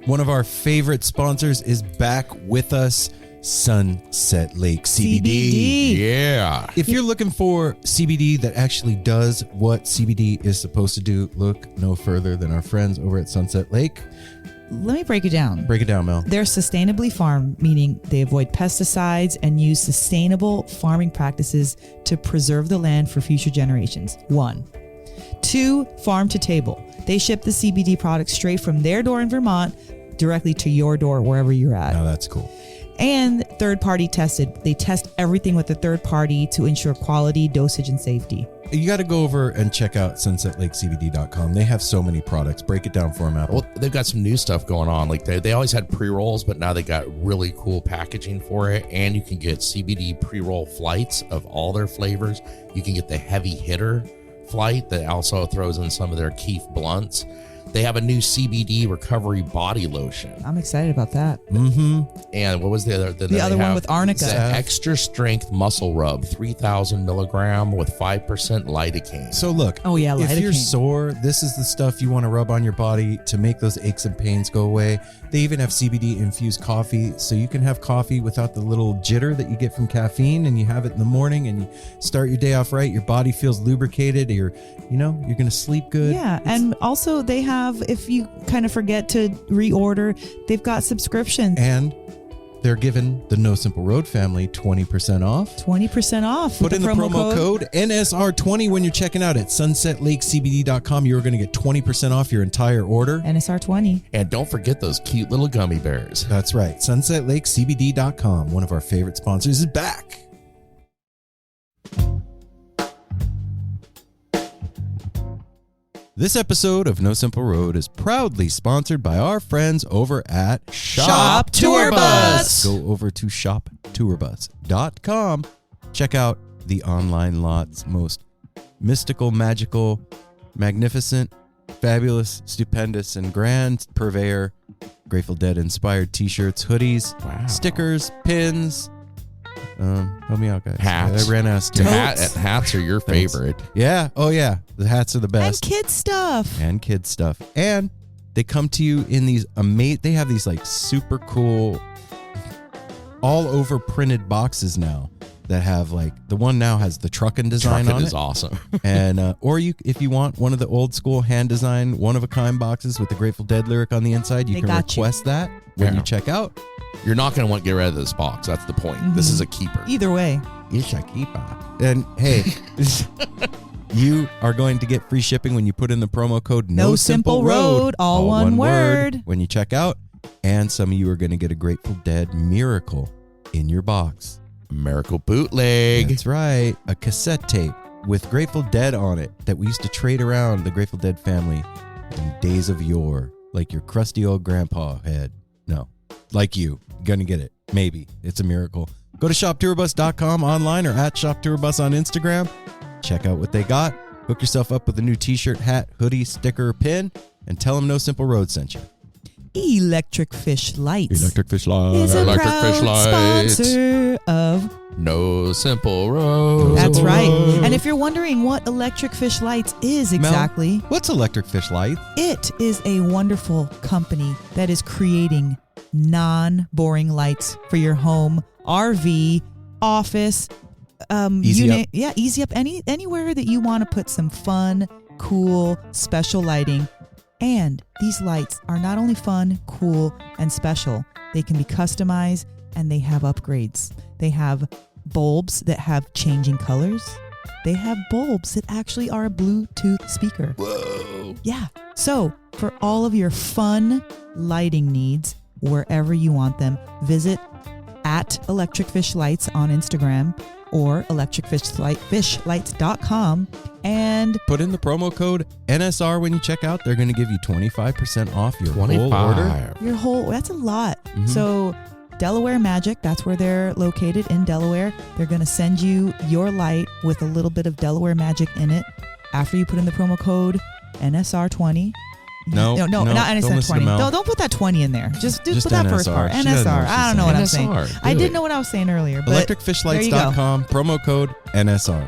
One of our favorite sponsors is back with us, Sunset Lake CBD. Yeah. If you're looking for CBD that actually does what CBD is supposed to do, look no further than our friends over at Sunset Lake. Let me break it down. Break it down, Mel. They're sustainably farmed, meaning they avoid pesticides and use sustainable farming practices to preserve the land for future generations. 1. 2, farm to table. They ship the CBD products straight from their door in Vermont directly to your door wherever you're at. Oh, that's cool. And third party tested. They test everything with a third party to ensure quality, dosage, and safety. You got to go over and check out sunsetlakecbd.com. They have so many products. Break it down for them, Apple. Well, they've got some new stuff going on. Like they always had pre-rolls, but now they got really cool packaging for it. And you can get CBD pre-roll flights of all their flavors. You can get the heavy hitter flight that also throws in some of their Keef blunts. They have a new CBD recovery body lotion. I'm excited about that. Mm-hmm. And what was the other? The other one with arnica. The extra strength muscle rub, 3,000 milligram with 5% lidocaine. So look, Oh, yeah, if you're lidocaine. sore, this is the stuff you want to rub on your body to make those aches and pains go away. They even have CBD infused coffee, so you can have coffee without the little jitter that you get from caffeine, and you have it in the morning and you start your day off right. Your body feels lubricated. You're going to sleep good. Yeah, and also they have, if you kind of forget to reorder, they've got subscriptions. And they're giving the No Simple Road family 20% off. 20% off. Put with in the promo code NSR20 when you're checking out at sunsetlakecbd.com. You're going to get 20% off your entire order. NSR20. And don't forget those cute little gummy bears. That's right. sunsetlakecbd.com. One of our favorite sponsors is back. This episode of No Simple Road is proudly sponsored by our friends over at Shop Tour Bus. Go over to shoptourbus.com. Check out the online lot's most mystical, magical, magnificent, fabulous, stupendous, and grand purveyor. Grateful Dead inspired t-shirts, hoodies, stickers, pins. Help me out, guys. Hats. I ran out of stickers. Hats are your favorite. Yeah. Oh, yeah. The hats are the best. And kids stuff. And kids stuff. And they come to you in these they have these like super cool all over printed boxes now that have like, the one now has the truckin' design on it. Is awesome. And or if you want one of the old school hand design one of a kind boxes with the Grateful Dead lyric on the inside, you can request that when you check out. You're not going to want to get rid of this box. That's the point. Mm-hmm. This is a keeper. Either way. It's a keeper. And hey, you are going to get free shipping when you put in the promo code No Simple Road, all one word, when you check out. And some of you are going to get a Grateful Dead miracle in your box. Miracle bootleg. That's right. A cassette tape with Grateful Dead on it that we used to trade around the Grateful Dead family in days of yore, like your crusty old grandpa had. No, like you. Gonna get it. Maybe. It's a miracle. Go to shoptourbus.com online or at shoptourbus on Instagram. Check out what they got. Hook yourself up with a new t-shirt, hat, hoodie, sticker, pin, and tell them No Simple Road sent you. Electric Fish Lights. Electric Fish Lights. Is a Electric proud Fish Lights. sponsor of No Simple Road. That's right. And if you're wondering what Electric Fish Lights is exactly, Mel, what's Electric Fish Light? It is a wonderful company that is creating non-boring lights for your home, RV, office, Easy unit. up. Yeah, easy up. Anywhere that you want to put some fun, cool, special lighting. And these lights are not only fun, cool, and special, they can be customized and they have upgrades. They have bulbs that have changing colors. They have bulbs that actually are a Bluetooth speaker. Whoa. Yeah. So for all of your fun lighting needs, wherever you want them, visit at Electric Fish Lights on Instagram or electricfishlights.com and put in the promo code NSR when you check out. They're going to give you 25% off your whole order. That's a lot. Mm-hmm. So Delaware Magic, that's where they're located, in Delaware. They're going to send you your light with a little bit of Delaware Magic in it after you put in the promo code NSR20. No, not NSR20. Don't put that 20 in there. Just put that first part. NSR. I don't know what I'm saying. I didn't know what I was saying earlier. But electricfishlights.com, promo code NSR.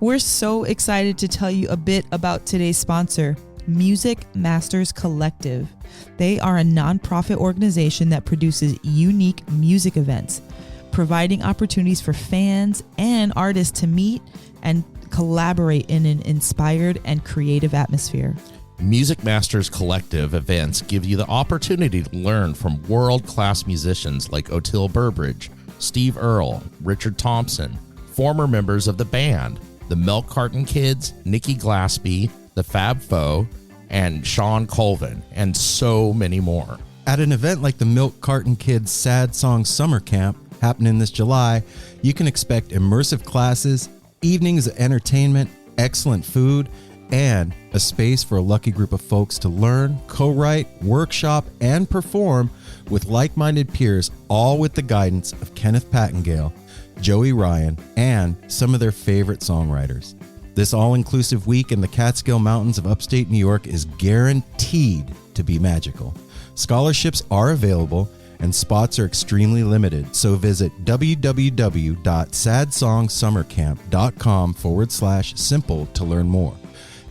We're so excited to tell you a bit about today's sponsor. Music Masters Collective. They are a nonprofit organization that produces unique music events, providing opportunities for fans and artists to meet and collaborate in an inspired and creative atmosphere. Music Masters Collective events give you the opportunity to learn from world-class musicians like Otil Burbridge, Steve Earle, Richard Thompson, former members of the band, the Milk Carton Kids, Nikki Glaspie, the Fab Four, and Sean Colvin, and so many more. At an event like the Milk Carton Kids Sad Song Summer Camp happening this July, you can expect immersive classes, evenings of entertainment, excellent food, and a space for a lucky group of folks to learn, co-write, workshop, and perform with like-minded peers, all with the guidance of Kenneth Pattengale, Joey Ryan, and some of their favorite songwriters. This all-inclusive week in the Catskill Mountains of upstate New York is guaranteed to be magical. Scholarships are available and spots are extremely limited, so visit www.sadsongsummercamp.com/simple to learn more.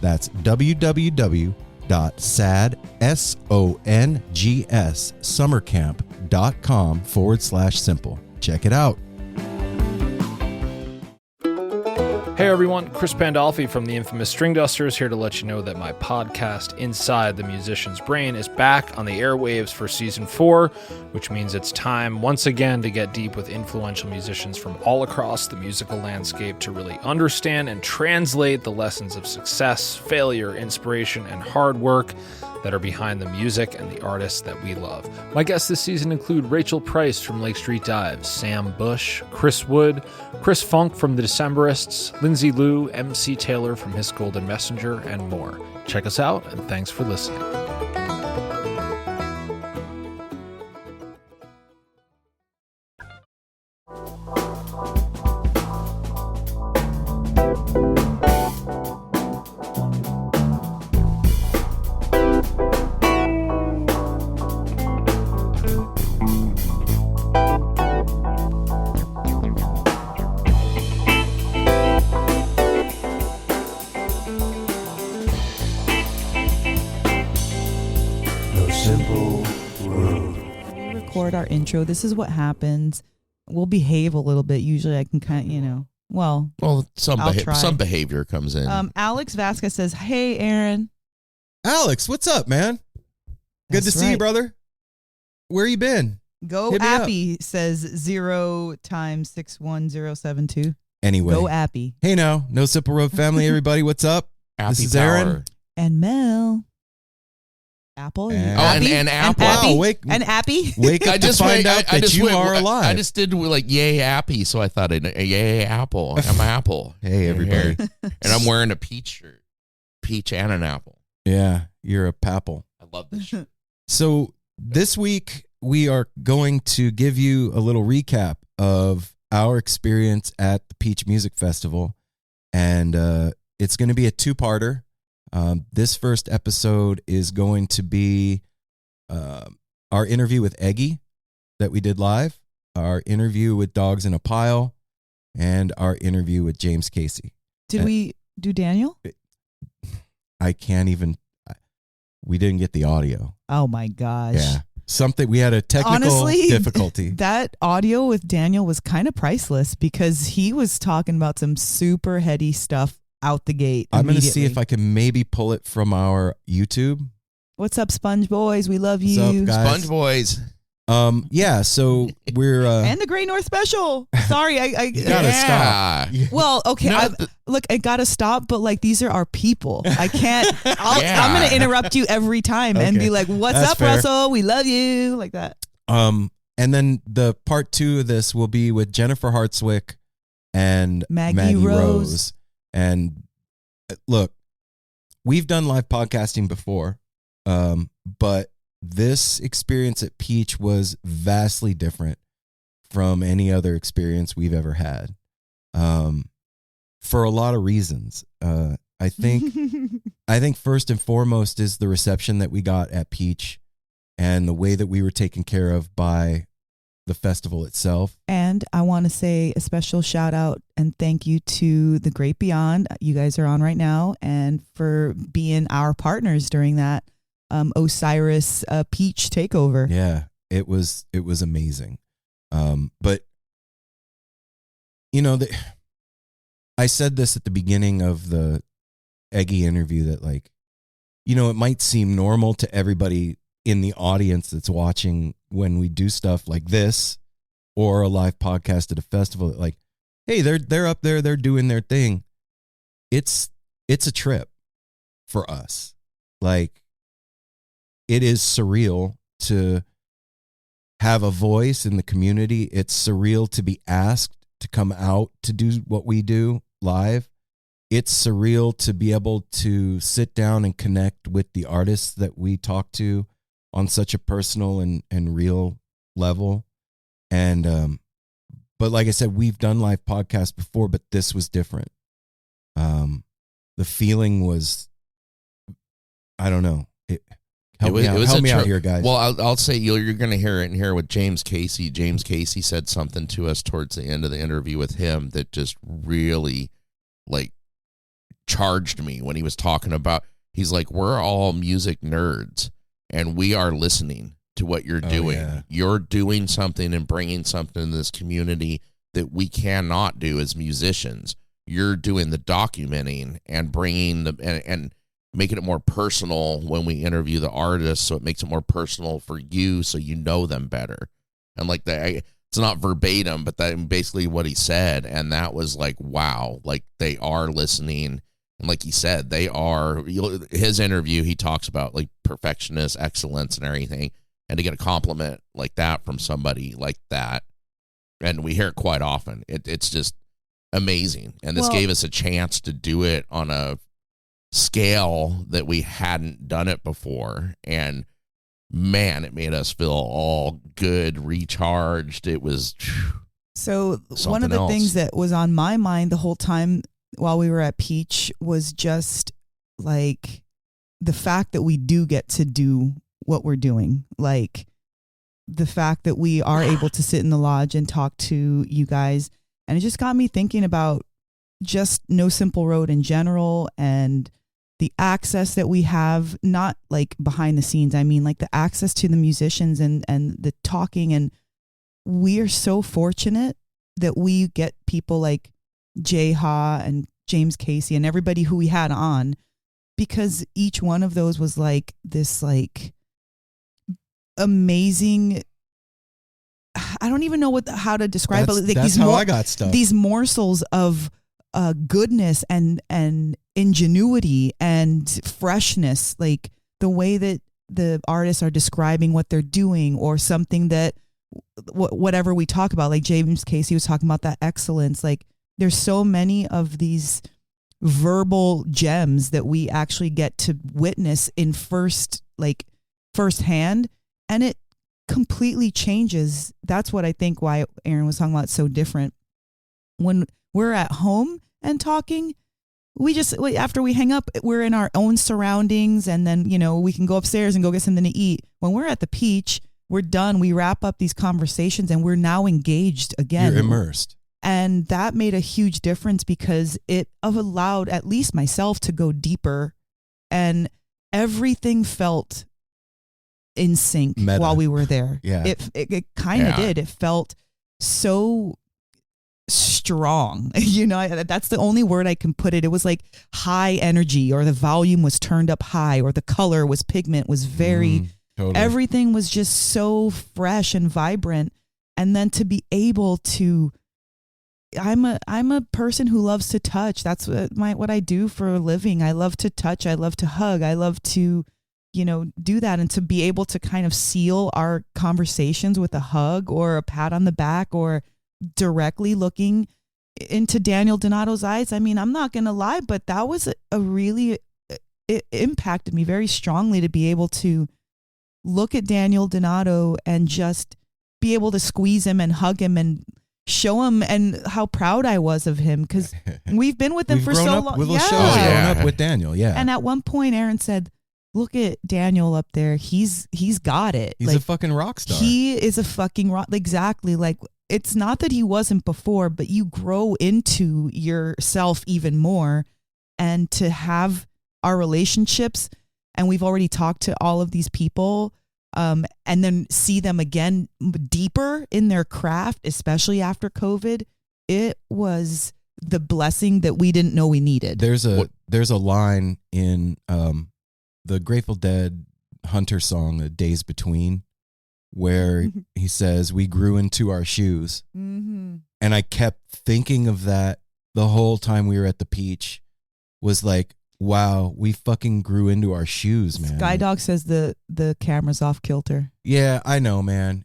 That's www.sadsongsummercamp.com/simple. Check it out. Hey everyone, Chris Pandolfi from the infamous String Dusters here to let you know that my podcast, Inside the Musician's Brain, is back on the airwaves for Season 4, which means it's time once again to get deep with influential musicians from all across the musical landscape to really understand and translate the lessons of success, failure, inspiration, and hard work that are behind the music and the artists that we love. My guests this season include Rachel Price from Lake Street Dives, Sam Bush, Chris Wood, Chris Funk from The Decemberists, Lindsay Liu, MC Taylor from His Golden Messenger, and more. Check us out, and thanks for listening. Our intro. This is what happens. We'll behave a little bit. Usually I can kind of, some behavior comes in. Alex Vasquez says, "Hey, Aaron." Alex, what's up, man? Good to see you, brother. Where you been? Go Appy says 0 times 61072. Anyway. Go Appy. Hey now, No Simple Road family, everybody. What's up? Appy this is Power. Aaron. And Mel. Apple and Apple. Wow, wake Appy. Wake up to find out that you are alive. I just did like yay Appy, so I thought yay Apple. I'm Apple. Hey everybody. And I'm wearing a peach shirt. Peach and an apple. Yeah, you're a papple. I love this shirt. So this week we are going to give you a little recap of our experience at the Peach Music Festival, and it's going to be a two-parter. This first episode is going to be our interview with Eggy that we did live, our interview with Dogs in a Pile, and our interview with James Casey. Did we do Daniel? I can't even. We didn't get the audio. Oh my gosh. Yeah. We had a technical difficulty. That audio with Daniel was kind of priceless because he was talking about some super heady stuff out the gate. I'm going to see if I can maybe pull it from our YouTube. What's up, Sponge Boys? We love you. What's up, guys? Sponge Boys. Yeah, so we're and the Great North Special. Sorry, I gotta stop. Well, okay, No, I gotta stop, but like these are our people. I can't. I'm gonna interrupt you every time and be like, "What's That's up, fair. Russell? We love you," like that. And then the part 2 of this will be with Jennifer Hartswick and Maggie Rose. And look, we've done live podcasting before, but this experience at Peach was vastly different from any other experience we've ever had, for a lot of reasons. I think first and foremost is the reception that we got at Peach and the way that we were taken care of by the festival itself. And I want to say a special shout out and thank you to The Great Beyond. You guys are on right now, and for being our partners during that Osiris Peach takeover. Yeah, it was amazing. But you know, I said this at the beginning of the Eggy interview that, like, you know, it might seem normal to everybody in the audience that's watching when we do stuff like this or a live podcast at a festival, that, like, hey, they're up there, they're doing their thing. It's a trip for us. Like, it is surreal to have a voice in the community. It's surreal to be asked to come out to do what we do live. It's surreal to be able to sit down and connect with the artists that we talk to on such a personal and real level. And, but like I said, we've done live podcasts before, but this was different. The feeling was, I don't know. Help me out here, guys. Well, I'll say you're going to hear it in here with James Casey. James Casey said something to us towards the end of the interview with him that just really, like, charged me when he was talking about, he's like, we're all music nerds and we are listening to what you're doing. Yeah. You're doing something and bringing something in this community that we cannot do as musicians. You're doing the documenting and bringing and making it more personal when we interview the artists, so it makes it more personal for you, so you know them better. And like it's not verbatim, but that basically what he said, and that was like, wow, like they are listening. And like he said, they are. His interview, he talks about like perfectionist excellence and everything, and to get a compliment like that from somebody like that, and we hear it quite often. It's just amazing, and this gave us a chance to do it on a scale that we hadn't done it before, and man, it made us feel all good, recharged. It was so one of the things that was on my mind the whole time while we were at Peach was just like the fact that we do get to do what we're doing, like the fact that we are able to sit in the lodge and talk to you guys, and it just got me thinking about just No Simple Road in general and the access that we have, not like behind the scenes. I mean, like the access to the musicians and the talking. And we are so fortunate that we get people like Jay Ha and James Casey and everybody who we had on, because each one of those was like this, like amazing, I don't even know how to describe it. Like that's how I got stuff. These morsels of goodness and ingenuity and freshness, like the way that the artists are describing what they're doing, or something that whatever we talk about, like James Casey was talking about that excellence. Like there's so many of these verbal gems that we actually get to witness in firsthand, and it completely changes. That's what I think why Aaron was talking about it's so different. When we're at home and talking, after we hang up, we're in our own surroundings, and then, you know, we can go upstairs and go get something to eat. When we're at the Peach, we're done. We wrap up these conversations and we're now engaged again. You're immersed. And that made a huge difference because it allowed at least myself to go deeper, and everything felt in sync while we were there. Yeah. It kind of did. It felt so strong. You know, that's the only word I can put it. It was like high energy, or the volume was turned up high, or the color was pigment was very, totally. Everything was just so fresh and vibrant. And then to be able to, I'm a person who loves to touch. That's what I do for a living. I love to touch. I love to hug. I love to, you know, do that. And to be able to kind of seal our conversations with a hug or a pat on the back, or directly looking into Daniel Donato's eyes. I mean, I'm not going to lie, but that was it impacted me very strongly to be able to look at Daniel Donato and just be able to squeeze him and hug him and show him and how proud I was of him, because we've been with him for so long. Grown up with Daniel, yeah. And at one point, Aaron said, look at Daniel up there. He's got it. He's a fucking rock star. He is a fucking rock. Exactly. Like, it's not that he wasn't before, but you grow into yourself even more. And to have our relationships, and we've already talked to all of these people, and then see them again deeper in their craft, especially after COVID, it was the blessing that we didn't know we needed. There's a line in the Grateful Dead Hunter song, "The Days Between," where he says, "We grew into our shoes." Mm-hmm. And I kept thinking of that the whole time we were at the Peach. Was like, wow, we fucking grew into our shoes, man. Skydog says the camera's off kilter. Yeah, I know, man.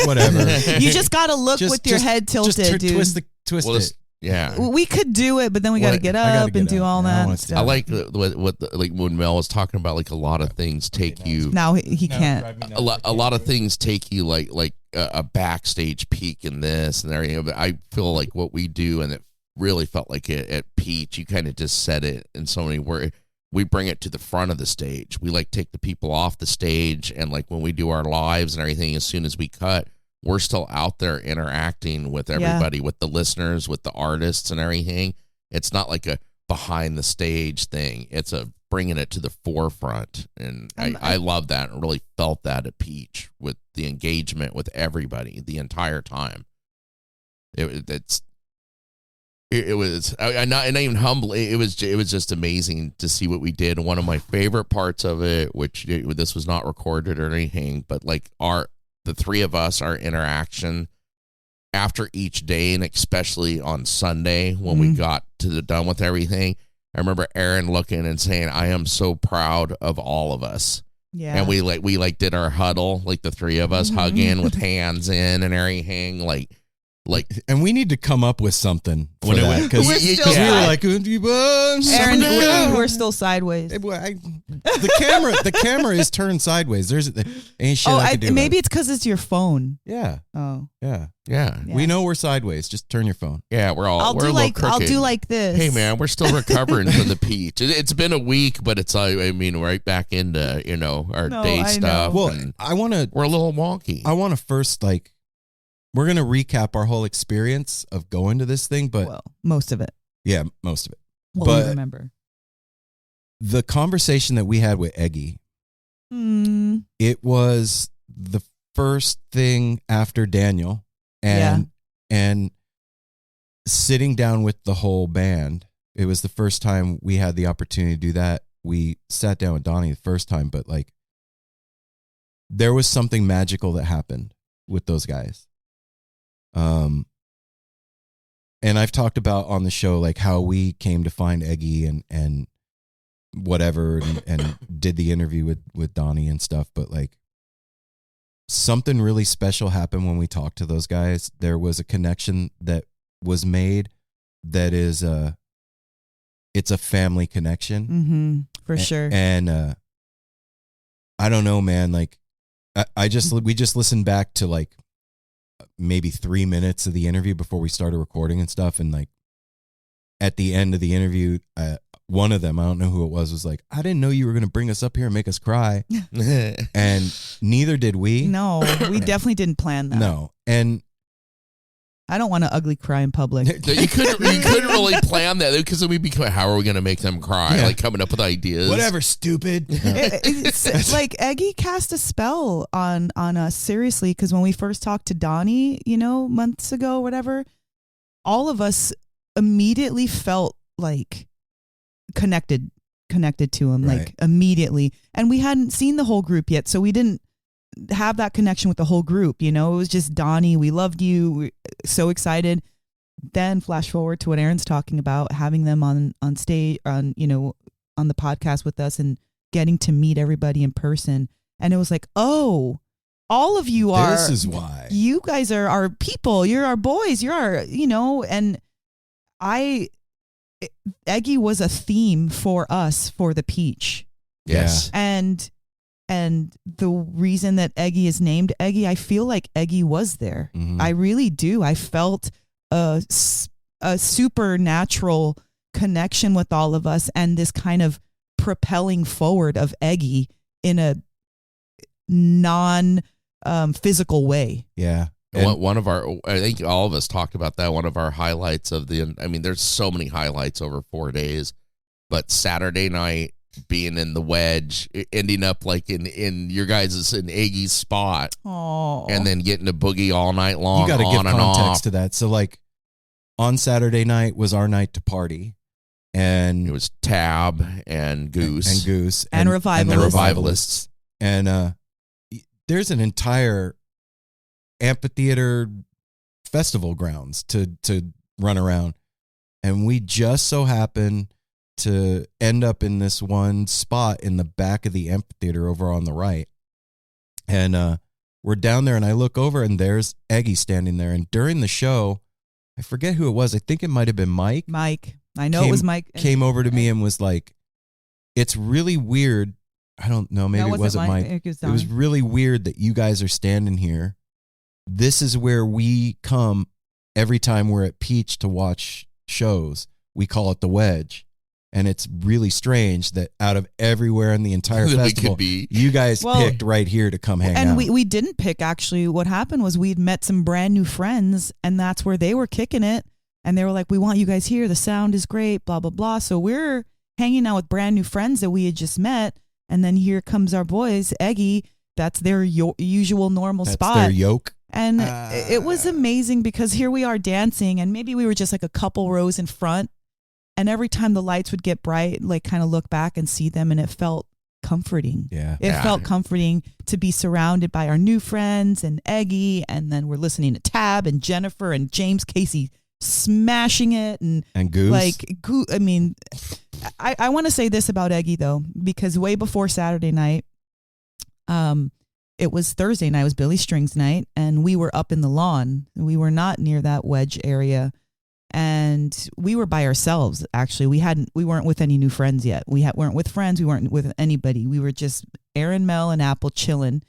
Whatever. You just got to look with your head tilted, dude. Twist it. Yeah, we could do it, but then we got to get up and do all that stuff. I like like when Mel was talking about, like, a lot of things take you. Now he can't. A lot of things take you like a backstage peek in this and everything. But I feel like what we do, and it really felt like it at Peach. You kind of just said it in so many words. We bring it to the front of the stage. We like take the people off the stage, and like when we do our lives and everything, as soon as we cut, we're still out there interacting with everybody, with the listeners, with the artists and everything. It's not like a behind the stage thing. It's a bringing it to the forefront. And I love that, and really felt that at Peach with the engagement with everybody the entire time. It was not even humble. It was just amazing to see what we did. And one of my favorite parts of it, which this was not recorded or anything, but like the three of us, our interaction after each day, and especially on Sunday when we got done with everything. I remember Aaron looking and saying, "I am so proud of all of us." Yeah. And we did our huddle, like the three of us hugging with hands in and everything, like, and we need to come up with something for that, because we were like, Aaron, we're still sideways. The camera is turned sideways. There's ain't shit I can do. Maybe it's because it's your phone. Yeah. Oh. Yeah. We know we're sideways. Just turn your phone. Yeah, we're a little crooked. I'll do like this. Hey man, we're still recovering from the Peach. It's been a week, but it's right back into our day stuff. Well, we're a little wonky. I want to first we're going to recap our whole experience of going to this thing, but most of it. Yeah, most of it. But remember the conversation that we had with Eggy. It was the first thing after Daniel, and sitting down with the whole band. It was the first time we had the opportunity to do that. We sat down with Donnie the first time, but there was something magical that happened with those guys. And I've talked about on the show, how we came to find Eggy and whatever, and did the interview with Donnie and stuff. But something really special happened when we talked to those guys. There was a connection that was made that is, it's a family connection. Mm-hmm, for sure. And, I don't know, man, we just listened back to maybe 3 minutes of the interview before we started recording and stuff, and at the end of the interview, one of them, I don't know who it was like, "I didn't know you were going to bring us up here and make us cry." And neither did we. No, we definitely didn't plan that. No. And I don't want to ugly cry in public. You couldn't really plan that, because then we'd be how are we going to make them cry? Yeah. Coming up with ideas. Whatever, stupid. It's Eggy cast a spell on us, seriously, because when we first talked to Donnie, months ago, whatever, all of us immediately felt connected to him, right. Immediately. And we hadn't seen the whole group yet, so we didn't have that connection with the whole group. It was just Donnie. We loved you. We're so excited. Then flash forward to what Aaron's talking about, having them on stage, on the podcast with us, and getting to meet everybody in person. And it was oh, all of you are. This is why. You guys are our people. You're our boys. You're our, and Eggy was a theme for us for the Peach. Yes. And the reason that Eggy is named Eggy, I feel like Eggy was there. Mm-hmm. I really do. I felt a supernatural connection with all of us, and this kind of propelling forward of Eggy in a non physical way. Yeah. One of our, I think all of us talked about that. One of our highlights of there's so many highlights over 4 days, but Saturday night being in the wedge, ending up like in your guys' in Eggy's spot. Oh, and then getting to boogie all night long. You got to give and context off. to that. So like on Saturday night was our night to party, and It was Tab and Goose and Goose And Revivalists. and the Revivalists. and there's an entire amphitheater festival grounds to run around, and we just so happen to end up in this one spot in the back of the amphitheater over on the right, and we're down there, and I look over, and there's Eggy standing there. And during the show, I forget who it was, I think it might have been Mike. I know it was Mike. Came over to me and was like, it's really weird. I don't know, maybe it wasn't Mike. It was really weird that you guys are standing here. This is where we come every time we're at Peach to watch shows. We call it the Wedge. And it's really strange that out of everywhere in the entire festival, you guys picked right here to come hang out. And we didn't pick, actually. What happened was we'd met some brand new friends, and that's where they were kicking it. And they were like, we want you guys here. The sound is great, blah, blah, blah. So we're hanging out with brand new friends that we had just met. And then here comes our boys, Eggy. That's their usual normal spot. That's their yoke. And it was amazing because here we are dancing, and maybe we were just like a couple rows in front. And every time the lights would get bright, like kind of look back and see them, and it felt comforting. Yeah. It felt comforting to be surrounded by our new friends and Eggy, and then we're listening to Tab and Jennifer and James Casey smashing it. And Goose. I mean, I want to say this about Eggy, though, because way before Saturday night, it was Thursday night, it was Billy Strings night, and we were up in the lawn. We were not near that wedge area. And we were by ourselves. Actually, we weren't with any new friends yet. We weren't with friends. We weren't with anybody. We were just Aaron, Mel, and Apple chilling.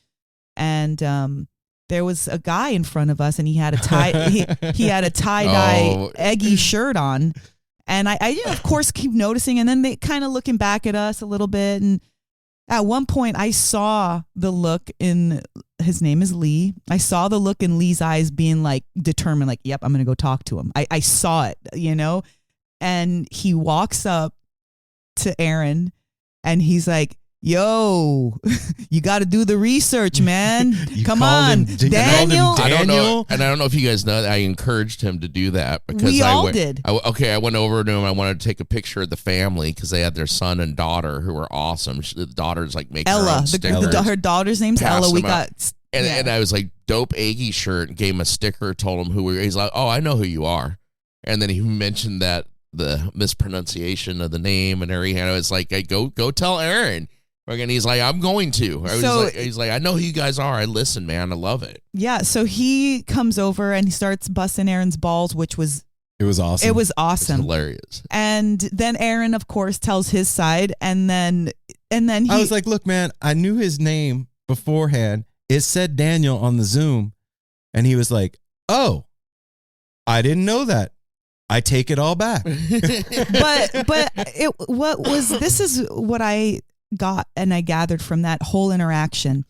And there was a guy in front of us, and he had a he had a tie-dye Eggy shirt on. And I of course keep noticing, and then they kind of looking back at us a little bit. And at one point, I saw the look in, his name is Lee. I saw the look in Lee's eyes being like determined, like, yep, I'm going to go talk to him. I saw it, and he walks up to Aaron and he's like, yo, you got to do the research, man. Come on, Daniel. I don't know if you guys know that I encouraged him to do that because we all did. I went over to him. I wanted to take a picture of the family because they had their son and daughter who were awesome. The daughter's like making her own stickers. Her daughter's name's Ella. We got. And I was like, dope Eggy shirt, and gave him a sticker, told him who we were. He's like, oh, I know who you are. And then he mentioned that the mispronunciation of the name and everything. And I was like, hey, go tell Aaron. And he's like, I'm going to. He's like, I know who you guys are. I listen, man. I love it. Yeah. So he comes over and he starts busting Aaron's balls, which was. It was awesome. It was awesome. It's hilarious. And then Aaron, of course, tells his side. And then I was like, look, man, I knew his name beforehand. It said Daniel on the Zoom. And he was like, oh, I didn't know that. I take it all back. This is what I got and I gathered from that whole interaction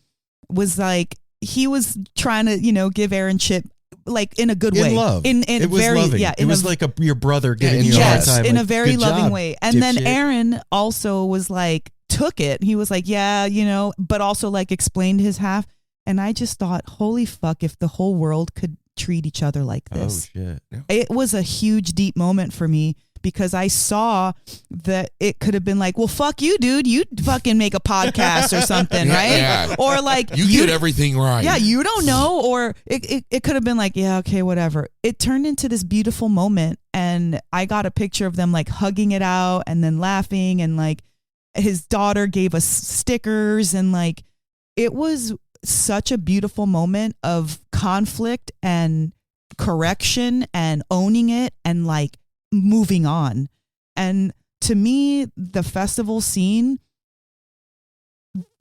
was like he was trying to give Aaron shit like in a good way, love. It was very loving. It was like your brother giving you a hard time, in like, a very loving way. And then dipshit. Aaron also was like took it. He was like, yeah, but also like explained his half. And I just thought, holy fuck, if the whole world could treat each other like this. Oh shit! It was a huge, deep moment for me. Because I saw that it could have been like, well, fuck you, dude. You fucking make a podcast or something, right? Yeah. Or like you get everything right. Yeah, you don't know. Or it could have been like, yeah, okay, whatever. It turned into this beautiful moment, and I got a picture of them like hugging it out and then laughing, and like his daughter gave us stickers, and like it was such a beautiful moment of conflict and correction and owning it and like moving on. And to me, the festival scene,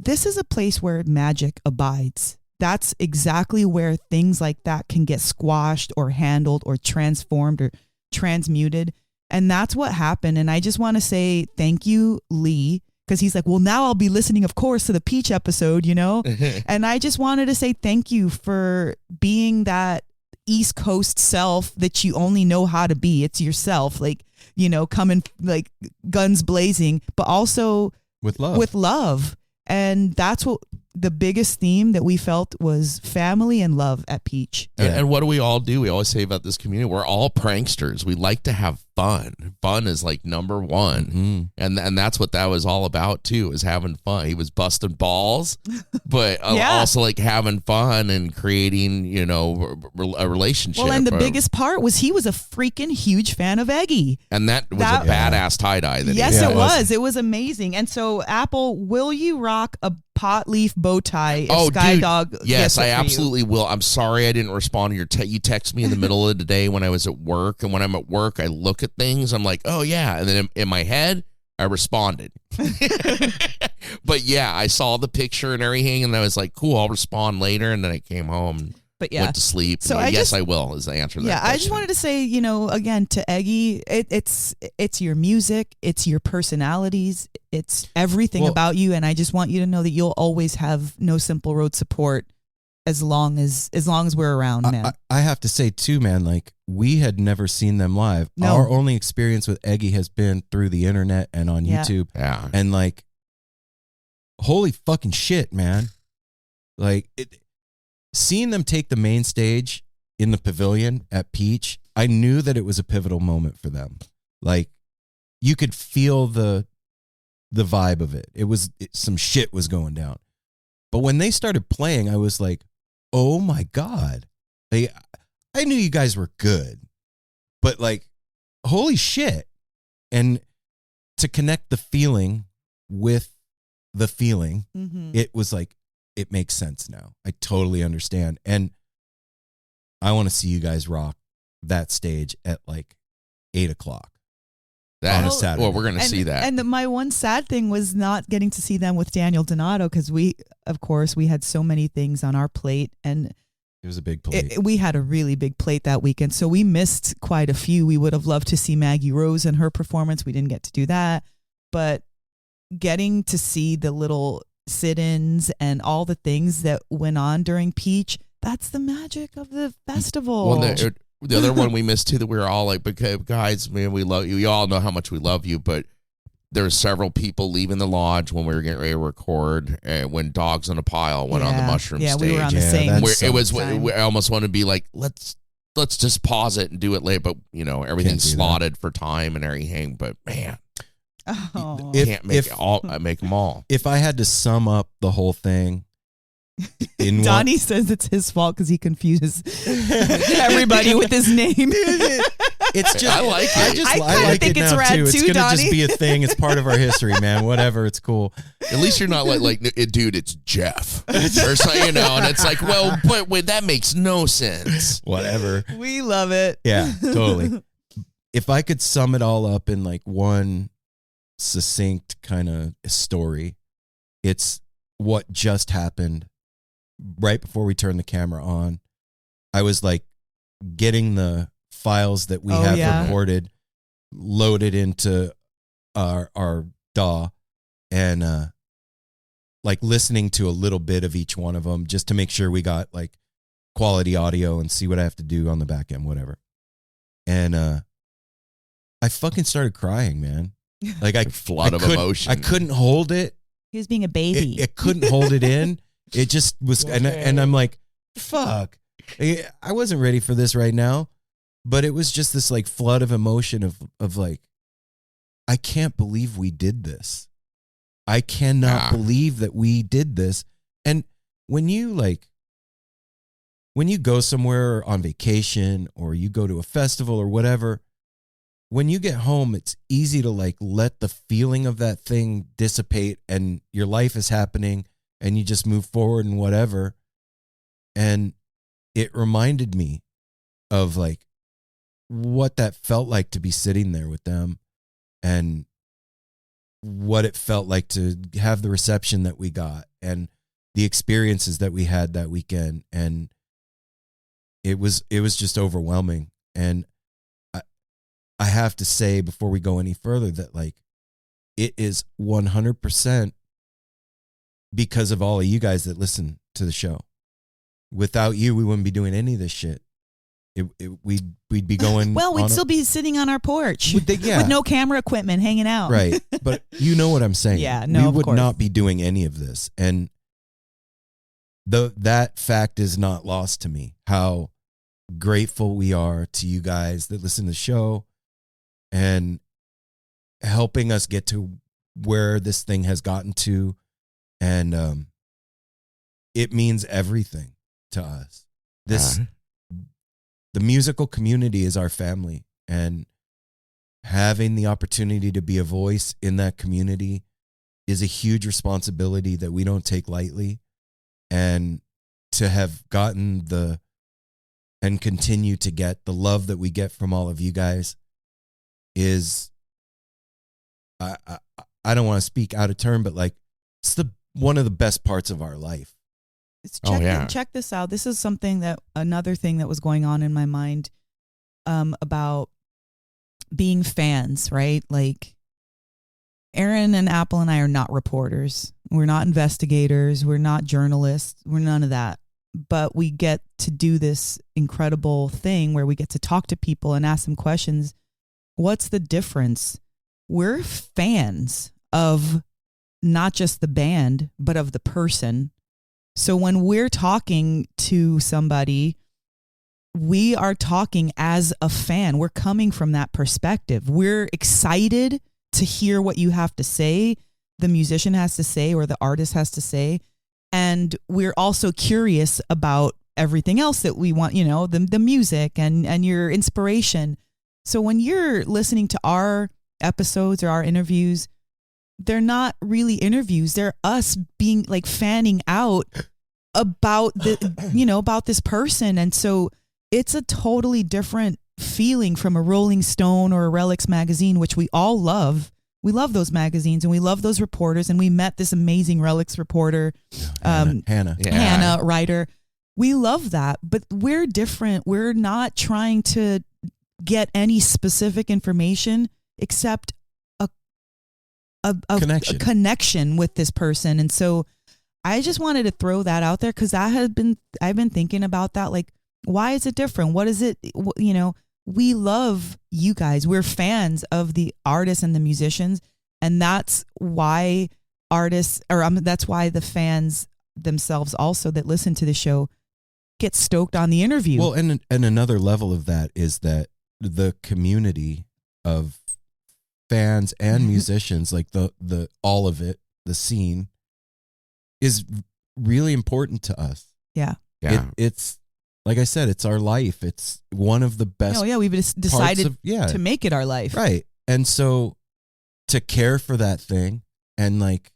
this is a place where magic abides. That's exactly where things like that can get squashed or handled or transformed or transmuted. And that's what happened. And I just want to say thank you, Lee. because he's like, well, now I'll be listening, of course, to the Peach episode, you know? And I just wanted to say thank you for being that East Coast self that you only know how to be. It's yourself, like, you know, coming like guns blazing, but also with love. With love. And that's what the biggest theme that we felt was family and love at Peach. And what do we all do? We always say about this community, we're all pranksters. We like to have fun. Fun is like number one. And that's what that was all about too, is having fun. He was busting balls, but also like having fun and creating, you know, a relationship. Well, and the biggest part was he was a freaking huge fan of Eggy. And that was a badass tie-dye. Yes, it was. It was amazing. And so, Apple, will you rock a pot leaf bow tie if Sky Dog yes, I gets it for absolutely you? will. I'm sorry I didn't respond to your you text me in the middle of the day when I was at work, and when I'm at work I look at things, I'm like, oh yeah, and then in my head I responded. But yeah, I saw the picture and everything, and I was like, cool, I'll respond later. And then I came home, went to sleep. So I will is the answer to that question. I just wanted to say, you know, again, to Eggy, it's your music, it's your personalities, it's everything about you, and I just want you to know that you'll always have No Simple Road support as long as we're around, man. I have to say too, man, like, we had never seen them live. No. Our only experience with Eggy has been through the internet and on YouTube. Yeah. And like, holy fucking shit, man. Like, seeing them take the main stage in the pavilion at Peach, I knew that it was a pivotal moment for them. Like, you could feel the vibe of it. Some shit was going down. But when they started playing, I was like, oh my God. I knew you guys were good, but like, holy shit. And to connect the feeling with the feeling, it was like, it makes sense now. I totally understand. And I want to see you guys rock that stage at like 8:00 on a Saturday. Well, we're going to see that. And my one sad thing was not getting to see them with Daniel Donato, because we had so many things on our plate, and it was a big plate. We had a really big plate that weekend, so we missed quite a few. We would have loved to see Maggie Rose and her performance. We didn't get to do that, but getting to see the little sit-ins and all the things that went on during Peach, that's the magic of the festival. Well, the other one we missed too, that we were all like, guys, man, we love you. You all know how much we love you, but there were several people leaving the lodge when we were getting ready to record, when Dogs on a Pile went on the mushroom stage. Yeah, we were on the same. I almost want to be like, let's just pause it and do it later, but you know, everything's slotted for time and everything. But man, can't make them all. If I had to sum up the whole thing, Donnie says it's his fault because he confuses everybody with his name. It's just, I like it. I like think it it's now rad too. It's too, gonna Donnie. just be a thing. It's part of our history, man. Whatever. It's cool. At least you're not like dude, it's Jeff or something, you know. And it's like, well, but wait, that makes no sense. Whatever. We love it. Yeah, totally. If I could sum it all up in like one succinct kind of story, it's what just happened right before we turned the camera on. I was like getting the files that we have recorded loaded into our DAW, and like listening to a little bit of each one of them just to make sure we got like quality audio and see what I have to do on the back end, whatever. And I fucking started crying, man. Like flood of emotion. I couldn't hold it. He was being a baby. It couldn't hold it in. It just was, and I'm like, fuck. I wasn't ready for this right now, but it was just this like flood of emotion of like, I can't believe we did this. I cannot believe that we did this. And when you go somewhere on vacation or you go to a festival or whatever, when you get home, it's easy to like let the feeling of that thing dissipate and your life is happening and you just move forward and whatever. And it reminded me of like what that felt like to be sitting there with them and what it felt like to have the reception that we got and the experiences that we had that weekend. And it was just overwhelming. And I have to say before we go any further that like it is 100% because of all of you guys that listen to the show. Without you, we wouldn't be doing any of this shit. We'd be going. Well, we'd still be sitting on our porch with no camera equipment, hanging out. Right, but you know what I'm saying. Yeah, no, we would of course. not be doing any of this, and that fact is not lost to me. How grateful we are to you guys that listen to the show and helping us get to where this thing has gotten to, and it means everything to us. The musical community is our family, and having the opportunity to be a voice in that community is a huge responsibility that we don't take lightly. And to have gotten and continue to get the love that we get from all of you guys is, I don't want to speak out of turn, but like, it's one of the best parts of our life. Check this out. This is another thing that was going on in my mind about being fans, right? Like, Aaron and Apple and I are not reporters. We're not investigators. We're not journalists. We're none of that. But we get to do this incredible thing where we get to talk to people and ask them questions. What's the difference? We're fans of not just the band, but of the person. So when we're talking to somebody, we are talking as a fan. We're coming from that perspective. We're excited to hear what you have to say, the musician has to say, or the artist has to say. And we're also curious about everything else that we want, the music and your inspiration. So when you're listening to our episodes or our interviews, they're not really interviews. They're us being like fanning out about about this person. And so it's a totally different feeling from a Rolling Stone or a Relics magazine, which we all love. We love those magazines and we love those reporters. And we met this amazing Relics reporter, Hannah writer. We love that, but we're different. We're not trying to get any specific information except a connection with this person. And so I just wanted to throw that out there because I've been thinking about that. Like, why is it different? What is it? We love you guys. We're fans of the artists and the musicians. And that's why that's why the fans themselves also that listen to the show get stoked on the interview. Well, and another level of that is that the community of fans and musicians, like the all of it, the scene, is really important to us. Yeah. It's like I said, it's our life. It's one of the best. Oh yeah, we've decided to make it our life. Right. And so to care for that thing and like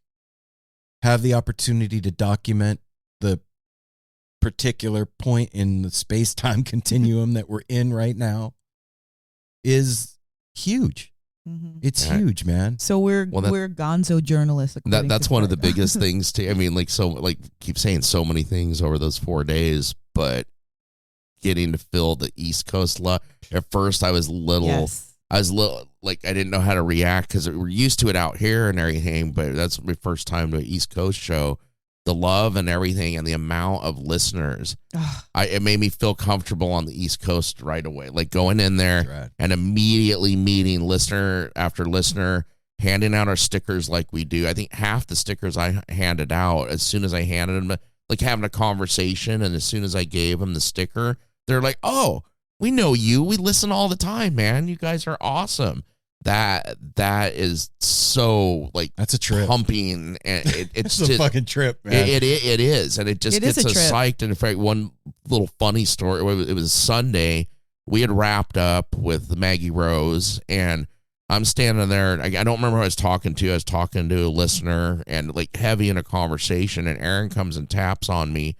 have the opportunity to document the particular point in the space-time continuum that we're in right now is huge. Mm-hmm. It's huge, man. So we're gonzo journalists. That's one of the biggest things too. I mean, keep saying so many things over those 4 days, but getting to feel the East Coast love. At first, I was little, like I didn't know how to react because we're used to it out here and everything. But that's my first time to an East Coast show. The love and everything and the amount of listeners, it made me feel comfortable on the East Coast right away. Like going in there and immediately meeting listener after listener, handing out our stickers like we do. I think half the stickers I handed out, as soon as I handed them, like having a conversation, and as soon as I gave them the sticker, they're like, "Oh, we know you. We listen all the time, man. You guys are awesome." That is so like that's a trip. Pumping, and it's a fucking trip, man. It is, and it just gets us psyched. And in fact, one little funny story. It was Sunday. We had wrapped up with Maggie Rose, and I'm standing there. I don't remember who I was talking to. I was talking to a listener, and like heavy in a conversation. And Aaron comes and taps on me,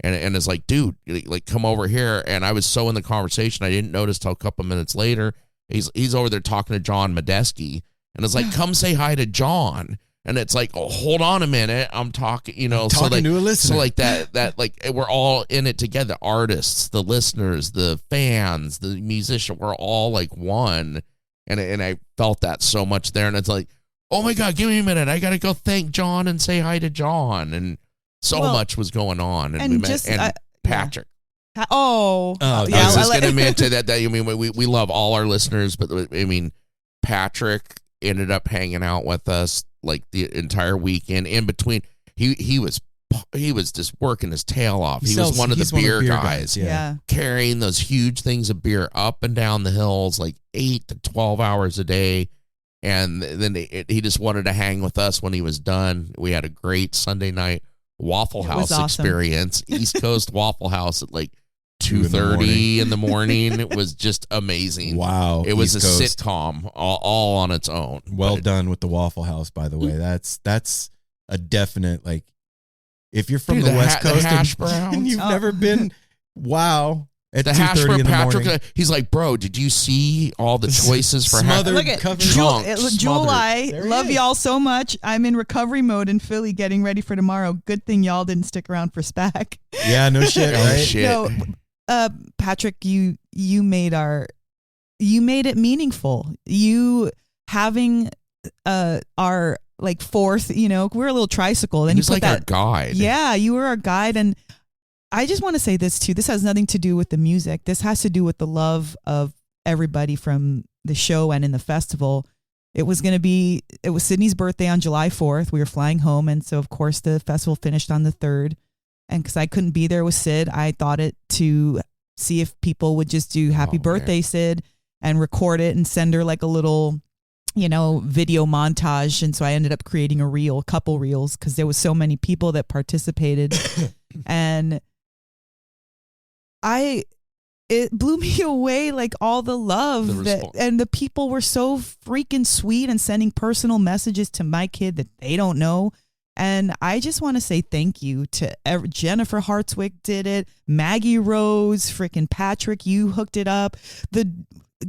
and is like, "Dude, like come over here." And I was so in the conversation, I didn't notice till a couple minutes later. He's over there talking to John Medeski, and it's like, come say hi to John. And it's like, oh, hold on a minute, I'm talking, talking to a listener. So like that like we're all in it together. The artists, the listeners, the fans, the musician, we're all like one. And I felt that so much there. And it's like oh my God, give me a minute. I got to go thank John and say hi to John. And so much was going on. And we met Patrick. Oh, I was just going to mention that. I mean, we love all our listeners, but I mean, Patrick ended up hanging out with us like the entire weekend. In between, he was just working his tail off. He was one of the beer guys, carrying those huge things of beer up and down the hills, like 8 to 12 hours a day. And then he just wanted to hang with us when he was done. We had a great Sunday night Waffle House experience, East Coast Waffle House at like 2:30 in the morning. It was just amazing. Wow. It was a sitcom all on its own. Well done with the Waffle House, by the way. That's a definite, like, if you're from the West Coast and you've never been, wow. At the hash brown, Patrick, he's like, bro, did you see all the choices for hash? Look at Jewel, I love y'all so much. I'm in recovery mode in Philly getting ready for tomorrow. Good thing y'all didn't stick around for SPAC. Yeah, no shit, right? Shit. No, Patrick, you made it meaningful. You having our like fourth, we're a little tricycle. And he's like our guide. Yeah, you were our guide. And I just want to say this too. This has nothing to do with the music. This has to do with the love of everybody from the show and in the festival. It was Sydney's birthday on July 4th. We were flying home. And so, of course, the festival finished on the 3rd. And because I couldn't be there with Sid, I thought it to see if people would just do happy birthday, Sid, and record it and send her like a little, video montage. And so I ended up creating a couple reels, because there was so many people that participated. And it blew me away, like all the love and the people were so freaking sweet and sending personal messages to my kid that they don't know. And I just want to say thank you to Jennifer Hartswick did it, Maggie Rose, freaking Patrick, you hooked it up, the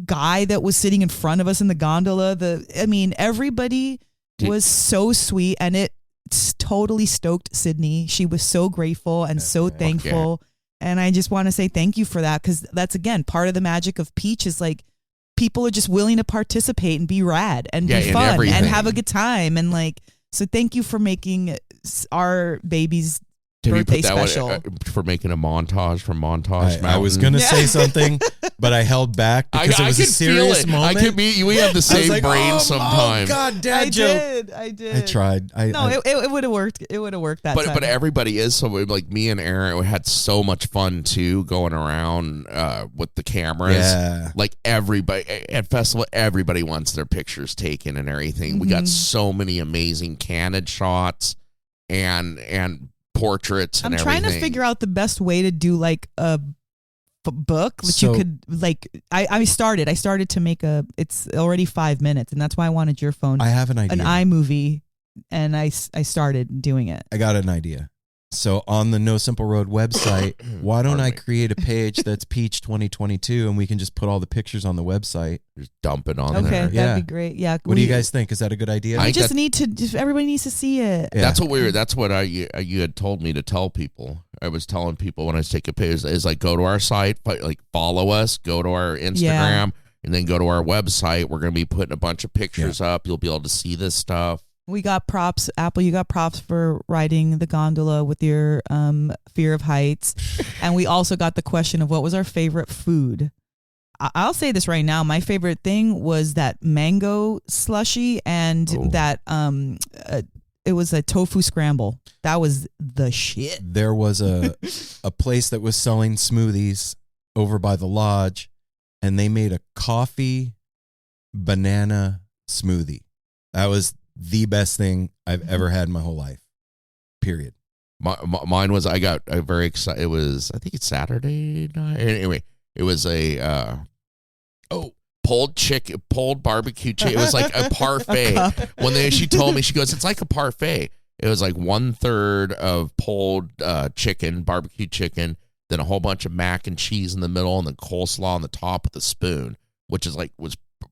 guy that was sitting in front of us in the gondola, everybody was so sweet, and it totally stoked Sydney. She was so grateful and so thankful. And I just want to say thank you for that, because that's, again, part of the magic of Peach is like people are just willing to participate and be rad and be fun and have a good time. And like, so thank you for making our baby's birthday special. For making a montage from Montage Mountain. I was going to say something, but I held back because it was a serious moment. We have the same brain sometimes. Oh, God, Dad joke. I did. I tried. It would have worked. It would have worked that time. But everybody is so, like me and Aaron, we had so much fun too going around with the cameras. Yeah. Like everybody at festival, everybody wants their pictures taken and everything. Mm-hmm. We got so many amazing candid shots and portraits and everything. I'm trying to figure out the best way to do like a book that you could like. I started to make it's already 5 minutes, and that's why I wanted your phone. I have an idea. An iMovie, and I started doing it. I got an idea. So on the No Simple Road website, why don't I create a page that's Peach 2022, and we can just put all the pictures on the website. Just dump it on there. Okay, that'd be great. Yeah. What do you guys think? Is that a good idea? We just need to. Everybody needs to see it. Yeah. That's what you had told me to tell people. I was telling people when I was taking pictures is like, go to our site, like follow us, go to our Instagram, and then go to our website. We're going to be putting a bunch of pictures up. You'll be able to see this stuff. We got props. Apple, you got props for riding the gondola with your fear of heights. And we also got the question of what was our favorite food. I'll say this right now. My favorite thing was that mango slushy and that it was a tofu scramble. That was the shit. There was a place that was selling smoothies over by the lodge, and they made a coffee banana smoothie. That was the best thing I've ever had in my whole life. Period. Mine was, I got very excited. It was, I think it's Saturday night. Anyway, it was a pulled barbecue chicken. It was like a parfait. She told me, she goes, it's like a parfait. It was like 1/3 of pulled chicken, barbecue chicken, then a whole bunch of mac and cheese in the middle, and then coleslaw on the top with a spoon, which is like,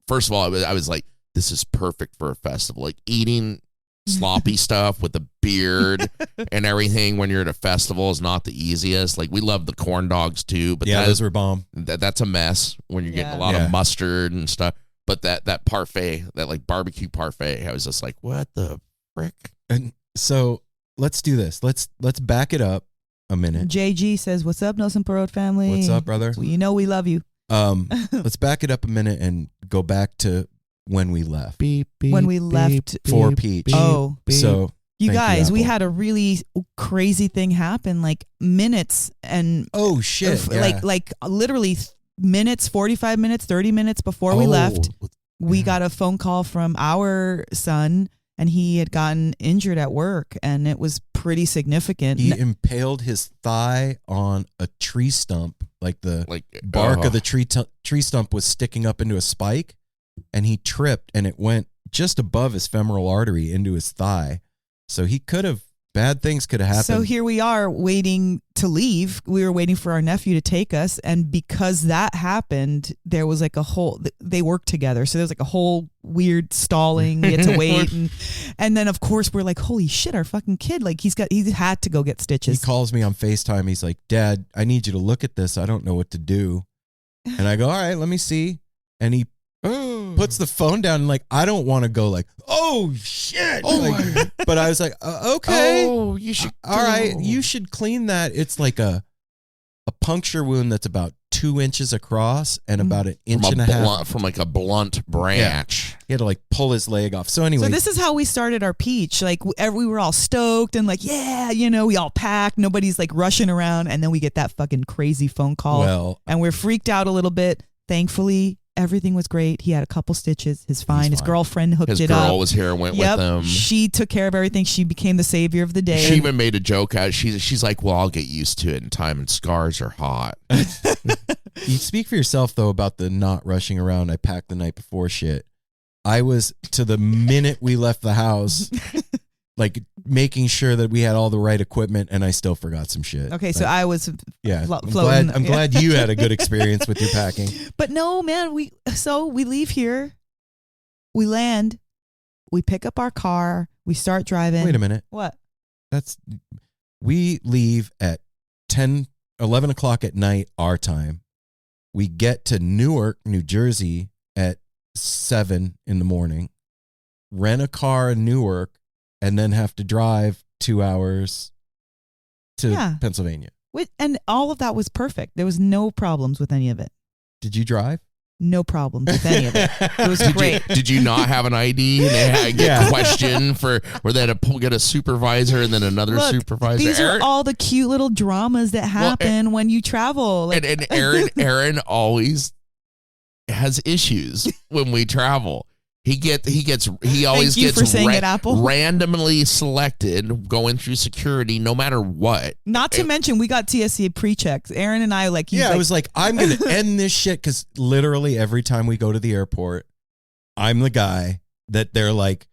first of all, I was like, this is perfect for a festival. Like eating sloppy stuff with a beard and everything when you're at a festival is not the easiest. Like we love the corn dogs too, but those were bomb. That's a mess when you're getting a lot of mustard and stuff. But that parfait, that like barbecue parfait, I was just like, what the frick? And so let's do this. Let's back it up a minute. JG says, "What's up, Nelson Parode family? What's up, brother? Well, you know we love you." Let's back it up a minute and go back to when we left. Beep, beep, When we left for Peach. Oh. So You thank guys, we Apple. had a really crazy thing happen, like minutes and Oh shit! Yeah. like literally minutes, 45 minutes, 30 minutes before we left, we got a phone call from our son, and he had gotten injured at work, and it was pretty significant. He impaled his thigh on a tree stump, like the bark of the tree stump was sticking up into a spike, and he tripped, and it went just above his femoral artery into his thigh. So bad things could have happened. So here we are waiting to leave. We were waiting for our nephew to take us. And because that happened, there was like they worked together. So there was like a whole weird stalling. We had to wait. And then of course we're like, holy shit, our fucking kid. Like he had to go get stitches. He calls me on FaceTime. He's like, Dad, I need you to look at this. I don't know what to do. And I go, all right, let me see. And he puts the phone down and like, I don't want to go like, oh shit. But I was like, okay. Oh, you should. All right. You should clean that. It's like a puncture wound that's about 2 inches across and about an inch and a half. From like a blunt branch. Yeah. He had to like pull his leg off. So anyway. So this is how we started our Peach. Like we were all stoked and like, yeah, we all packed. Nobody's like rushing around. And then we get that fucking crazy phone call. And we're freaked out a little bit. Thankfully, everything was great. He had a couple stitches. His girlfriend hooked it up. His girl was here and went with him. She took care of everything. She became the savior of the day. She even made a joke out. She's like, well, I'll get used to it in time, and scars are hot. You speak for yourself, though, about the not rushing around. I packed the night before shit. I was, to the minute we left the house, like making sure that we had all the right equipment, and I still forgot some shit. Okay, so I was floating. I'm glad you had a good experience with your packing. But no, man, we leave here, we land, we pick up our car, we start driving. Wait a minute. What? We leave at 11 o'clock at night, our time. We get to Newark, New Jersey at 7 in the morning, rent a car in Newark, and then have to drive 2 hours to Pennsylvania. And all of that was perfect. There was no problems with any of it. Did you drive? No problems with any of it. It was great. Did you not have an ID and they had to get question for where they had to get a supervisor and then another supervisor? These are all the cute little dramas that happen when you travel. Like, and Aaron always has issues when we travel. He always gets randomly selected going through security no matter what. Not to mention we got TSA pre-checks. Aaron and I I was like, I'm going to end this shit because literally every time we go to the airport, I'm the guy that they're like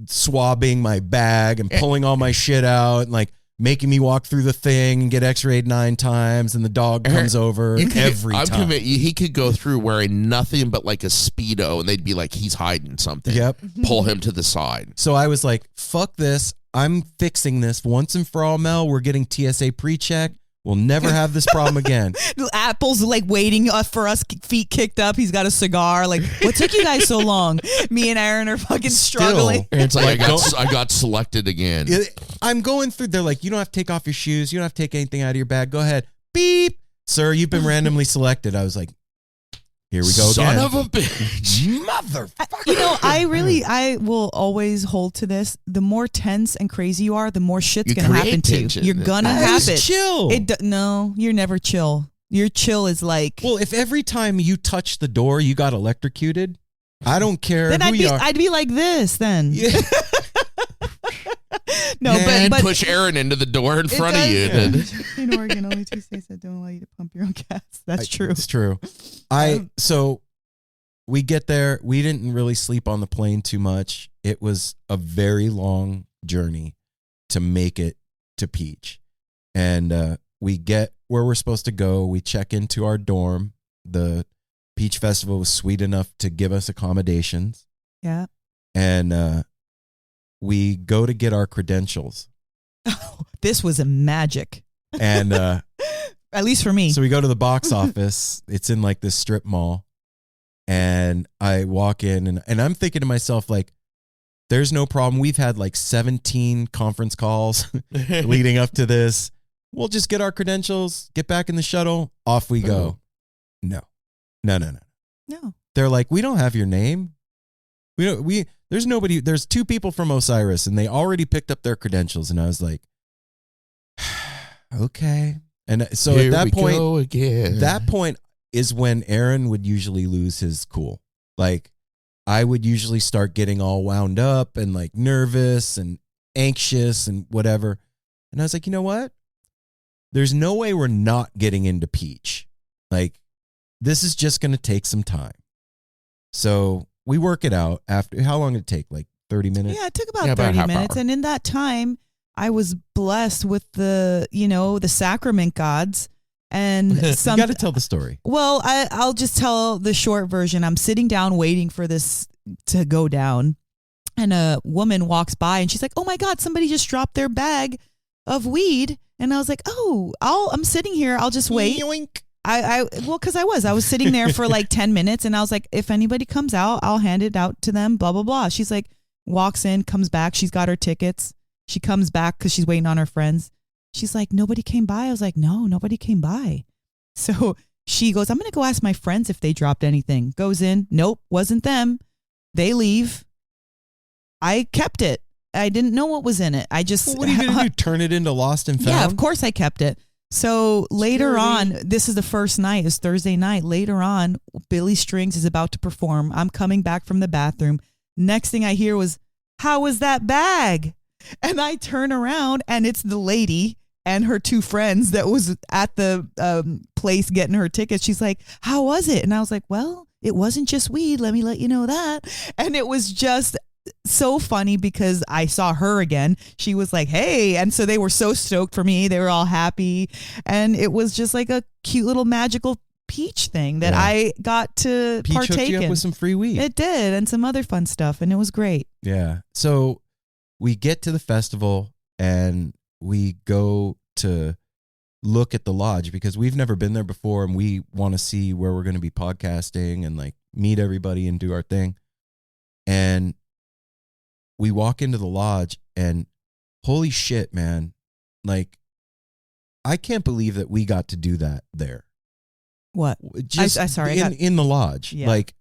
swabbing my bag and pulling all my shit out and like making me walk through the thing and get x-rayed 9 times and the dog comes over every time. I'm convinced he could go through wearing nothing but like a Speedo and they'd be like, he's hiding something. Yep. Pull him to the side. So I was like, fuck this. I'm fixing this once and for all, Mel. We're getting TSA pre-check. We'll never have this problem again. Apple's like waiting for us, feet kicked up. He's got a cigar. Like, what took you guys so long? Me and Aaron are fucking struggling. And it's like, I got selected again. I'm going through. They're like, you don't have to take off your shoes. You don't have to take anything out of your bag. Go ahead. Beep. Sir, you've been randomly selected. I was like, here we go again. Son of a bitch. Motherfucker. I will always hold to this. The more tense and crazy you are, the more shit's going to happen tension. to you. You're going to have it. Chill. No, you're never chill. Your chill is like... Well, if every time you touch the door, you got electrocuted, I don't care who you are. I'd be like this then. Yeah. No, Man, but push Aaron into the door in front of you. In Oregon, only 2 states that don't allow you to pump your own gas. That's true. It's true. So we get there. We didn't really sleep on the plane too much. It was a very long journey to make it to Peach. And we get where we're supposed to go. We check into our dorm. The Peach Festival was sweet enough to give us accommodations. Yeah. And we go to get our credentials. Oh, this was a magic. And at least for me. So we go to the box office. It's in like this strip mall. And I walk in and I'm thinking to myself, like, there's no problem. We've had like 17 conference calls leading up to this. We'll just get our credentials, get back in the shuttle, off we go. No. They're like, we don't have your name. There's nobody. There's 2 people from Osiris, and they already picked up their credentials. And I was like, okay. And so Here at we go again. that point is when Aaron would usually lose his cool. Like, I would usually start getting all wound up and like nervous and anxious and whatever. And I was like, you know what? There's no way we're not getting into Peach. Like, this is just going to take some time. So we work it out after. How long did it take? Like 30 minutes? Yeah, it took about 30 minutes. And in that time, I was blessed with the sacrament gods. And You got to tell the story. Well, I'll just tell the short version. I'm sitting down waiting for this to go down. And a woman walks by and she's like, oh my God, somebody just dropped their bag of weed. And I was like, oh, I'm sitting here. I'll just wait. Yoink. Because I was sitting there for like 10 minutes and I was like, if anybody comes out, I'll hand it out to them, blah, blah, blah. She's like, walks in, comes back. She's got her tickets. She comes back because she's waiting on her friends. She's like, nobody came by. I was like, no, nobody came by. So she goes, I'm going to go ask my friends if they dropped anything. Goes in. Nope, wasn't them. They leave. I kept it. I didn't know what was in it. I just. Well, what are you going to do? Turn it into lost and found? Yeah, of course I kept it. So later on, this is the first night, it's Thursday night. Later on, Billy Strings is about to perform. I'm coming back from the bathroom. Next thing I hear was, how was that bag? And I turn around and it's the lady and her 2 friends that was at the place getting her tickets. She's like, how was it? And I was like, well, it wasn't just weed. Let me let you know that. And it was just so funny because I saw her again. She was like, hey. And so they were so stoked for me. They were all happy. And it was just like a cute little magical Peach thing that I got to Peach partake hooked you in. up with some free weed. It did. And some other fun stuff. And it was great. Yeah. So we get to the festival and we go to look at the lodge because we've never been there before and we want to see where we're going to be podcasting and like meet everybody and do our thing. And we walk into the lodge and holy shit, man. Like, I can't believe that we got to do that there. What? Just in the lodge. Yeah. Like,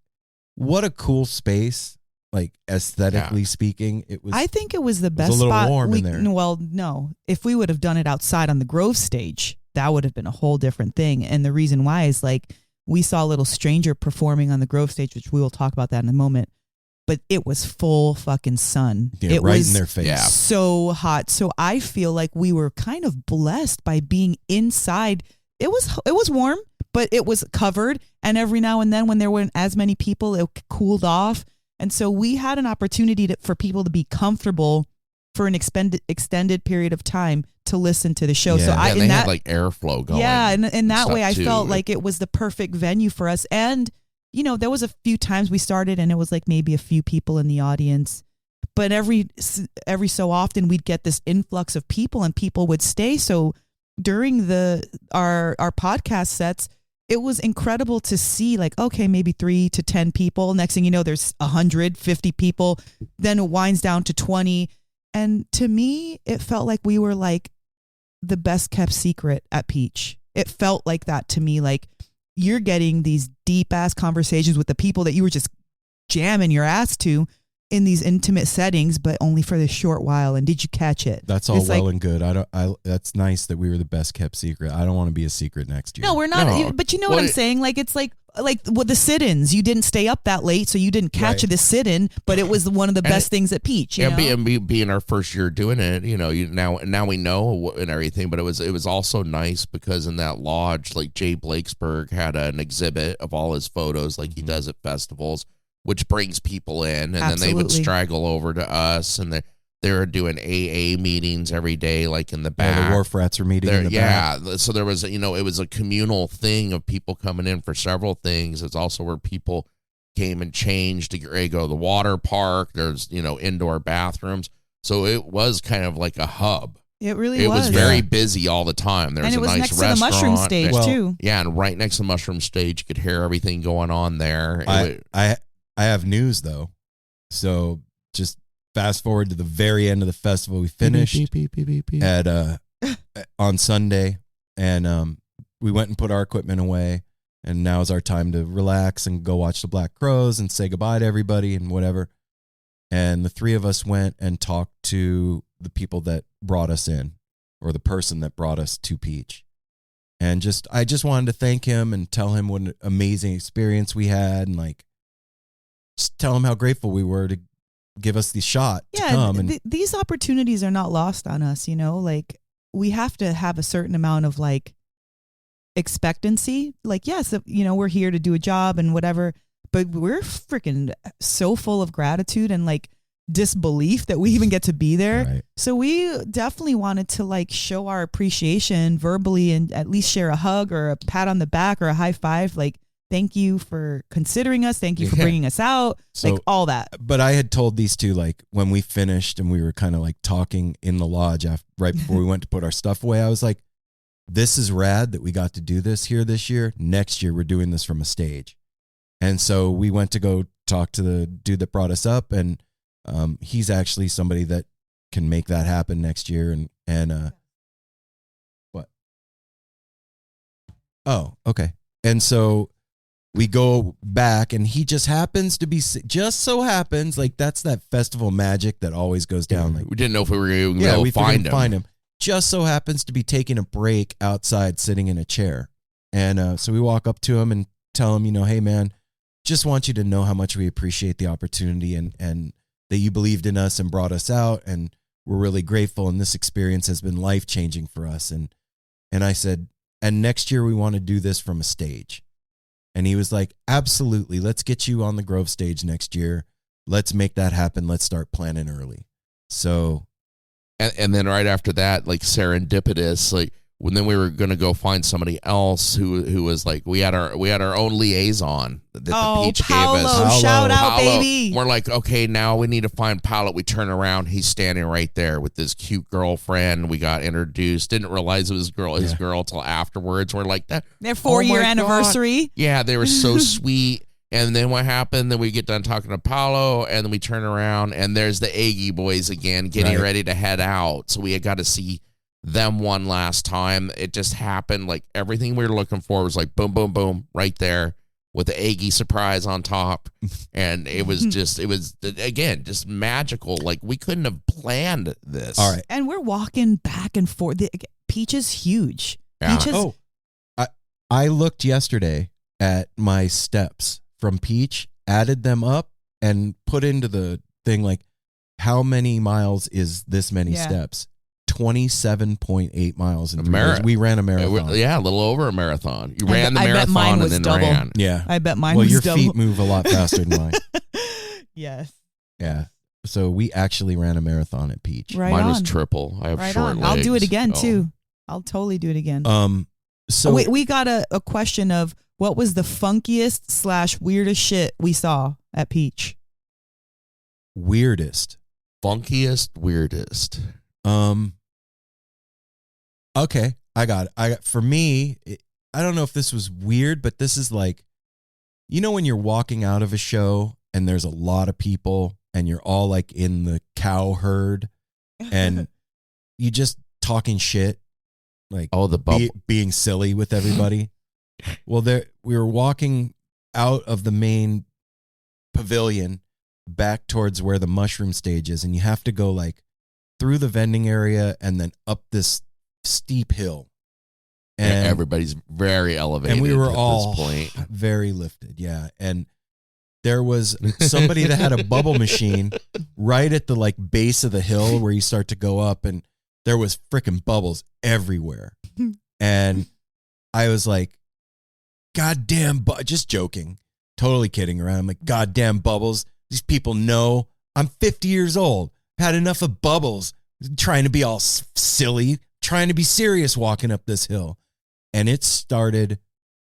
what a cool space. Like, aesthetically speaking, it was. I think it was the best a little spot. warm in there. Well, no. If we would have done it outside on the Grove stage, that would have been a whole different thing. And the reason why is like we saw a Little Stranger performing on the Grove stage, which we will talk about that in a moment. But it was full fucking sun. Yeah, it right was in their face. So hot. So I feel like we were kind of blessed by being inside. It was warm, but it was covered. And every now and then when there weren't as many people, it cooled off. And so we had an opportunity for people to be comfortable for an extended period of time to listen to the show. Yeah. So they had like airflow going. Yeah, and in that way, I too. felt like it was the perfect venue for us. And you know, there was a few times we started, and it was like maybe a few people in the audience. But every so often, we'd get this influx of people, and people would stay. So during our podcast sets, it was incredible to see like, okay, maybe 3 to 10 people. Next thing you know, there's 150 people. Then it winds down to 20. And to me, it felt like we were like the best kept secret at Peach. It felt like that to me. Like you're getting these deep ass conversations with the people that you were just jamming your ass to in these intimate settings, but only for this short while. And did you catch it? That's all well and good. That's nice that we were the best kept secret. I don't want to be a secret next year. No, we're not. No. But you know what I'm saying? Like, it's like the sit-ins. You didn't stay up that late, so you didn't catch the sit-in, but it was one of the best things at Peach. You know? Being our first year doing it, you know, now we know and everything, but it was also nice because in that lodge, like Jay Blakesberg had an exhibit of all his photos, like he does at festivals, which brings people in, and then they would straggle over to us, and they were doing AA meetings every day, like in the back. Yeah, the Wharf Rats are meeting in the back. Yeah, so there was, it was a communal thing of people coming in for several things. It's also where people came and changed to get ready to go to the water park. There's, indoor bathrooms. So it was kind of like a hub. It really It was very Yeah. busy all the time. There was And it a was nice next to the restaurant. mushroom stage, Well, too. Yeah, and right next to the mushroom stage, you could hear everything going on there. I have news though. So just fast forward to the very end of the festival. We finished at on Sunday, and we went and put our equipment away. And now is our time to relax and go watch the Black Crows and say goodbye to everybody and whatever. And the three of us went and talked to the people that brought us in, or the person that brought us to Peach. And I just wanted to thank him and tell him what an amazing experience we had, and like just tell him how grateful we were to give us the shot to come. And these opportunities are not lost on us, you know, like we have to have a certain amount of like expectancy. Like, yes, you know, we're here to do a job and whatever, but we're freaking so full of gratitude and like disbelief that we even get to be there. Right. So we definitely wanted to like show our appreciation verbally and at least share a hug or a pat on the back or a high five. Like, thank you for considering us. Thank you for bringing us out. So, like all that. But I had told these two, like when we finished and we were kind of like talking in the lodge right before we went to put our stuff away, I was like, this is rad that we got to do this here this year. Next year, we're doing this from a stage. And so we went to go talk to the dude that brought us up, and he's actually somebody that can make that happen next year. And what? Oh, okay. And so we go back, and he just happens to be, just so happens, like that's that festival magic that always goes down. Like we didn't know if we were going yeah, to we find find him. him. Just so happens to be taking a break outside, sitting in a chair. And so we walk up to him and tell him, you know, hey, man, just want you to know how much we appreciate the opportunity and that you believed in us and brought us out. And we're really grateful. And this experience has been life-changing for us. And I said, and next year we want to do this from a stage. And he was like, absolutely. Let's get you on the Grove stage next year. Let's make that happen. Let's start planning early. So... And then right after that, like serendipitous, like when then we were going to go find somebody else who was like, we had our own liaison that the Peach Paolo, gave us. shout out, Paolo. baby. We're like, okay, now we need to find Paolo. We turn around, he's standing right there with this cute girlfriend. We got introduced, didn't realize it was his girl till afterwards. We're like that. Their 4-year anniversary. Yeah, they were so sweet. And then what happened? Then we get done talking to Paolo, and then we turn around, and there's the Eggy boys again getting ready to head out. So we had got to see them one last time. It just happened. Like everything we were looking for was like boom, boom, boom, right there with the Eggy surprise on top. And it was just magical. Like we couldn't have planned this. All right. And we're walking back and forth. Peach is huge. Yeah. Peach is, I looked yesterday at my steps from Peach, added them up, and put into the thing like, how many miles is this many steps? 27.8 miles in 3 days. We ran a marathon. Yeah, a little over a marathon. You ran the I bet mine marathon and was then double. ran. Yeah. I bet mine Well, was your double. feet move a lot faster than mine. Yes. Yeah. So we actually ran a marathon at Peach. Right Mine on. was triple. I have Right short on. legs. I'll do it again so. too. I'll totally do it again. So we got a question of what was the funkiest / weirdest shit we saw at Peach? weirdest. Funkiest, weirdest. Okay, I got it. For me, I don't know if this was weird, but this is like, you know, when you're walking out of a show and there's a lot of people and you're all like in the cow herd and you just talking shit, like the bubble. being silly with everybody. Well, we were walking out of the main pavilion back towards where the mushroom stage is, and you have to go like through the vending area and then up this steep hill. And everybody's very elevated. And we were at all this point. very lifted, yeah. And there was somebody that had a bubble machine right at the like base of the hill where you start to go up, and there was freaking bubbles everywhere. And I was like, goddamn, just joking, totally kidding around. I'm like, goddamn bubbles. These people know I'm 50 years old. Had enough of bubbles, trying to be all silly, trying to be serious walking up this hill. And it started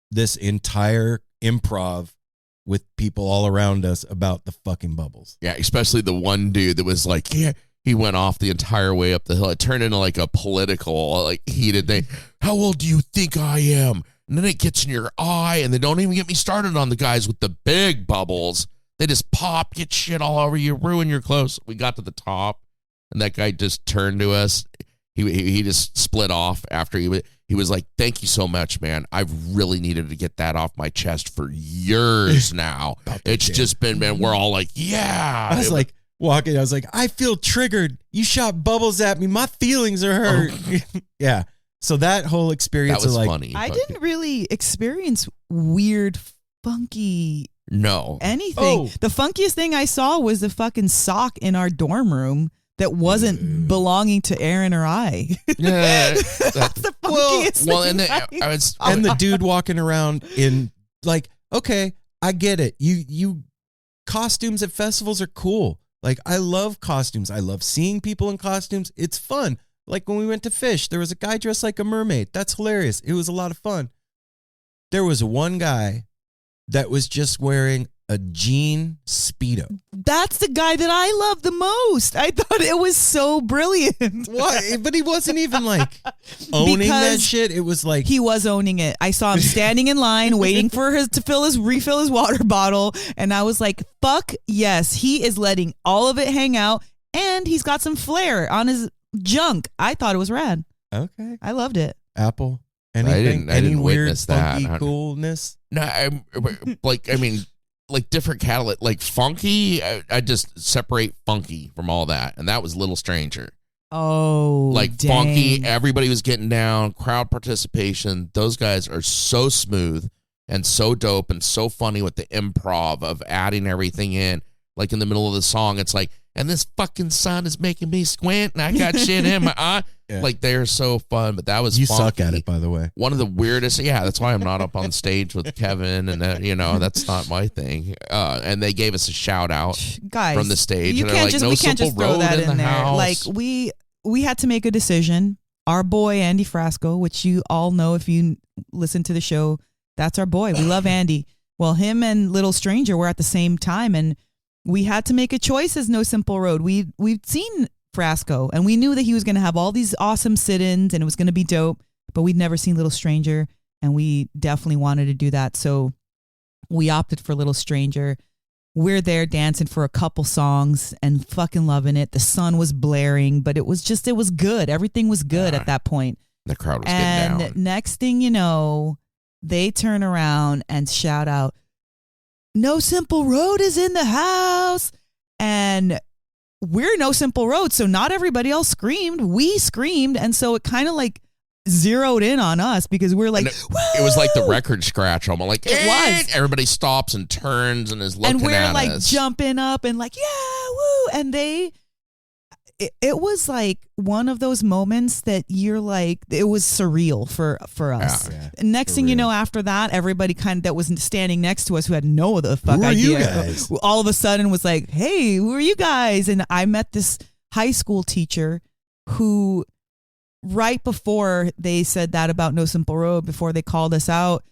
this entire improv with people all around us about the fucking bubbles. Yeah, especially the one dude that was like, yeah, he went off the entire way up the hill. It turned into like a political, like heated thing. How old do you think I am? And then it gets in your eye, and they don't even get me started on the guys with the big bubbles. They just pop, get shit all over you, ruin your clothes. We got to the top, and that guy just turned to us. He just split off after he was like, "Thank you so much, man. I've really needed to get that off my chest for years now. It's just been, man, we're all like, yeah." I was like, walking, I was like, I feel triggered. You shot bubbles at me. My feelings are hurt. Yeah. So that whole experience that was of like, funny. I didn't really experience weird, funky anything. The funkiest thing I saw was the fucking sock in our dorm room that wasn't belonging to Aaron or I. Yeah, that's the funkiest thing. And the dude walking around in like, okay, I get it. You costumes at festivals are cool. Like, I love costumes. I love seeing people in costumes. It's fun. Like when we went to Fish, there was a guy dressed like a mermaid. That's hilarious. It was a lot of fun. There was one guy that was just wearing a jean Speedo. That's the guy that I love the most. I thought it was so brilliant. Why? But he wasn't even like owning that shit. It was like he was owning it. I saw him standing in line waiting for his to refill his water bottle, and I was like, "Fuck yes!" He is letting all of it hang out, and he's got some flair on his junk. I thought it was rad. Okay, I loved it. Apple. Anything? I didn't weird, witness that. Funky coolness? No, like different catalyst, like funky. I just separate funky from all that, and that was Little Stranger. Oh, like dang. Funky. Everybody was getting down. Crowd participation. Those guys are so smooth and so dope and so funny with the improv of adding everything in. Like in the middle of the song, it's like, and this fucking sun is making me squint, and I got shit in my eye. Yeah. Like, they're so fun, but that was you funky. Suck at it, by the way. One of the weirdest. Yeah, that's why I'm not up on stage with Kevin, and that's not my thing. And they gave us a shout out, guys, from the stage. You and can't like, just no we can't just throw that in there. House. Like we had to make a decision. Our boy Andy Frasco, which you all know if you listen to the show, that's our boy. We love Andy. Well, him and Little Stranger were at the same time, and we had to make a choice as No Simple Road. We've seen Frasco, and we knew that he was going to have all these awesome sit-ins, and it was going to be dope, but we'd never seen Little Stranger, and we definitely wanted to do that, so we opted for Little Stranger. We're there dancing for a couple songs and fucking loving it. The sun was blaring, but it was good. Everything was good at that point. The crowd was getting down. And next thing you know, they turn around and shout out, No Simple Road is in the house. And we're No Simple Road, so not everybody else screamed. We screamed, and so it kind of like zeroed in on us because we're like, it was like the record scratch almost. Like it was. Everybody stops and turns and is looking at us. And we're like jumping up and like, yeah, woo. And it was like one of those moments that you're like, it was surreal for us. Yeah, next thing you know, after that, everybody kind of that was standing next to us who had no the fuck idea. You guys? All of a sudden was like, hey, who are you guys? And I met this high school teacher who, right before they said that about No Simple Road, before they called us out,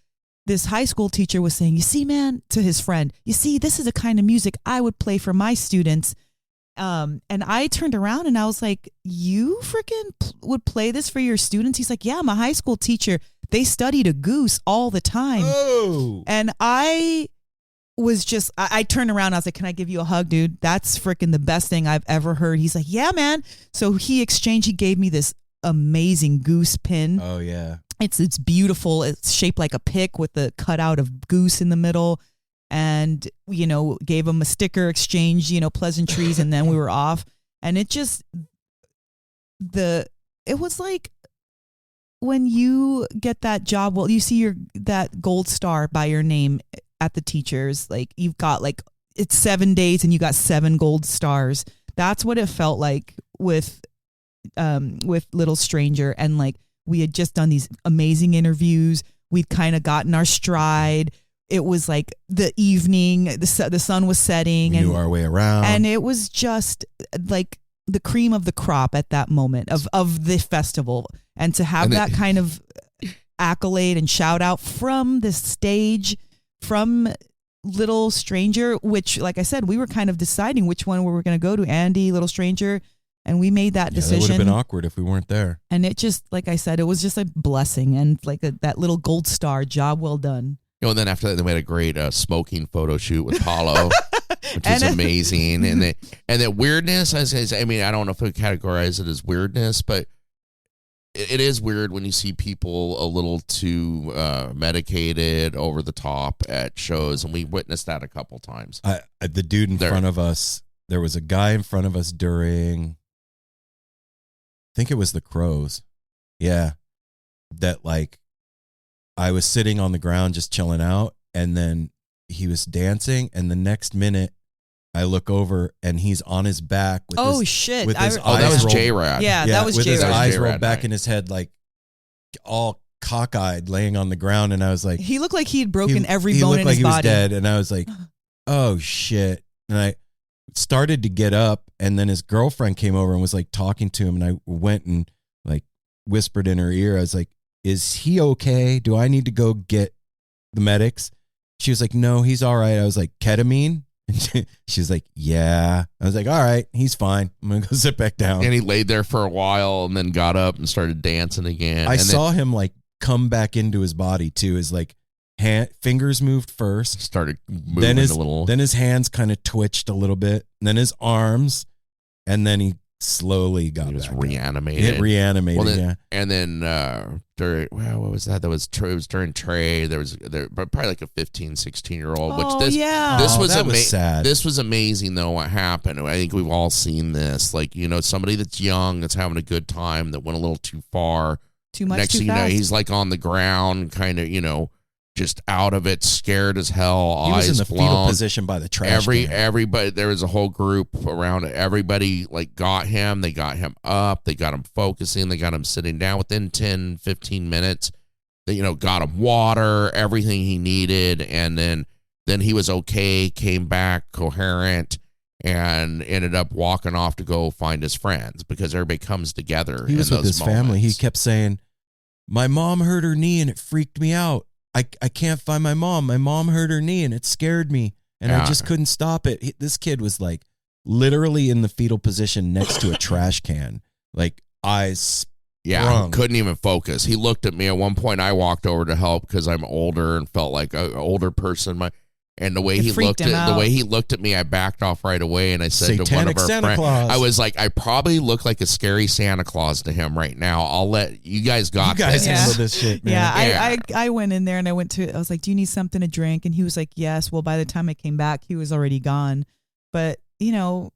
this high school teacher was saying, you see, man, to his friend, you see, this is the kind of music I would play for my students. And I turned around and I was like, you freaking would play this for your students? He's like, yeah, I'm a high school teacher. They studied a goose all the time. Oh. And I was just, I turned around. I was like, can I give you a hug, dude? That's freaking the best thing I've ever heard. He's like, yeah, man. So he gave me this amazing goose pin. Oh, yeah. It's beautiful. It's shaped like a pick with the cutout of goose in the middle. And, gave him a sticker exchange, pleasantries, and then we were off. And it just, it was like when you get that job, well, you see that gold star by your name at the teachers, like you've got like, it's 7 days and you got 7 gold stars. That's what it felt like with Little Stranger. And like, we had just done these amazing interviews. We'd kind of gotten our stride. It was like the evening, the sun was setting. We knew our way around. And it was just like the cream of the crop at that moment of the festival. And to have that kind of accolade and shout out from the stage, from Little Stranger, which, like I said, we were kind of deciding which one we were going to go to, Andy, Little Stranger. And we made that That would decision. have been awkward if we weren't there. And it just, like I said, it was just a blessing and like that little gold star, job well done. And then after that, they made a great smoking photo shoot with Paulo, which was amazing. And that weirdness, I mean, I don't know if we categorize it as weirdness, but it is weird when you see people a little too medicated, over the top at shows, and we witnessed that a couple times. The dude in front of us, there was a guy in front of us during, I think it was the Crows. Yeah. That like, I was sitting on the ground just chilling out, and then he was dancing, and the next minute I look over and he's on his back with Oh, his, shit. with his I- eyes that was rolled- J-Rad. Yeah, that was with his J-Rad. eyes J-Rad rolled back night. in his head, like all cockeyed, laying on the ground, and I was like, He looked like he had broken every he bone looked in like his he was body. dead, and I was like, oh shit. And I started to get up, and then his girlfriend came over and was like talking to him, and I went and like whispered in her ear. I was like, is he okay? Do I need to go get the medics? She was like, no, he's all right. I was like, ketamine? And she was like, yeah. I was like, all right, he's fine. I'm gonna go sit back down. And he laid there for a while and then got up and started dancing again. I and saw him like come back into his body too. His like fingers moved first. then started moving Then his a little. then his hands kind of twitched a little bit. And then his arms, and then he slowly got he was back up. reanimated. It reanimated. Well, then- yeah. And then during, what was that? It was during Trey. There was probably like a 15, 16-year-old. Oh, Which yeah. this Oh, was that was sad. This was amazing though. What happened? I think we've all seen this. Like, you know, somebody that's young, that's having a good time, that went a little too far. Too much, Next too thing you know, fast. he's like on the ground, kind of, you know, just out of it, scared as hell. He was eyes in the fetal blown. position by the trash can. Everybody, there was a whole group around it. Everybody like got him. They got him up. They got him focusing. They got him sitting down within 10, 15 minutes. They, you know, got him water, everything he needed. And then he was okay, came back coherent, and ended up walking off to go find his friends, because everybody comes together. He was in with those his family. He moments. kept saying, my mom hurt her knee and it freaked me out. I can't find my mom. My mom hurt her knee and it scared me. And I Yeah. just couldn't stop it. This kid was like literally in the fetal position next to a trash can. Like eyes sprung. Couldn't even focus. He looked at me at one point. I walked over to help because I'm older and felt like an older person. And the way It he freaked looked him at the out. way he looked at me, I backed off right away, and I said to one of Satanic our Santa friends, Claus. I was like, I probably look like a scary Santa Claus to him right now. I'll let you guys You guys this. handle this shit, man. Yeah, Yeah. I went in there and I was like, do you need something to drink? And he was like, yes. Well, by the time I came back, he was already gone. But, you know,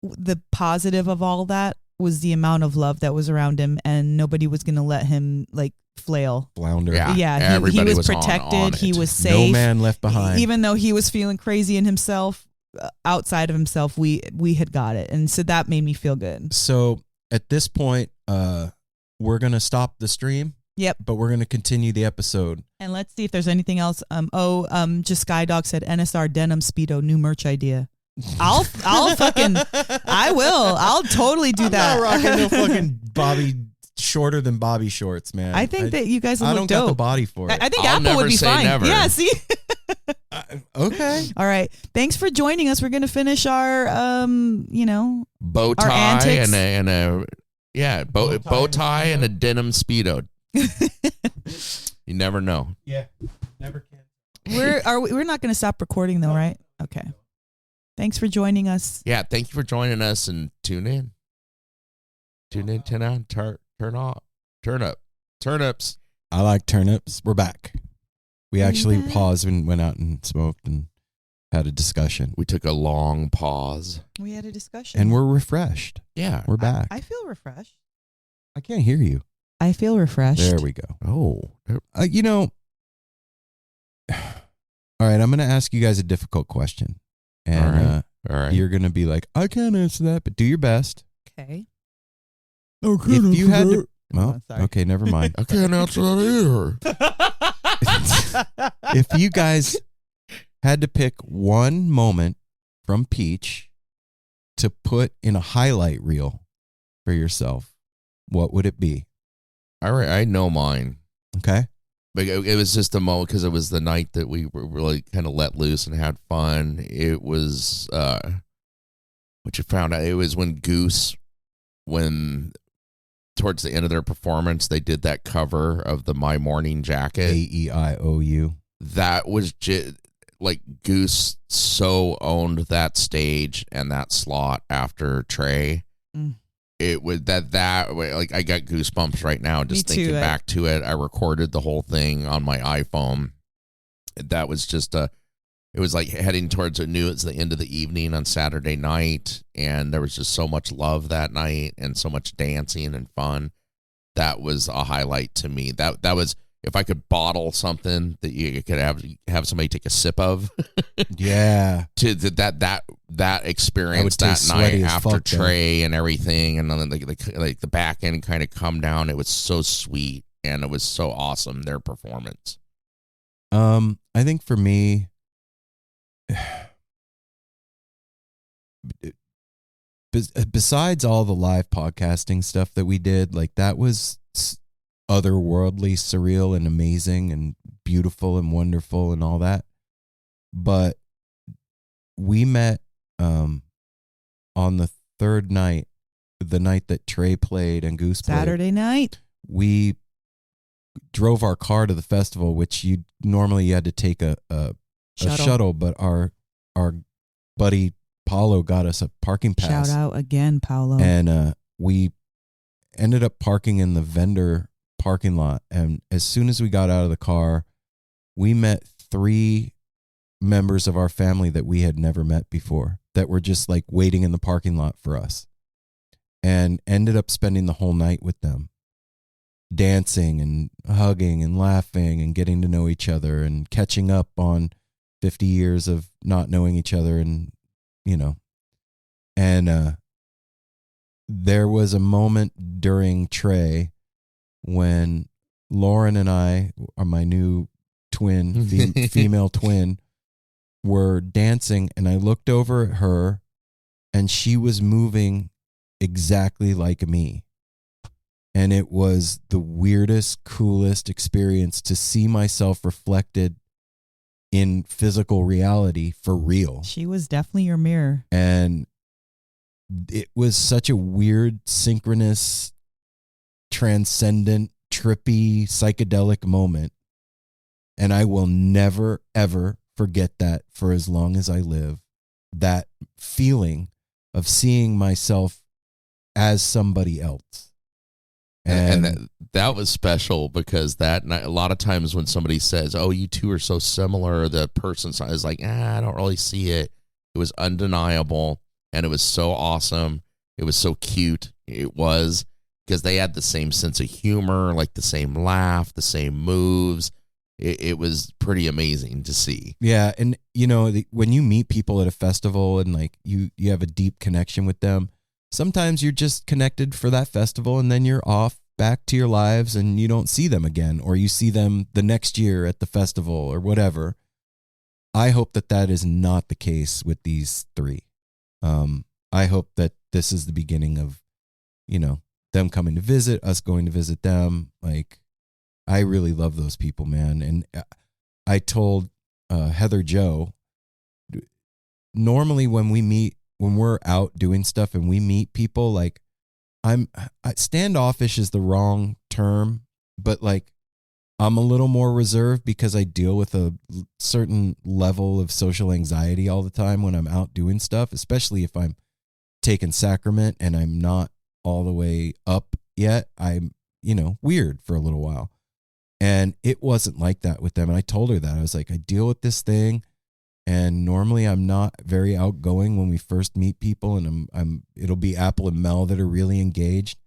the positive of all that was the amount of love that was around him, and nobody was going to let him like flail. Flounder. Yeah. He everybody was was protected. on He it. was safe. No man left behind. Even though he was feeling crazy in himself, outside of himself, we had got it. And so that made me feel good. So at this point, we're going to stop the stream. Yep. But we're going to continue the episode. And let's see if there's anything else. Just Skydog said NSR denim Speedo, new merch idea. I'll totally do that. I'm not rocking no fucking Bobby shorter than Bobby shorts, man. I think that you guys will I look don't dope. got the body for it. I think I'll Apple would never be say fine. never. Yeah, see? Okay. All right. Thanks for joining us. We're going to finish our, bow Our tie antics. and a bow tie and a denim Speedo. You never know. Yeah. Never can. we're not going to stop recording though, right? Okay. Thanks for joining us. Yeah, thank you for joining us, and tune in. Tune in, turn on, turn off, turn up, turnips. I like turnips. We're back. We actually paused and went out and smoked and had a discussion. We took a long pause. We had a discussion. And we're refreshed. Yeah. We're back. I feel refreshed. I can't hear you. I feel refreshed. There we go. Oh. All right, I'm going to ask you guys a difficult question. And All right. you're going to be like, I can't answer that, but do your best. Okay. If you had to... Well, Oh, sorry. okay, never mind. I can't answer that either. If you guys had to pick one moment from Peach to put in a highlight reel for yourself, what would it be? All right, I know mine. Okay. But it was just a moment because it was the night that we were really kind of let loose and had fun. It was what you found out. It was when Goose when towards the end of their performance, they did that cover of the My Morning Jacket. AEIOU. That was like Goose so owned that stage and that slot after Trey. It was that like I got goosebumps right now just thinking back to it. I recorded the whole thing on my iPhone. That was just it was like heading towards it's the end of the evening on Saturday night, and there was just so much love that night and so much dancing and fun. That was a highlight to me. That was, if I could bottle something that you could have somebody take a sip of. Yeah. To that experience that night after Trey and everything, and then like the back end kind of come down. It was so sweet and it was so awesome, their performance. I think for me, besides all the live podcasting stuff that we did, like that was otherworldly, surreal, and amazing, and beautiful, and wonderful, and all that. But we met on the third night, the night that Trey played and Goose played. Saturday night. We drove our car to the festival, which you had to take a shuttle, but our buddy Paulo got us a parking pass. Shout out again, Paulo. And we ended up parking in the vendor parking lot. And as soon as we got out of the car, we met 3 members of our family that we had never met before, that were just like waiting in the parking lot for us, and ended up spending the whole night with them, dancing and hugging and laughing and getting to know each other and catching up on 50 years of not knowing each other. And there was a moment during Trey when Lauren and I, or my new twin, female twin, were dancing, and I looked over at her and she was moving exactly like me. And it was the weirdest, coolest experience to see myself reflected in physical reality for real. She was definitely your mirror. And it was such a weird, synchronous, transcendent, trippy, psychedelic moment. And I will never, ever forget that for as long as I live. That feeling of seeing myself as somebody else. And that was special, because that night, a lot of times when somebody says, "Oh, you two are so similar," the person is like, "I don't really see it." It was undeniable, and it was so awesome. It was so cute. It was, because they had the same sense of humor, like the same laugh, the same moves. It was pretty amazing to see. Yeah, and when you meet people at a festival and like you have a deep connection with them, sometimes you're just connected for that festival, and then you're off back to your lives and you don't see them again, or you see them the next year at the festival or whatever. I hope that is not the case with these 3. I hope that this is the beginning of, them coming to visit, us going to visit them. Like, I really love those people, man. And I told Heather Joe, normally when we're out doing stuff and we meet people, like, standoffish is the wrong term, but like I'm a little more reserved because I deal with a certain level of social anxiety all the time when I'm out doing stuff, especially if I'm taking sacrament and I'm not all the way up yet. I'm, weird for a little while. And it wasn't like that with them. And I told her that. I was like, I deal with this thing. And normally I'm not very outgoing when we first meet people, and it'll be Apple and Mel that are really engaged,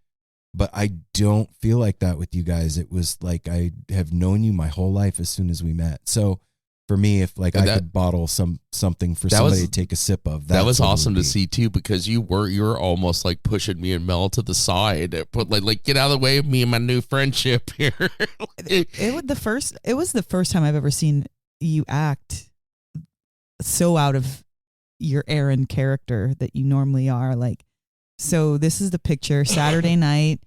but I don't feel like that with you guys. It was like I have known you my whole life as soon as we met. So for me, if like I could bottle something for somebody to take a sip of, that was awesome to see too, because you were almost like pushing me and Mel to the side, put like get out of the way of me and my new friendship here. It was the first time I've ever seen you act so out of your Aaron character that you normally are. Like, so this is the picture. Saturday night,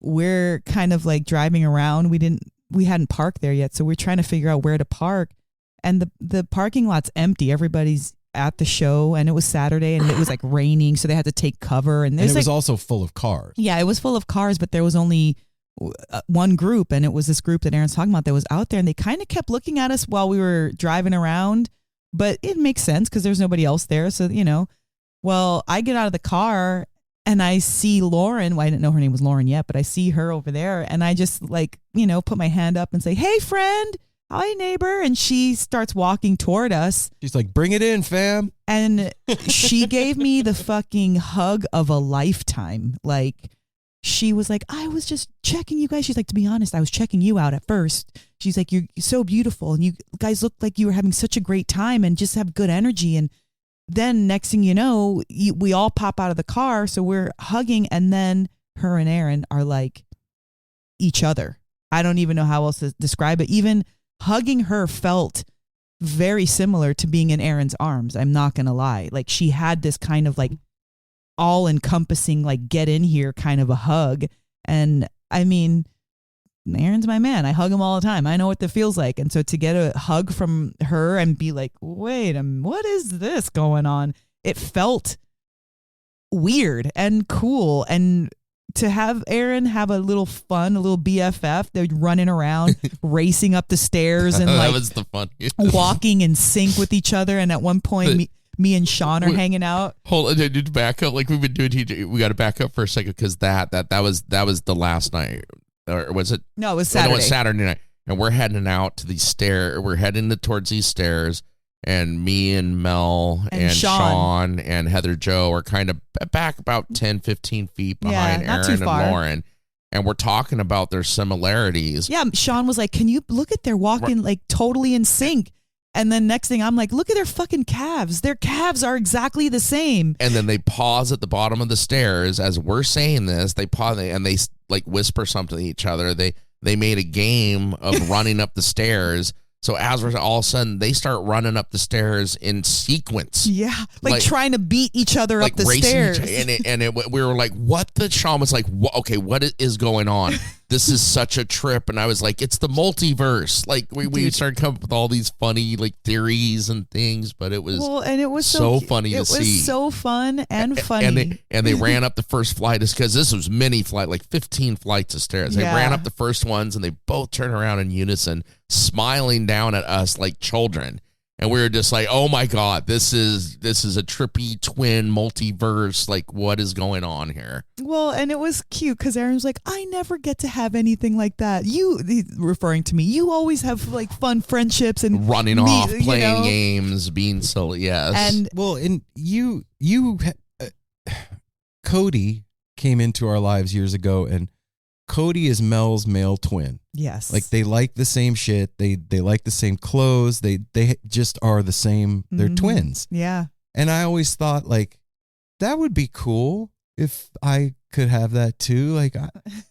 we're kind of like driving around. We hadn't parked there yet, so we're trying to figure out where to park, and the parking lot's empty. Everybody's at the show, and it was Saturday, and it was like raining, so they had to take cover. And it was like, also full of cars. Yeah, it was full of cars, but there was only one group, and it was this group that Aaron's talking about that was out there, and they kind of kept looking at us while we were driving around, but it makes sense because there's nobody else there. So, well, I get out of the car and I see Lauren. Well, I didn't know her name was Lauren yet, but I see her over there, and I just put my hand up and say, "Hey, friend. Hi, neighbor." And she starts walking toward us. She's like, "Bring it in, fam." And she gave me the fucking hug of a lifetime. Like, she was like, "I was just checking you guys." She's like, "To be honest, I was checking you out at first." She's like, "You're so beautiful, and you guys look like you were having such a great time and just have good energy." And then next thing you know, we all pop out of the car. So we're hugging, and then her and Aaron are like each other. I don't even know how else to describe it. Even hugging her felt very similar to being in Aaron's arms. I'm not going to lie. Like, she had this kind of like all encompassing, like, get in here kind of a hug. And I mean, Aaron's my man. I hug him all the time. I know what that feels like. And so to get a hug from her and be like, wait, what is this going on? It felt weird and cool. And to have Aaron have a little fun, a little BFF, they're running around, racing up the stairs and like that was the funniest. Walking in sync with each other. And at one point, me and Sean are hanging out. Hold on, dude, back up. Like we've been doing, we got to back up for a second because that was the last night, or was it? No, it was Saturday. No, it was Saturday night, and we're heading out to these stairs. We're heading towards these stairs, and me and Mel and Sean and Heather Joe are kind of back about 10, 15 feet behind Aaron and Lauren. And we're talking about their similarities. Yeah, Sean was like, "Can you look at they're walking like totally in sync?" And then next thing I'm like, "Look at their fucking calves. Their calves are exactly the same." And then they pause at the bottom of the stairs as we're saying this. They pause and they like whisper something to each other. They made a game of running up the stairs. So as we're all of a sudden, they start running up the stairs in sequence. Yeah, like trying to beat each other up the stairs. We were like, what the? Sean was like, okay, what is going on? This is such a trip. And I was like, it's the multiverse. Like we started coming up with all these funny like theories and things, but it was so funny to see. It was so fun and funny. And they ran up the first flight because this was many flight, like 15 flights of stairs. They ran up the first ones and they both turned around in unison, smiling down at us like children. And we were just like, oh my God, this is a trippy twin multiverse. Like, what is going on here? Well, and it was cute because Aaron was like, "I never get to have anything like that. You," referring to me, "you always have like fun friendships and running off, playing games, being silly." Yes. And well, and you Cody came into our lives years ago, and Cody is Mel's male twin. Yes. Like they like the same shit. They like the same clothes. They just are the same. They're twins. Yeah. And I always thought like that would be cool if I could have that too. Like,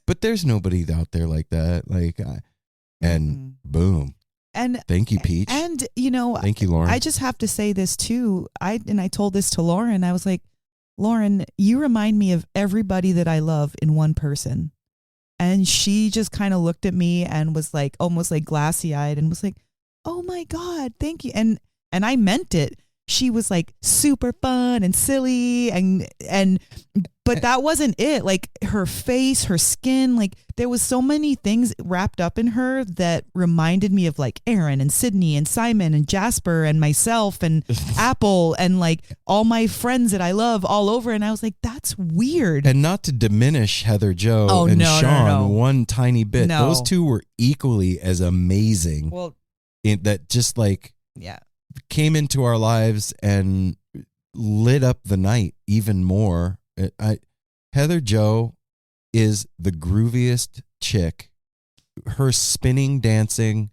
but there's nobody out there like that. Like, and boom. And thank you, Peach. And thank you, Lauren. I just have to say this too. I told this to Lauren. I was like, "Lauren, you remind me of everybody that I love in one person." And she just kind of looked at me and was like, almost like glassy eyed, and was like, "Oh my God, thank you." And I meant it. She was like super fun and silly but that wasn't it. Like her face, her skin, like there was so many things wrapped up in her that reminded me of like Aaron and Sydney and Simon and Jasper and myself and Apple and like all my friends that I love all over. And I was like, that's weird. And not to diminish Heather Joe and Sean one tiny bit. No. Those two were equally as amazing. Well, that just like came into our lives and lit up the night even more. Heather Joe is the grooviest chick. Her spinning, dancing,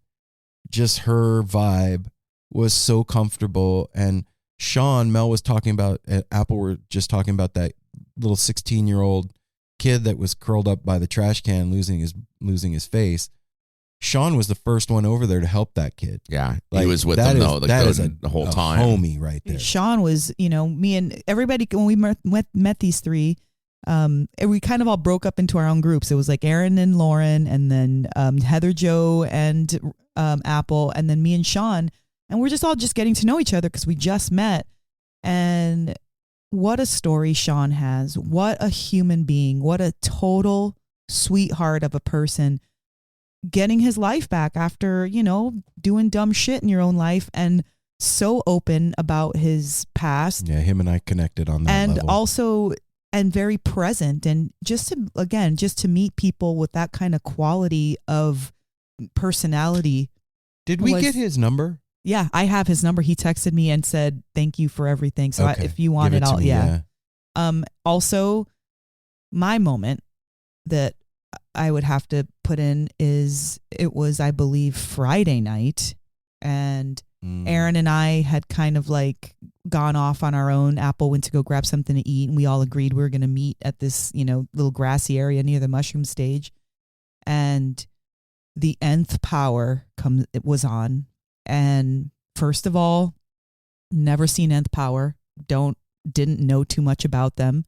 just her vibe was so comfortable. And Mel was talking about, at Apple were just talking about that little 16-year-old kid that was curled up by the trash can, losing his face. Sean was the first one over there to help that kid. Yeah, like, he was with them though. That is the whole time. Homie right there. Sean was, me and everybody when we met these three. We kind of all broke up into our own groups. It was like Aaron and Lauren, and then Heather Joe and Apple, and then me and Sean. And we're just all getting to know each other because we just met. And what a story Sean has. What a human being. What a total sweetheart of a person, getting his life back after, doing dumb shit in your own life, and so open about his past. Yeah, him and I connected on that and level. Also, and very present. And just to meet people with that kind of quality of personality. Did we get his number? Yeah, I have his number. He texted me and said, "Thank you for everything." So okay. if you want Give it, to I'll, me, yeah. Also, my moment that I would have to put in is, it was, I believe, Friday night, and Aaron and I had kind of like gone off on our own. Apple went to go grab something to eat, and we all agreed we were going to meet at this, little grassy area near the mushroom stage. And the Nth Power was on. And first of all, never seen Nth Power. Didn't know too much about them.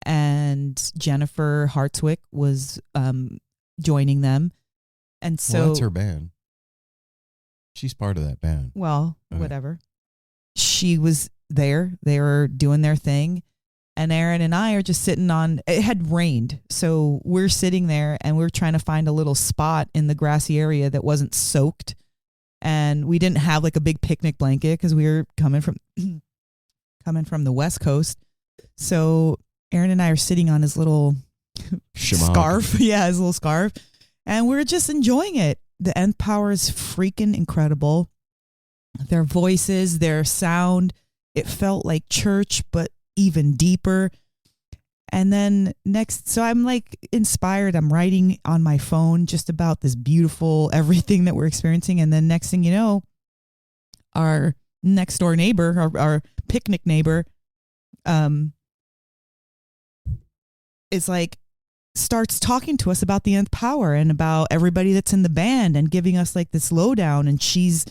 And Jennifer Hartswick was joining them. And so that's her band. She's part of that band. Well, whatever. She was there. They were doing their thing. And Aaron and I are just sitting on, it had rained. So we're sitting there and we're trying to find a little spot in the grassy area that wasn't soaked. And we didn't have like a big picnic blanket because we were coming from the West Coast. So Aaron and I are sitting on his little scarf. Yeah, his little scarf. And we're just enjoying it. The Nth Power is freaking incredible. Their voices, their sound, it felt like church, but even deeper. And then so I'm like inspired. I'm writing on my phone just about this beautiful everything that we're experiencing. And then next thing you know, our next door neighbor, our picnic neighbor, is like, starts talking to us about the Nth Power and about everybody that's in the band and giving us like this lowdown. And she's,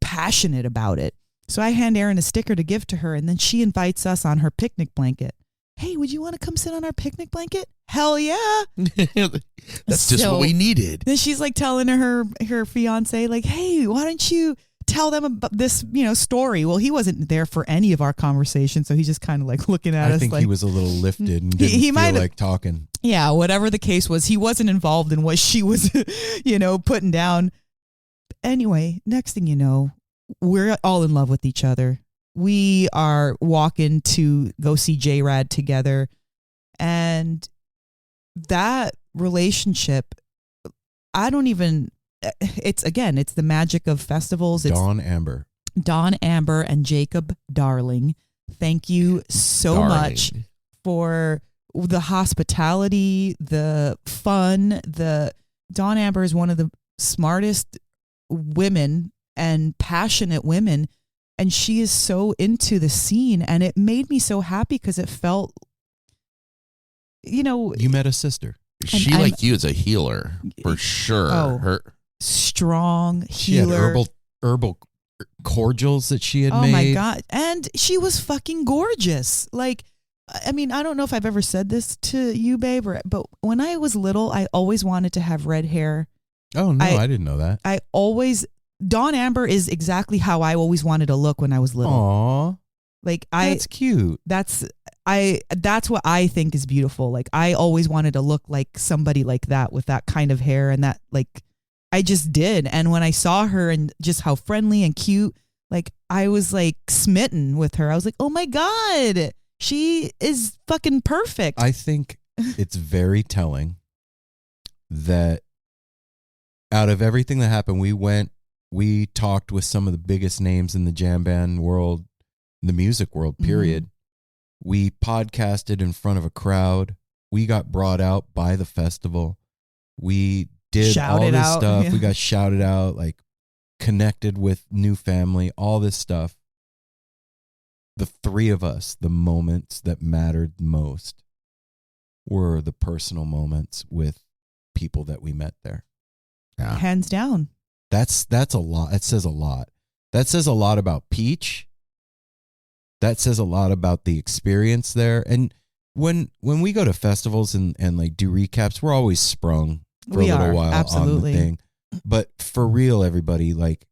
passionate about it. So I hand Erin a sticker to give to her, and then she invites us on her picnic blanket. Hey, would you want to come sit on our picnic blanket? Hell yeah. That's just what we needed. Then she's like telling her fiance, like, hey, why don't you tell them about this, story? Well, he wasn't there for any of our conversation, so he's just kind of like looking at us. I think like, he was a little lifted and didn't feel like talking. Yeah, whatever the case was, he wasn't involved in what she was, putting down. Anyway, next thing you know, we're all in love with each other. We are walking to go see J-Rad together. And that relationship, it's the magic of festivals. It's Dawn Amber and Jacob Darling. Thank you so much for the hospitality, the fun. Dawn Amber is one of the smartest women and passionate women, and she is so into the scene, and it made me so happy because it felt, you met a sister. She like you as a healer for sure. Oh, her strong healer. She had herbal cordials that she had made. Oh my God. And she was fucking gorgeous. Like, I mean, I don't know if I've ever said this to you, babe, but when I was little, I always wanted to have red hair. Oh, no, I didn't know that. Dawn Amber is exactly how I always wanted to look when I was little. Aww. Like that's cute. That's what I think is beautiful. Like, I always wanted to look like somebody like that with that kind of hair, and that, like, I just did. And when I saw her and just how friendly and cute, like, I was like smitten with her. I was like, oh my God, she is fucking perfect. I think it's very telling that out of everything that happened, we talked with some of the biggest names in the jam band world, the music world, period. Mm-hmm. We podcasted in front of a crowd. We got brought out by the festival. We did all this stuff. Yeah. We got shouted out, like connected with new family, all this stuff. The three of us, the moments that mattered most were the personal moments with people that we met there. Yeah. Hands down. That's a lot. That says a lot. That says a lot about Peach. That says a lot about the experience there. And when we go to festivals and like do recaps, we're always sprung for a little while absolutely. on the thing. But for real, everybody, like,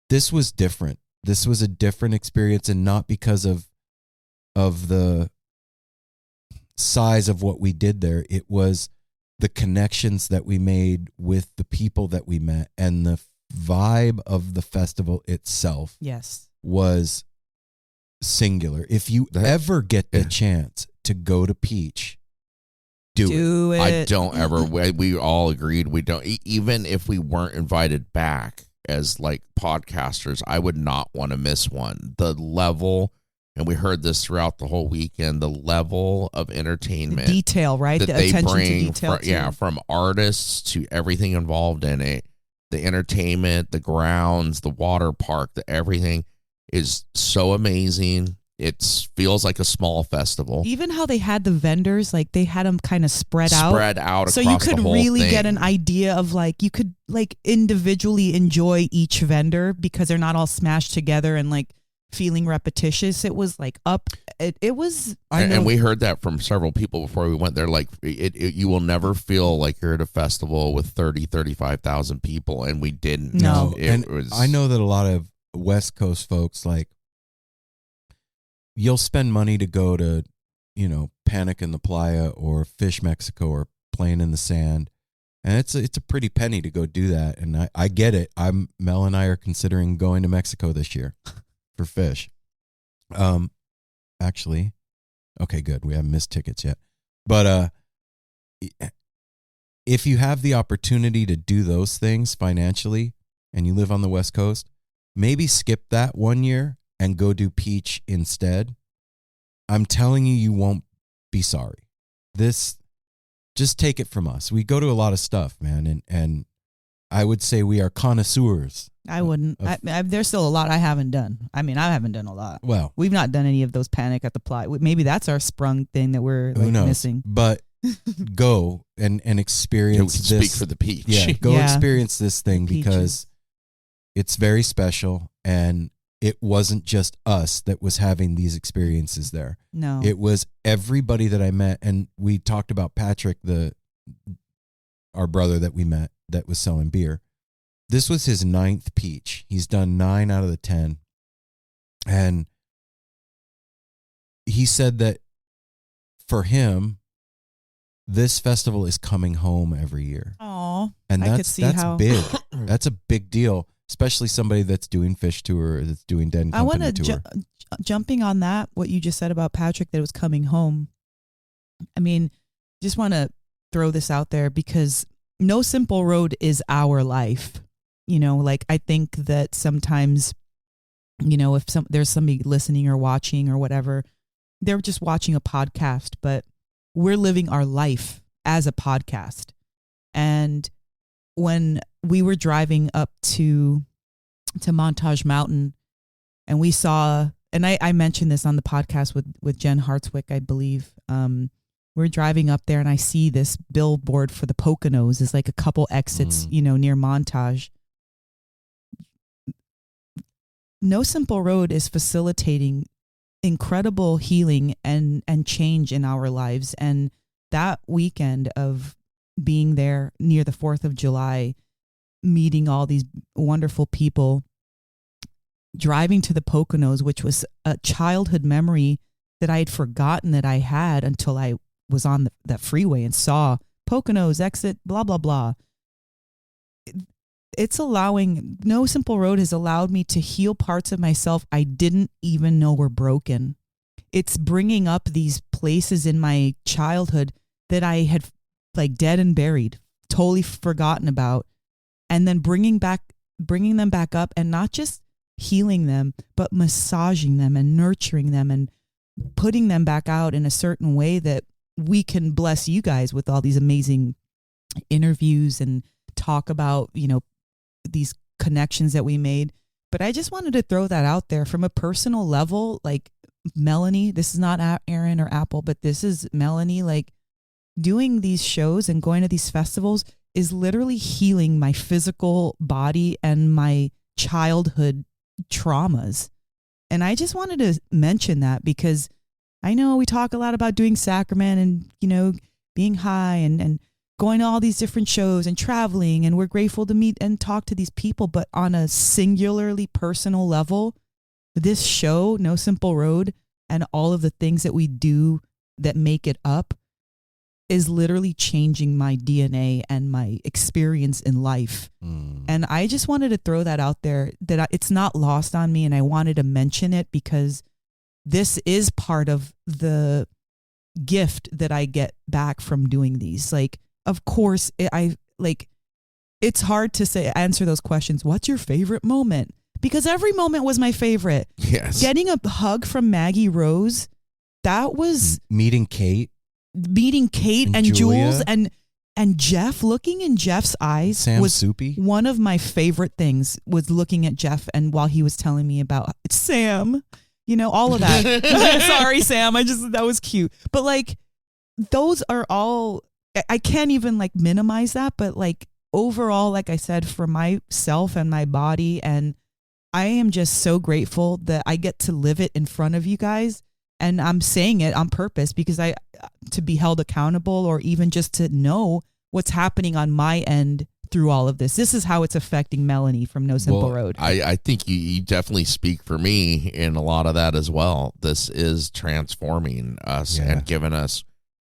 this was different. This was a different experience, and not because of the size of what we did there. It was the connections that we made with the people that we met, and the vibe of the festival itself Yes. was singular. If you ever get the chance to go to Peach, do it. it. I don't ever. We all agreed we don't. Even if we weren't invited back as like podcasters, I would not want to miss one. The level, and we heard this throughout the whole weekend, the level of entertainment, Detail, right? that The they attention bring, to detail. too. from artists to everything involved in it, the entertainment, the grounds, the water park, the everything is so amazing. It feels like a small festival. Even how they had the vendors, like they had them kind of spread out So you could the whole really thing. get an idea of like, you could like individually enjoy each vendor because they're not all smashed together and like feeling repetitious. It was like it was. And we heard that from several people before we went there. Like you will never feel like you're at a festival with 35,000 people, and we didn't. No. It was. I know that a lot of West Coast folks, like, you'll spend money to go to, Panic in the Playa or Fish Mexico or Playing in the Sand, and it's a pretty penny to go do that. And I get it. Mel and I are considering going to Mexico this year for Fish. Actually, okay, good. We haven't missed tickets yet, but if you have the opportunity to do those things financially and you live on the West Coast, maybe skip that one year and go do Peach instead. I'm telling you, you won't be sorry. Just take it from us. We go to a lot of stuff, man, and I would say we are connoisseurs. I wouldn't. There's still a lot I haven't done. I mean, I haven't done a lot. Well, We've not done any of those Panic at the Playa. Maybe that's our sprung thing that we're who knows? missing. But go and experience speak this. for the Peach. Yeah, go Yeah. experience this thing The because it's very special, and it wasn't just us that was having these experiences there. No. It was everybody that I met, and we talked about Patrick, our brother that we met that was selling beer. This was his 9th Peach. He's done 9 out of the 10. And he said that for him, this festival is coming home every year. Aw. And I could that's see that's how. big. That's a big deal, especially somebody that's doing Fish Tour or that's doing Den I want Company Tour. to jumping on that, what you just said about Patrick, that it was coming home. I mean, just want to throw this out there because No Simple Road is our life. Like I think that sometimes, if there's somebody listening or watching or whatever, they're just watching a podcast, but we're living our life as a podcast. And when we were driving up to Montage Mountain, and we saw, and I mentioned this on the podcast with Jen Hartswick, I believe. We're driving up there, and I see this billboard for the Poconos. It's like a couple exits, near Montage. No Simple Road is facilitating incredible healing and change in our lives. And that weekend of being there near the 4th of July, meeting all these wonderful people, driving to the Poconos, which was a childhood memory that I had forgotten that I had until I was on that freeway and saw Poconos exit, blah, blah, blah. It's allowing, No Simple Road has allowed me to heal parts of myself I didn't even know were broken. It's bringing up these places in my childhood that I had like dead and buried, totally forgotten about, and then bringing them back up, and not just healing them, but massaging them and nurturing them and putting them back out in a certain way that we can bless you guys with all these amazing interviews and talk about, these connections that we made. But I just wanted to throw that out there from a personal level. Like Melanie, this is not Aaron or Apple, but this is Melanie. Like doing these shows and going to these festivals is literally healing my physical body and my childhood traumas. And I just wanted to mention that because I know we talk a lot about doing sacrament and, being high and going to all these different shows and traveling, and we're grateful to meet and talk to these people. But on a singularly personal level, this show, No Simple Road, and all of the things that we do that make it up is literally changing my DNA and my experience in life. And I just wanted to throw that out there, that it's not lost on me, and I wanted to mention it because this is part of the gift that I get back from doing these. Like, of course, it's hard to answer those questions. What's your favorite moment? Because every moment was my favorite. Yes. Getting a hug from Maggie Rose, that was meeting Kate and Jules and Jeff. Looking in Jeff's eyes Sam was Soupy. One of my favorite things was looking at Jeff, and while he was telling me about Sam, all of that. Sorry, Sam. That was cute. But like, those are all, I can't even like minimize that. But like overall, like I said, for myself and my body, and I am just so grateful that I get to live it in front of you guys. And I'm saying it on purpose because to be held accountable, or even just to know what's happening on my end through all of this. This is how it's affecting Melanie from No Simple Road. I think you definitely speak for me in a lot of that as well. This is transforming us and giving us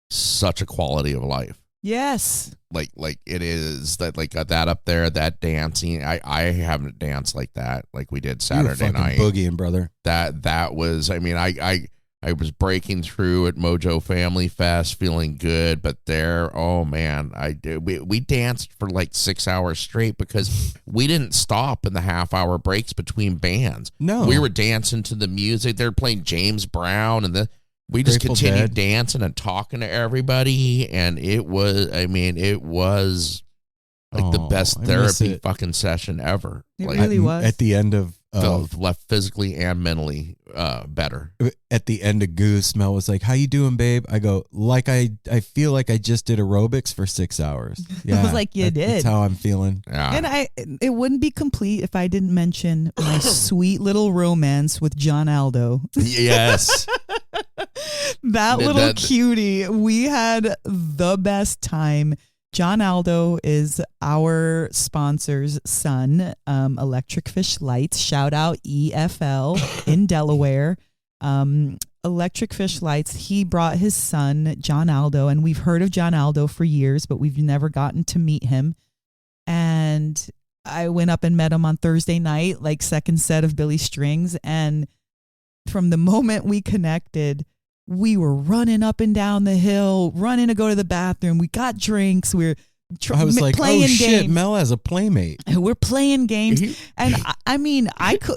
such a quality of life. Yes. Like it is that, like that up there, that dancing. I haven't danced like that like we did Saturday night. Boogieing, brother. That was, I mean, I was breaking through at Mojo Family Fest, feeling good, but there, oh man, we danced for like 6 hours straight because we didn't stop in the half-hour breaks between bands. No, we were dancing to the music. They were playing James Brown, and we just Grateful continued Dead. dancing and talking to everybody, and it was like the best therapy fucking session ever. It like, really was. At the end of felt left physically and mentally better. At the end of Goose, Mel was like, "How you doing, babe?" I go, "Like I feel like I just did aerobics for 6 hours." Yeah, I was like, "You did." That's how I'm feeling. Yeah. And it wouldn't be complete if I didn't mention my sweet little romance with John Aldo. Yes. That little cutie. We had the best time. John Aldo is our sponsor's son, Electric Fish Lights. Shout out EFL in Delaware. Electric Fish Lights, he brought his son, John Aldo, and we've heard of John Aldo for years, but we've never gotten to meet him. And I went up and met him on Thursday night, like second set of Billy Strings. And from the moment we connected, we were running up and down the hill, running to go to the bathroom. We got drinks. We were I was like, playing "Oh shit, games. Mel has a playmate." We're playing games, and I mean,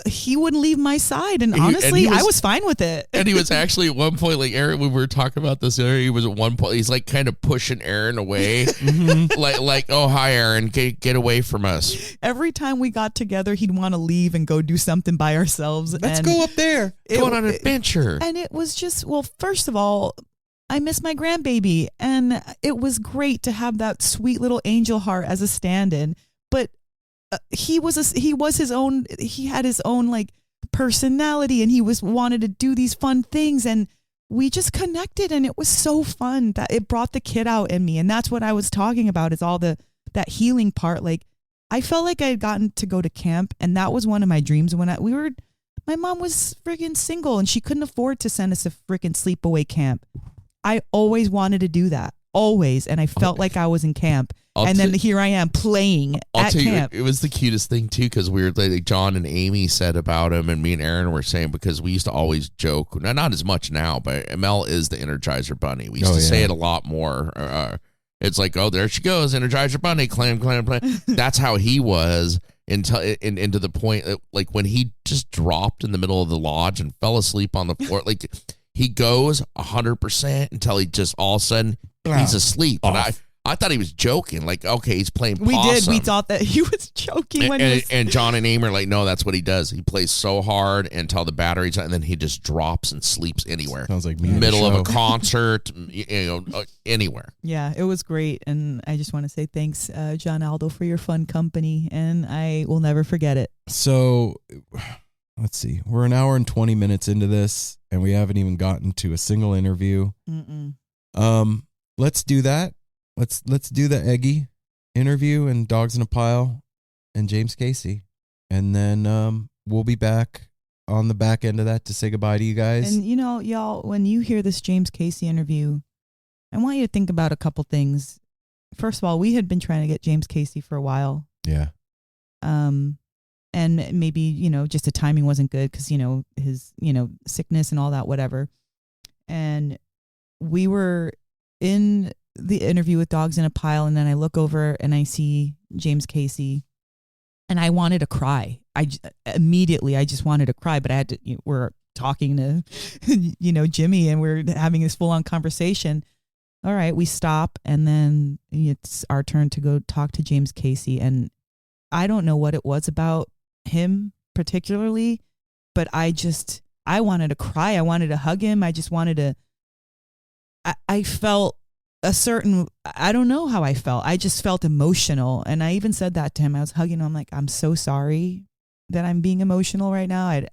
he wouldn't leave my side, and honestly, I was fine with it. And he was actually at one point, like Aaron, when we were talking about this earlier, he was at one point, he's like kind of pushing Aaron away, like, "Oh hi, Aaron, get away from us." Every time we got together, he'd want to leave and go do something by ourselves. Let's go up there. Go on an adventure. And it was just, well, first of all, I miss my grandbaby, and it was great to have that sweet little angel heart as a stand-in. But he had his own like personality, and he wanted to do these fun things, and we just connected, and it was so fun that it brought the kid out in me, and that's what I was talking about, is all that healing part. Like, I felt like I had gotten to go to camp, and that was one of my dreams when my mom was freaking single, and she couldn't afford to send us a freaking sleepaway camp. I always wanted to do that, always, and I felt like I was in camp. Then here I am playing at camp. It was the cutest thing too, because we were like John and Amy said about him, and me and Aaron were saying, because we used to always joke, not as much now, but Mel is the Energizer Bunny. We used to say it a lot more. It's like, "Oh, there she goes, Energizer Bunny, clam." That's how he was until into the point that, like, when he just dropped in the middle of the lodge and fell asleep on the floor, like. He goes 100% until he just all of a sudden he's asleep. And I thought he was joking. Like, okay, he's playing possum. We did. We thought that he was joking. And John and Amy are like, "No, that's what he does. He plays so hard until the battery's on, and then he just drops and sleeps anywhere. Sounds like me. Middle of a concert, anywhere." Yeah, it was great. And I just want to say thanks, John Aldo, for your fun company. And I will never forget it. So let's see. We're an hour and 20 minutes into this, and we haven't even gotten to a single interview. Let's do that. Let's do the Eggy interview and Dogs in a Pile and James Casey, and then we'll be back on the back end of that to say goodbye to you guys? And y'all, when you hear this James Casey interview, I want you to think about a couple things. First of all, we had been trying to get James Casey for a while. Yeah. And maybe, just the timing wasn't good because, his, sickness and all that, whatever. And we were in the interview with Dogs in a Pile, and then I look over and I see James Casey, and I wanted to cry. Immediately I just wanted to cry, but I had to, we're talking to, Jimmy, and we're having this full on conversation. All right, we stop, and then it's our turn to go talk to James Casey. And I don't know what it was about him particularly, but I wanted to cry. I wanted to hug him. I just wanted to, I felt a certain, I don't know how I felt. I just felt emotional. And I even said that to him. I was hugging him. I'm like, I'm so sorry that I'm being emotional right now. I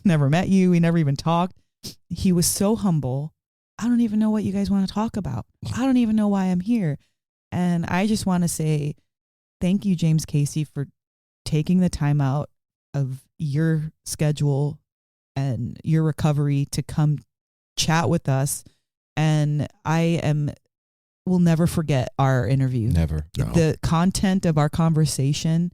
never met you. We never even talked. He was so humble. I don't even know what you guys want to talk about. I don't even know why I'm here. And I just want to say thank you, James Casey, for taking the time out of your schedule and your recovery to come chat with us. And will never forget our interview. Never. No. The content of our conversation.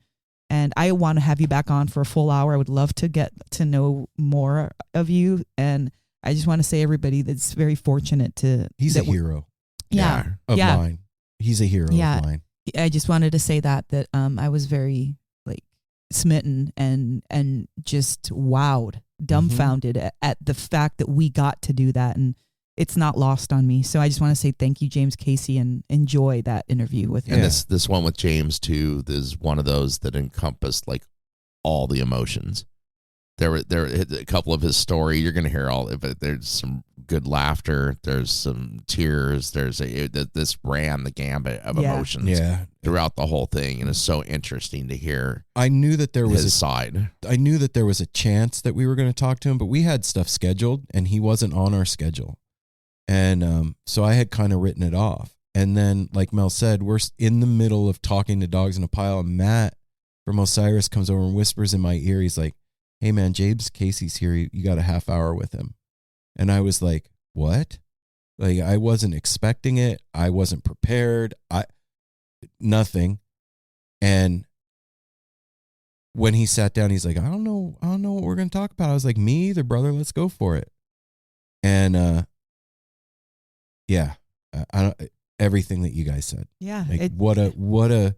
And I want to have you back on for a full hour. I would love to get to know more of you. And I just want to say, everybody, that's very fortunate to. He's a hero. Yeah. Of mine. He's a hero of mine. I just wanted to say that I was very smitten and just wowed, dumbfounded at the fact that we got to do that. And it's not lost on me. So I just want to say thank you, James Casey, and enjoy that interview with him. And this one with James too, is one of those that encompassed all the emotions. There a couple of his story. You're going to hear all of it. There's some good laughter. There's some tears. This ran the gambit of emotions throughout the whole thing, and it's so interesting to hear. I knew that there was his side. I knew that there was a chance that we were going to talk to him, but we had stuff scheduled, and he wasn't on our schedule, and so I had kind of written it off. And then, like Mel said, we're in the middle of talking to Dogs in a Pile, and Matt from Osiris comes over and whispers in my ear. He's like, "Hey man, James Casey's here. You got a half hour with him." And I was like, "What?" I wasn't expecting it. I wasn't prepared. Nothing. And when he sat down, he's like, I don't know what we're going to talk about. I was like, "Me either, brother. Let's go for it." And everything that you guys said. Yeah. What a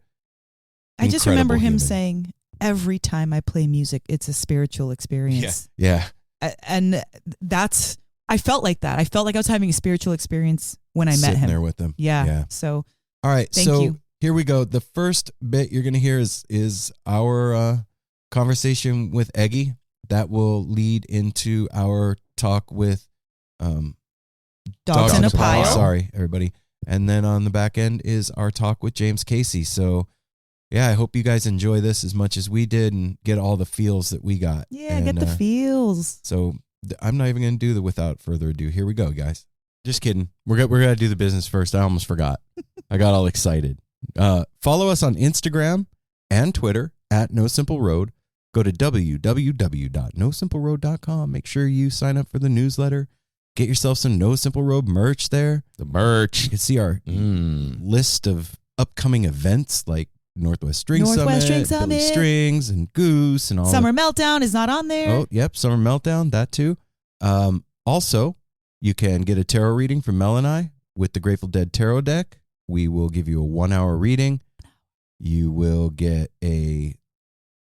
I just remember him human. saying, every time I play music, it's a spiritual experience. Yeah. And I felt like that. I felt like I was having a spiritual experience when I met him. There with him. Yeah. So, all right. Thank you. Here we go. The first bit you're going to hear is our conversation with Eggy. That will lead into our talk with Dogs in a Pile. Sorry, everybody. And then on the back end is our talk with James Casey. So, yeah, I hope you guys enjoy this as much as we did and get all the feels that we got. Yeah, get the feels. So I'm not even going to do the without further ado. Here we go, guys. Just kidding. We're going to do the business first. I almost forgot. I got all excited. Follow us on Instagram and Twitter at No Simple Road. Go to www.nosimpleroad.com. Make sure you sign up for the newsletter. Get yourself some No Simple Road merch there. The merch. You can see our list of upcoming events like Northwest String Summit, Billy Strings, and Goose, and all. Summer Meltdown is not on there. Oh, yep, Summer Meltdown, that too. Also, you can get a tarot reading from Mel and I with the Grateful Dead tarot deck. We will give you a 1-hour reading. You will get a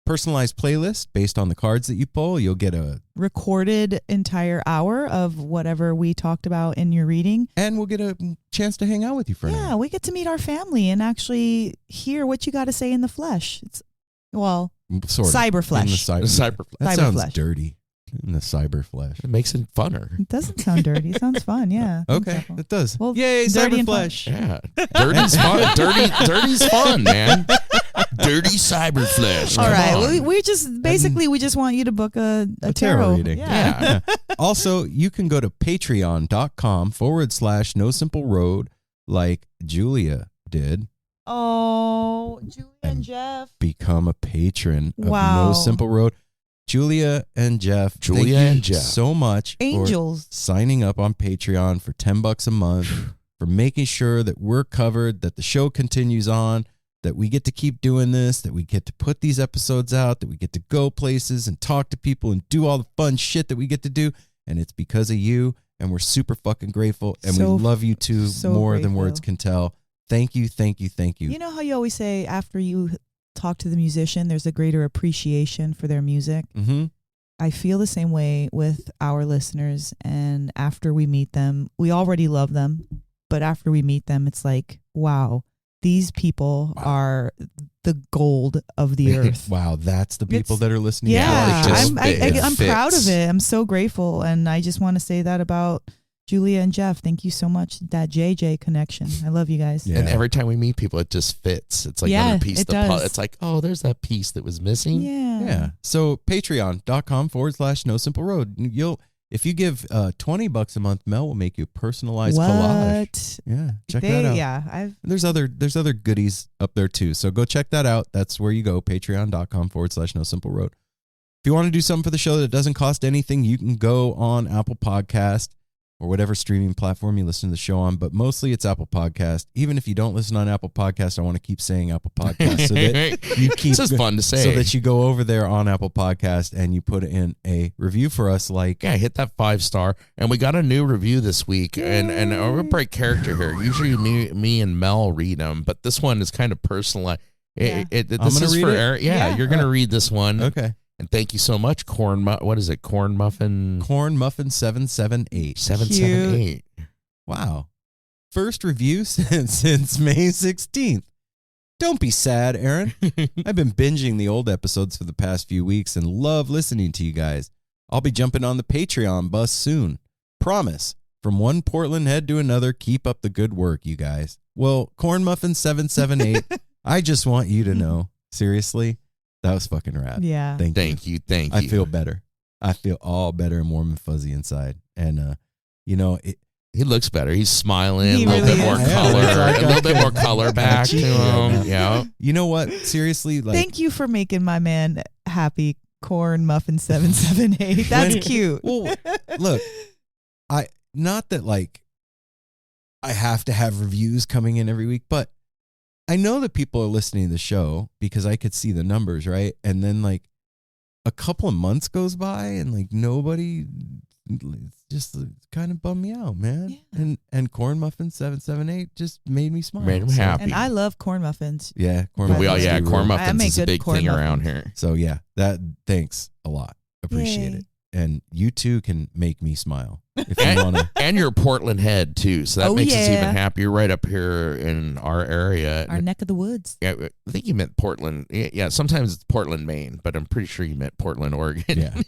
personalized playlist based on the cards that you pull. You'll get a recorded entire hour of whatever we talked about in your reading. And we'll get a chance to hang out with you for an hour. We get to meet our family and actually hear what you got to say in the flesh. It's, sort of. Cyber flesh. In the cyber flesh. That cyber sounds flesh. dirty. In the cyber flesh. It makes it funner. It doesn't sound dirty. It sounds fun. Yeah. Okay, it does. Well, yay, dirty cyber and flesh. Yeah. Dirty's fun. Dirty's fun, man. Dirty cyber flesh. All right. We just we just want you to book a tarot reading. Yeah. Also, you can go to patreon.com/No Simple Road like Julia did. Oh, Julia and Jeff. Become a patron of Wow. No Simple Road. Julia and Jeff. Julia thank you and Jeff. so much Angels. for signing up on Patreon for $10 a month, for making sure that we're covered, that the show continues on, that we get to keep doing this, that we get to put these episodes out, that we get to go places and talk to people and do all the fun shit that we get to do. And it's because of you, and we're super fucking grateful, and we love you too more than words can tell. Thank you, thank you, thank you. You know how you always say after you talk to the musician, there's a greater appreciation for their music? Mm-hmm. I feel the same way with our listeners, and after we meet them, we already love them, but after we meet them, it's like, wow, these people are the gold of the earth. Wow, that's the people that are listening. Yeah, it I'm proud of fits. it. I'm so grateful, and I just want to say that about Julia and Jeff. Thank you so much. That JJ connection. I love you guys. Yeah. And every time we meet people, it just fits. It's like another piece. It does. It's like, oh, there's that piece that was missing. Yeah. So patreon.com/No Simple Road. If you give $20 a month, Mel will make you a personalized collage. Yeah. Check that out. Yeah. There's other goodies up there too. So go check that out. That's where you go. Patreon.com/No Simple Road. If you want to do something for the show that doesn't cost anything, you can go on Apple Podcast or whatever streaming platform you listen to the show on, but mostly it's Apple Podcast. Even if you don't listen on Apple Podcast, I want to keep saying Apple Podcast so that you keep. This is fun to say. So that you go over there on Apple Podcast and you put in a review for us. Like, yeah, hit that 5-star. And we got a new review this week, and we're gonna break character here. Usually me and Mel read them, but this one is kind of personal. This is for Aaron. Yeah, you're gonna read this one. Okay. And thank you so much, what is it? Corn Muffin 778. 778. Wow. First review since May 16th. Don't be sad, Aaron. I've been binging the old episodes for the past few weeks and love listening to you guys. I'll be jumping on the Patreon bus soon. Promise. From one Portland head to another, keep up the good work, you guys. Well, Corn Muffin 778, I just want you to know, seriously, that was fucking rad. Yeah. Thank you. I feel better. I feel all better and warm and fuzzy inside. And, he looks better. He's smiling. He A little really bit more is. color. Yeah. A little bit more color back to him. Yeah. you know what? Seriously, like, Thank you for making my man happy. Corn Muffin 778. That's cute. Well, look, not that like I have to have reviews coming in every week, but I know that people are listening to the show because I could see the numbers, right? And then like a couple of months goes by and like nobody, just kind of bummed me out, man. Yeah. And Corn Muffin 778 just made me smile. Made him happy. And I love corn muffins. Yeah, corn muffins is a big thing around here. So yeah, thanks a lot. Appreciate it. And you too can make me smile if you want to. And you're a Portland head too, so that makes us even happier. Right up here in our area, our neck of the woods. Yeah, I think you meant Portland. Yeah, sometimes it's Portland, Maine, but I'm pretty sure you meant Portland, Oregon. Yeah.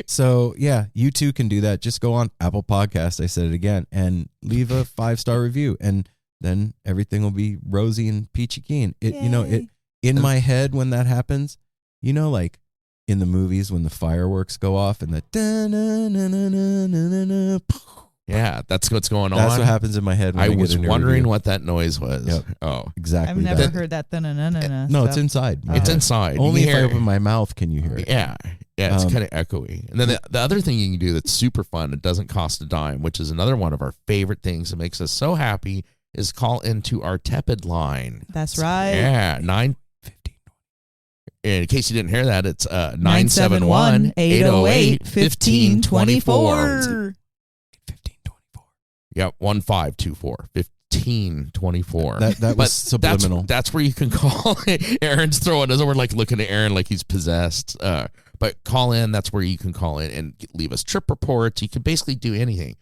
So yeah, you too can do that. Just go on Apple Podcast. I said it again, and leave a 5-star review, and then everything will be rosy and peachy keen. In my head when that happens, like in the movies when the fireworks go off and the yeah, that's what's going on. That's what happens in my head. When I was wondering review. what that noise was. Yep. Oh, exactly. I've never heard that. No, it's inside. It's inside. Only if I open my mouth can you hear it. Yeah. Yeah, it's kind of echoey. And then the other thing you can do that's super fun, it doesn't cost a dime, which is another one of our favorite things that makes us so happy, is call into our tepid line. That's right. Yeah, 915. In case you didn't hear that, it's 971-808-1524. 1524. Yep, 1524. 1524. That was subliminal. That's where you can call. Aaron's throwing us. We're like looking at Aaron like he's possessed. But call in. That's where you can call in and leave us trip reports. You can basically do anything.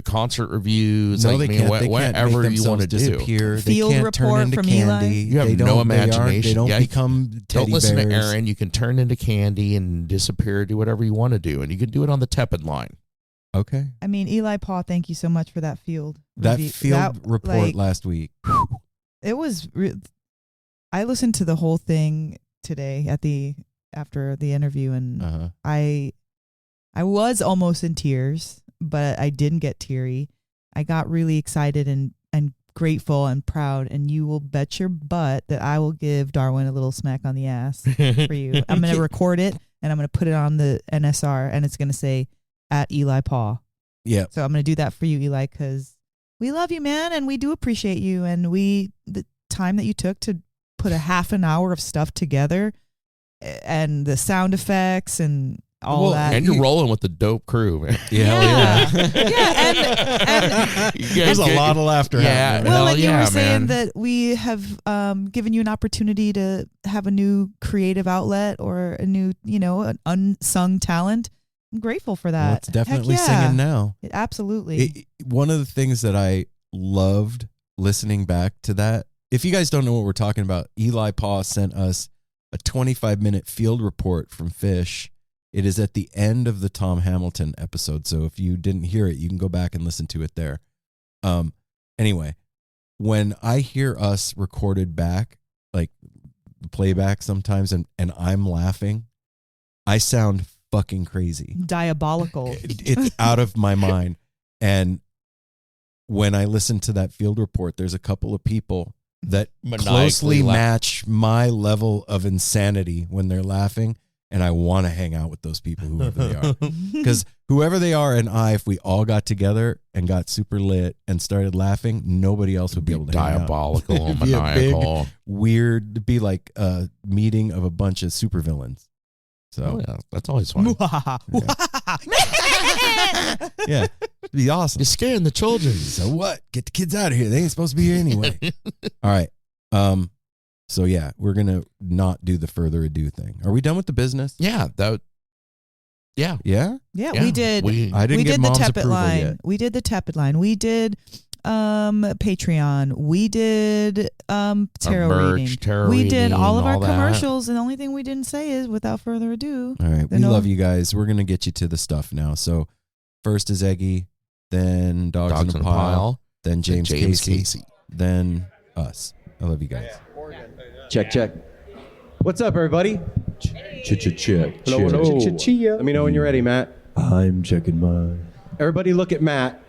Concert reviews, no, whatever you want to disappear. do. Field they can't report turn into from candy. Eli. You have no imagination. They don't become teddy Don't listen bears. to Aaron. You can turn into candy and disappear. Do whatever you want to do, and you can do it on the tepid line. Okay. I mean, Eli Paw, thank you so much for that field. Report last week. It was. I listened to the whole thing today after the interview, and I was almost in tears, but I didn't get teary. I got really excited and grateful and proud, and you will bet your butt that I will give Darwin a little smack on the ass for you. I'm going to record it and I'm going to put it on the NSR, and it's going to say at Eli Paw. Yeah. So I'm going to do that for you, Eli, because we love you, man, and we do appreciate you. And the time that you took to put a half an hour of stuff together, and the sound effects and all that. And you're rolling with the dope crew, man. Yeah. There's a lot of laughter happening. Well, and you were saying that we have given you an opportunity to have a new creative outlet or a new, an unsung talent. I'm grateful for that. Well, it's definitely singing now. Absolutely. One of the things that I loved listening back to that, if you guys don't know what we're talking about, Eli Paw sent us a 25-minute field report from Fish. It is at the end of the Tom Hamilton episode. So if you didn't hear it, you can go back and listen to it there. Anyway, when I hear us recorded back, like playback sometimes, and I'm laughing, I sound fucking crazy. Diabolical. It's out of my mind. And when I listen to that field report, there's a couple of people that closely match my level of insanity when they're laughing. And I want to hang out with those people, whoever they are. Because whoever they are and if we all got together and got super lit and started laughing, nobody else would be able to hang out. Diabolical and maniacal. Weird. It'd be like a meeting of a bunch of supervillains. So that's always fun. Yeah. It'd be awesome. You're scaring the children. So what? Get the kids out of here. They ain't supposed to be here anyway. All right. So yeah, we're gonna not do the further ado thing. Are we done with the business? Yeah. Yeah. We did. I didn't get the Mom's tepid approval line. yet. We did the tepid line. We did Patreon. We did tarot reading. We did all of our commercials, and the only thing we didn't say is without further ado. All right, we love you guys. We're gonna get you to the stuff now. So first is Eggy, then Dogs in a Pile, then James Casey, then us. I love you guys. Check. What's up, everybody? Check. Hello. Let me know when you're ready, Matt. I'm checking mine. Everybody look at Matt.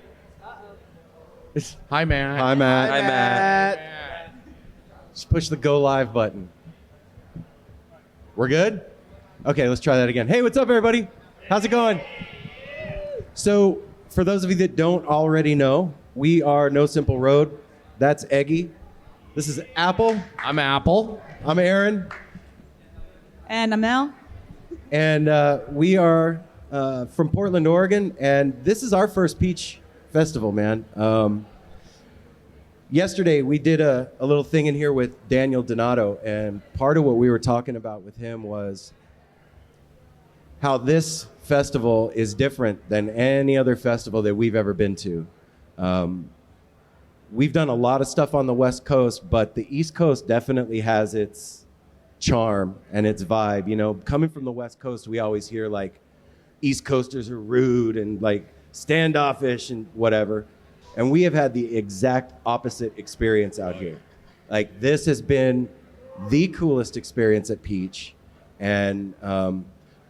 Hi, Matt. Hi, Matt. Just push the go live button. We're good? Okay, let's try that again. Hey, what's up, everybody? How's it going? So, for those of you that don't already know, we are No Simple Road. That's Eggy. This is Apple. I'm Apple. I'm Aaron. And I'm Mel. And we are from Portland, Oregon. And this is our first Peach Festival, man. Yesterday, we did a little thing in here with Daniel Donato. And part of what we were talking about with him was how this festival is different than any other festival that we've ever been to. We've done a lot of stuff on the West Coast, but the East Coast definitely has its charm and its vibe. You know, coming from the West Coast, we always hear like East Coasters are rude and like standoffish and whatever. And we have had the exact opposite experience out here. Like, this has been the coolest experience at Peach. And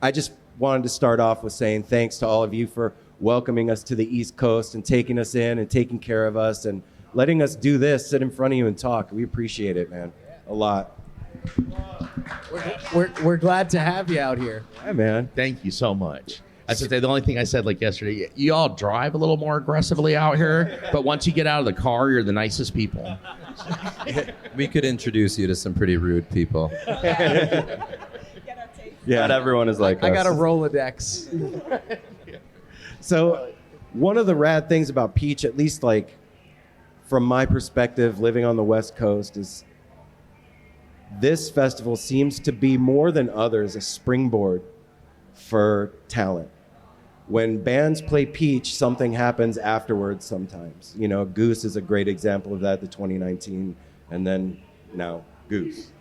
I just wanted to start off with saying thanks to all of you for welcoming us to the East Coast and taking us in and taking care of us and letting us do this, sit in front of you and talk. We appreciate it, man, a lot. We're glad to have you out here. Yeah, man. Thank you so much. I should say the only thing I said like yesterday, you all drive a little more aggressively out here, but once you get out of the car, you're the nicest people. We could introduce you to some pretty rude people. Yeah, not everyone is like I us. got a Rolodex. So one of the rad things about Peach, at least like from my perspective, living on the West Coast, is this festival seems to be more than others a springboard for talent. When bands play Peach, something happens afterwards sometimes. You know, Goose is a great example of that, the 2019, and then now Goose.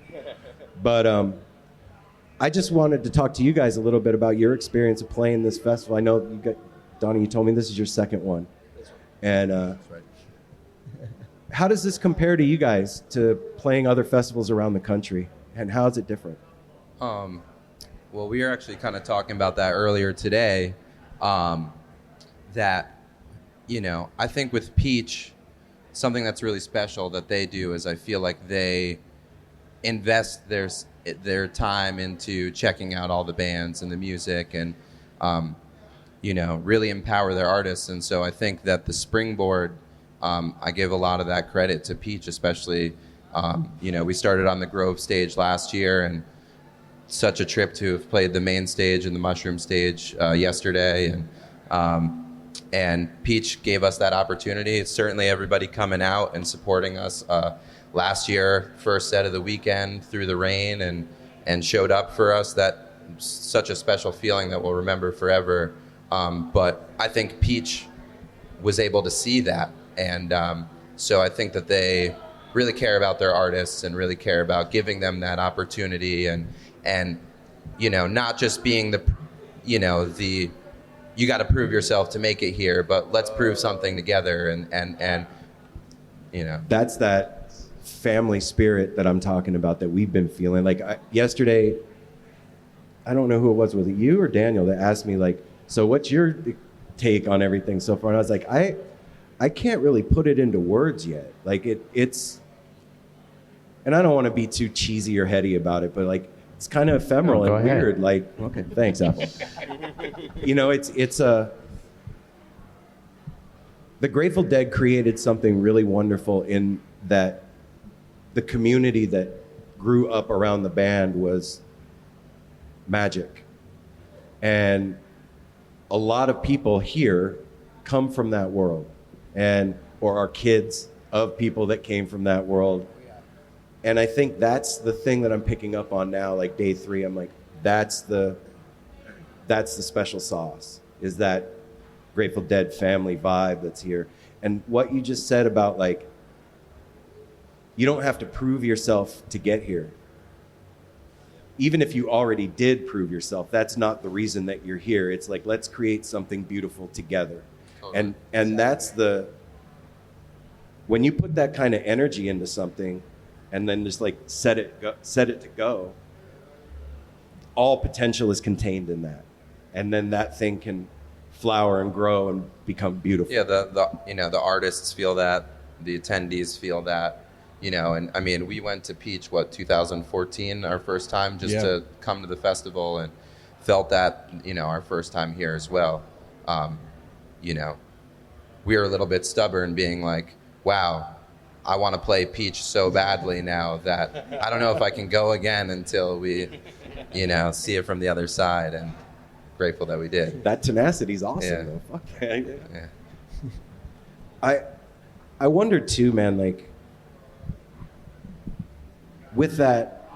But I just wanted to talk to you guys a little bit about your experience of playing this festival. I know you got, Donnie, you told me this is your second one. And That's right. how does this compare to you guys to playing other festivals around the country? And how is it different? Well, we were actually kind of talking about that earlier today. That, you know, I think with Peach, something that's really special that they do is I feel like they invest their time into checking out all the bands and the music, and really empower their artists. And so I think that the Springboard, I give a lot of that credit to Peach, especially. We started on the Grove stage last year, and such a trip to have played the main stage and the Mushroom stage yesterday, and Peach gave us that opportunity. It's certainly everybody coming out and supporting us. Last year, first set of the weekend through the rain and showed up for us. That's such a special feeling that we'll remember forever. But I think Peach was able to see that, and so I think that they really care about their artists and really care about giving them that opportunity, and not just being the you got to prove yourself to make it here, but let's prove something together, and that's that family spirit that I'm talking about that we've been feeling. Like yesterday, I don't know who it was it you or Daniel that asked me, like, so what's your take on everything so far? And I was like, I can't really put it into words yet. Like it's, and I don't want to be too cheesy or heady about it, but like it's kind of ephemeral and weird. Like, okay, thanks, Apple. It's the Grateful Dead created something really wonderful in that the community that grew up around the band was magic. And a lot of people here come from that world, or are kids of people that came from that world. And I think that's the thing that I'm picking up on now, like day 3. I'm like, that's the special sauce, is that Grateful Dead family vibe that's here. And what you just said about, like, you don't have to prove yourself to get here. Even if you already did prove yourself, that's not the reason that you're here. It's like, let's create something beautiful together. Totally. And that's when you put that kind of energy into something and then just like set it to go, all potential is contained in that. And then that thing can flower and grow and become beautiful. Yeah, the artists feel that, the attendees feel that. And I mean, we went to Peach, 2014, our first time, just to come to the festival, and felt that, our first time here as well. We were a little bit stubborn, being like, wow, I want to play Peach so badly now that I don't know if I can go again until we, see it from the other side, and grateful that we did. That tenacity is awesome, though. Fuck yeah. I wonder too, man, like, with that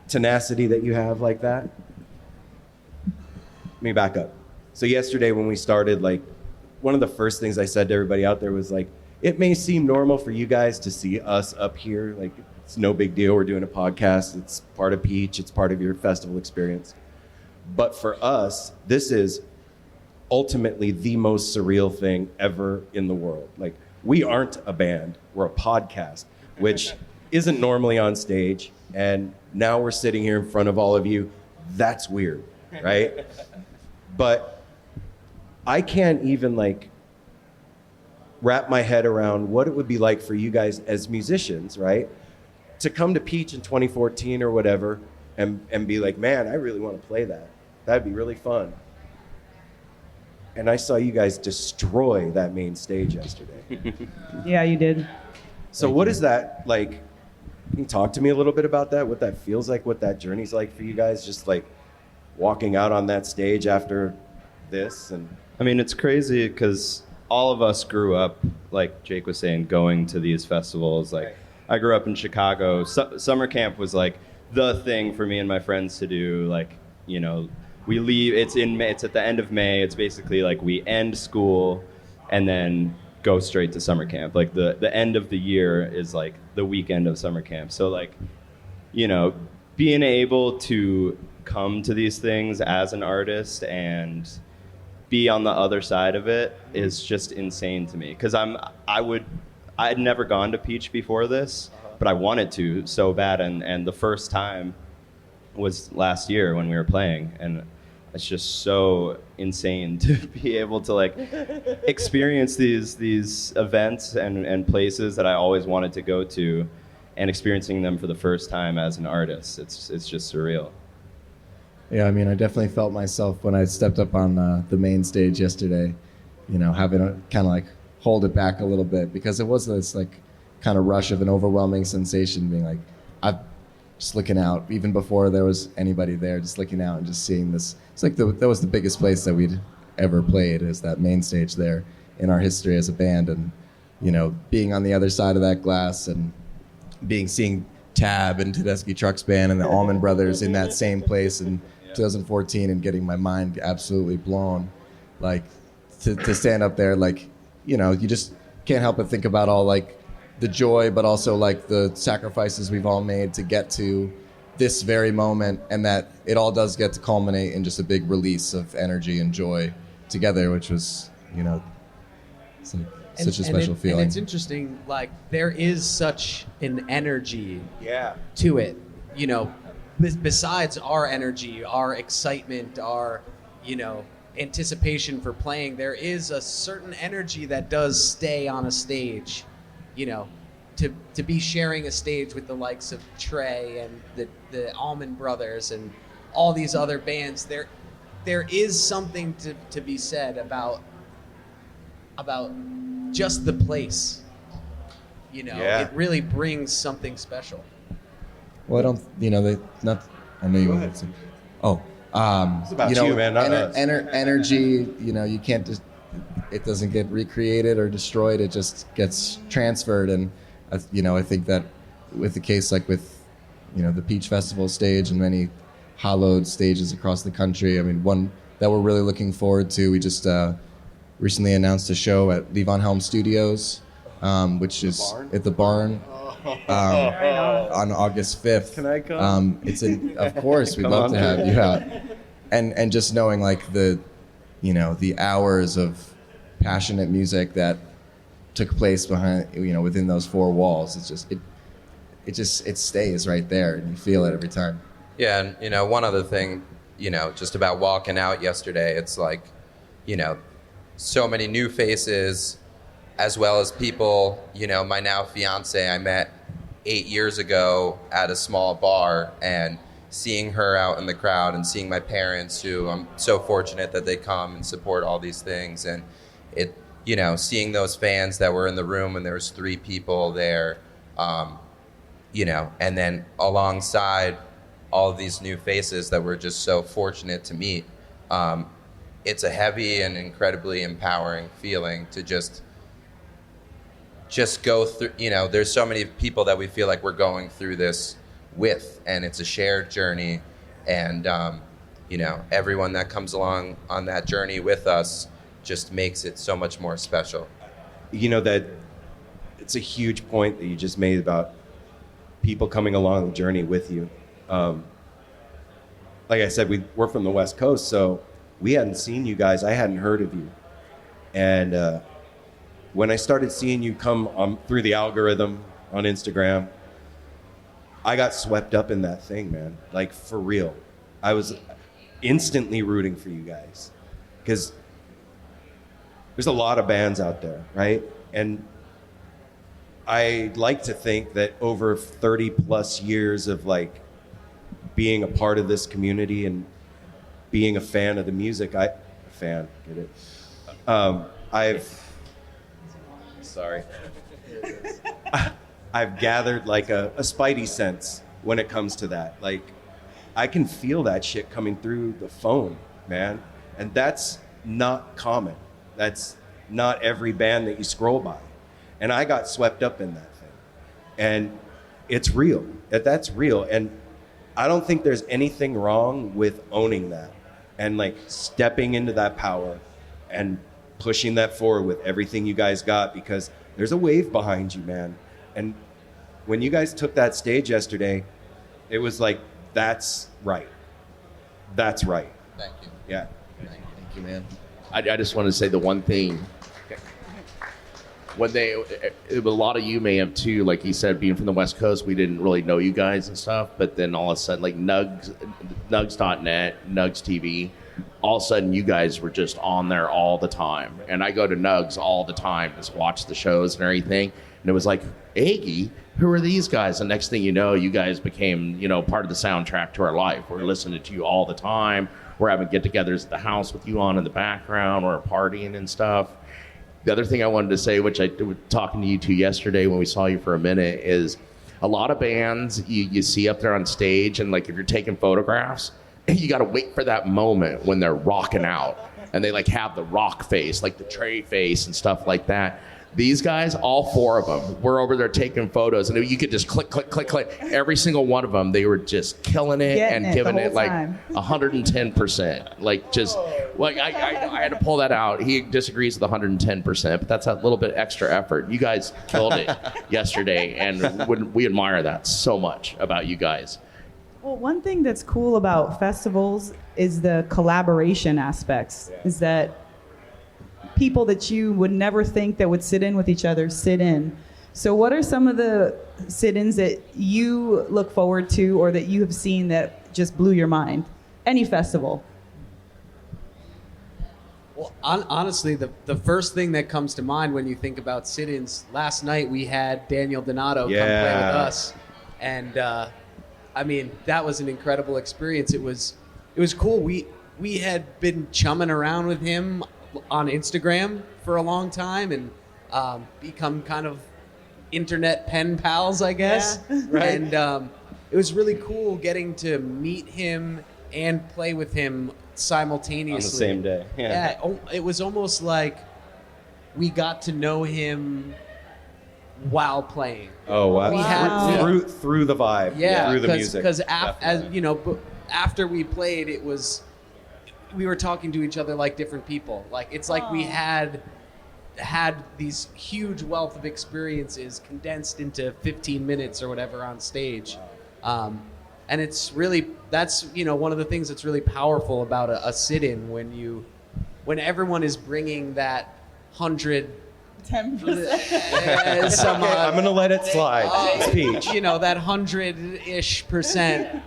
tenacity that you have like that, let me back up. So yesterday when we started, like, one of the first things I said to everybody out there was like, it may seem normal for you guys to see us up here. Like, it's no big deal. We're doing a podcast. It's part of Peach. It's part of your festival experience. But for us, this is ultimately the most surreal thing ever in the world. Like, we aren't a band. We're a podcast, which isn't normally on stage, and now we're sitting here in front of all of you. That's weird, right? But I can't even like wrap my head around what it would be like for you guys as musicians, right? To come to Peach in 2014 or whatever and be like, man, I really want to play that. That'd be really fun. And I saw you guys destroy that main stage yesterday. Yeah, you did. So what is that like? Can you talk to me a little bit about that? What that feels like, what that journey's like for you guys, just like walking out on that stage after this? And I mean, it's crazy because all of us grew up, like Jake was saying, going to these festivals. Like, I grew up in Chicago. Summer camp was like the thing for me and my friends to do. Like, we leave. It's in May. It's at the end of May. It's basically like we end school and then go straight to summer camp. Like the end of the year is like the weekend of summer camp. So like, being able to come to these things as an artist and be on the other side of it is just insane to me. Because I had never gone to Peach before this, but I wanted to so bad. And the first time was last year when we were playing, and it's just so insane to be able to like experience these events and places that I always wanted to go to, and experiencing them for the first time as an artist. It's just surreal. Yeah, I mean, I definitely felt myself when I stepped up on the main stage yesterday, you know, having to kind of like hold it back a little bit, because it was this like kind of rush of an overwhelming sensation, being like, I'm just looking out, even before there was anybody there, just looking out and just seeing this. It's like that was the biggest place that we'd ever played, is that main stage there in our history as a band. And, you know, being on the other side of that glass and seeing Tab and Tedeschi Trucks Band and the Allman Brothers in that same place in 2014 and getting my mind absolutely blown. Like, to stand up there, like, you know, you just can't help but think about all, like, the joy, but also, like, the sacrifices we've all made to get to this very moment, and that it all does get to culminate in just a big release of energy and joy together, which was, you know, it's like such a special feeling. And it's interesting, like, there is such an energy Yeah. to it, you know, besides our energy, our excitement, our, you know, anticipation for playing. There is a certain energy that does stay on a stage, you know, to be sharing a stage with the likes of Trey and the Allman Brothers and all these other bands. There is something to be said about just the place, you know. Yeah. It really brings something special. Well, I don't, you know, I know you wanted to. Oh, It's about you know, you, man, not us. energy, you know, you can't just, it doesn't get recreated or destroyed. It just gets transferred. And, you know, I think that with the case, like with, you know, the Peach Festival stage and many hallowed stages across the country, I mean, one that we're really looking forward to, we just recently announced a show at Levon Helm Studios, which is at the Barn. On August 5th. Can I come? Of course, we'd love to have you out. And just knowing, like, the, you know, the hours of passionate music that took place behind, you know, within those four walls, it stays right there, and you feel it every time. Yeah, and, you know, one other thing, you know, just about walking out yesterday, it's like, you know, so many new faces, as well as people, you know, my now fiance I met 8 years ago at a small bar, and seeing her out in the crowd, and seeing my parents, who I'm so fortunate that they come and support all these things, and it, you know, seeing those fans that were in the room when there was 3 people there, you know, and then alongside all of these new faces that we're just so fortunate to meet, it's a heavy and incredibly empowering feeling to just go through, you know, there's so many people that we feel like we're going through this with, and it's a shared journey, and, you know, everyone that comes along on that journey with us just makes it so much more special. You know, that it's a huge point that you just made about people coming along the journey with you. Like I said, we're from the West Coast, so we hadn't seen you guys. I hadn't heard of you. And when I started seeing you come through the algorithm on Instagram, I got swept up in that thing, man. Like, for real. I was instantly rooting for you guys, because there's a lot of bands out there, right? And I like to think that over 30 plus years of, like, being a part of this community and being a fan of the music, I've gathered, like, a spidey sense when it comes to that. Like, I can feel that shit coming through the phone, man. And that's not common. That's not every band that you scroll by. And I got swept up in that thing. And it's real. That's real. And I don't think there's anything wrong with owning that and, like, stepping into that power and pushing that forward with everything you guys got, because there's a wave behind you, man. And when you guys took that stage yesterday, it was like, that's right. That's right. Thank you. Yeah. Thank you, man. I just want to say the one thing. When a lot of you may have too, like he said, being from the West Coast, we didn't really know you guys and stuff. But then all of a sudden, like Nugs.net, Nugs TV, all of a sudden you guys were just on there all the time. And I go to Nugs all the time to watch the shows and everything. And it was like, Eggy, who are these guys? And next thing you know, you guys became, part of the soundtrack to our life. We're listening to you all the time. We're having get-togethers at the house with you on in the background. We're partying and stuff. The other thing I wanted to say, which I was talking to you two yesterday when we saw you for a minute, is a lot of bands you see up there on stage, and like if you're taking photographs, you got to wait for that moment when they're rocking out and they like have the rock face, like the Trey face and stuff like that. These guys, all four of them, were over there taking photos, and you could just click, click, click, click. Every single one of them, they were just killing it and giving it like 110%. Like just, like I had to pull that out. He disagrees with 110%, but that's a little bit extra effort. You guys killed it yesterday, and we admire that so much about you guys. Well, one thing that's cool about festivals is the collaboration aspects. Is that people that you would never think that would sit in with each other sit in. So what are some of the sit-ins that you look forward to or that you have seen that just blew your mind? Any festival. Well, honestly, the first thing that comes to mind when you think about sit-ins, last night we had Daniel Donato come play with us. And I mean, that was an incredible experience. It was cool. We had been chumming around with him on Instagram for a long time and become kind of internet pen pals, I guess. Yeah, right. And it was really cool getting to meet him and play with him simultaneously. On the same day. Yeah, it was almost like we got to know him while playing. Oh, wow. We had through the vibe, through the music. Because after we played, we were talking to each other like different people. Like it's like we had these huge wealth of experiences condensed into 15 minutes or whatever on stage. And it's really, that's one of the things that's really powerful about a sit-in when everyone is bringing that 110%. I'm gonna let it slide. Speech. That 100-ish%.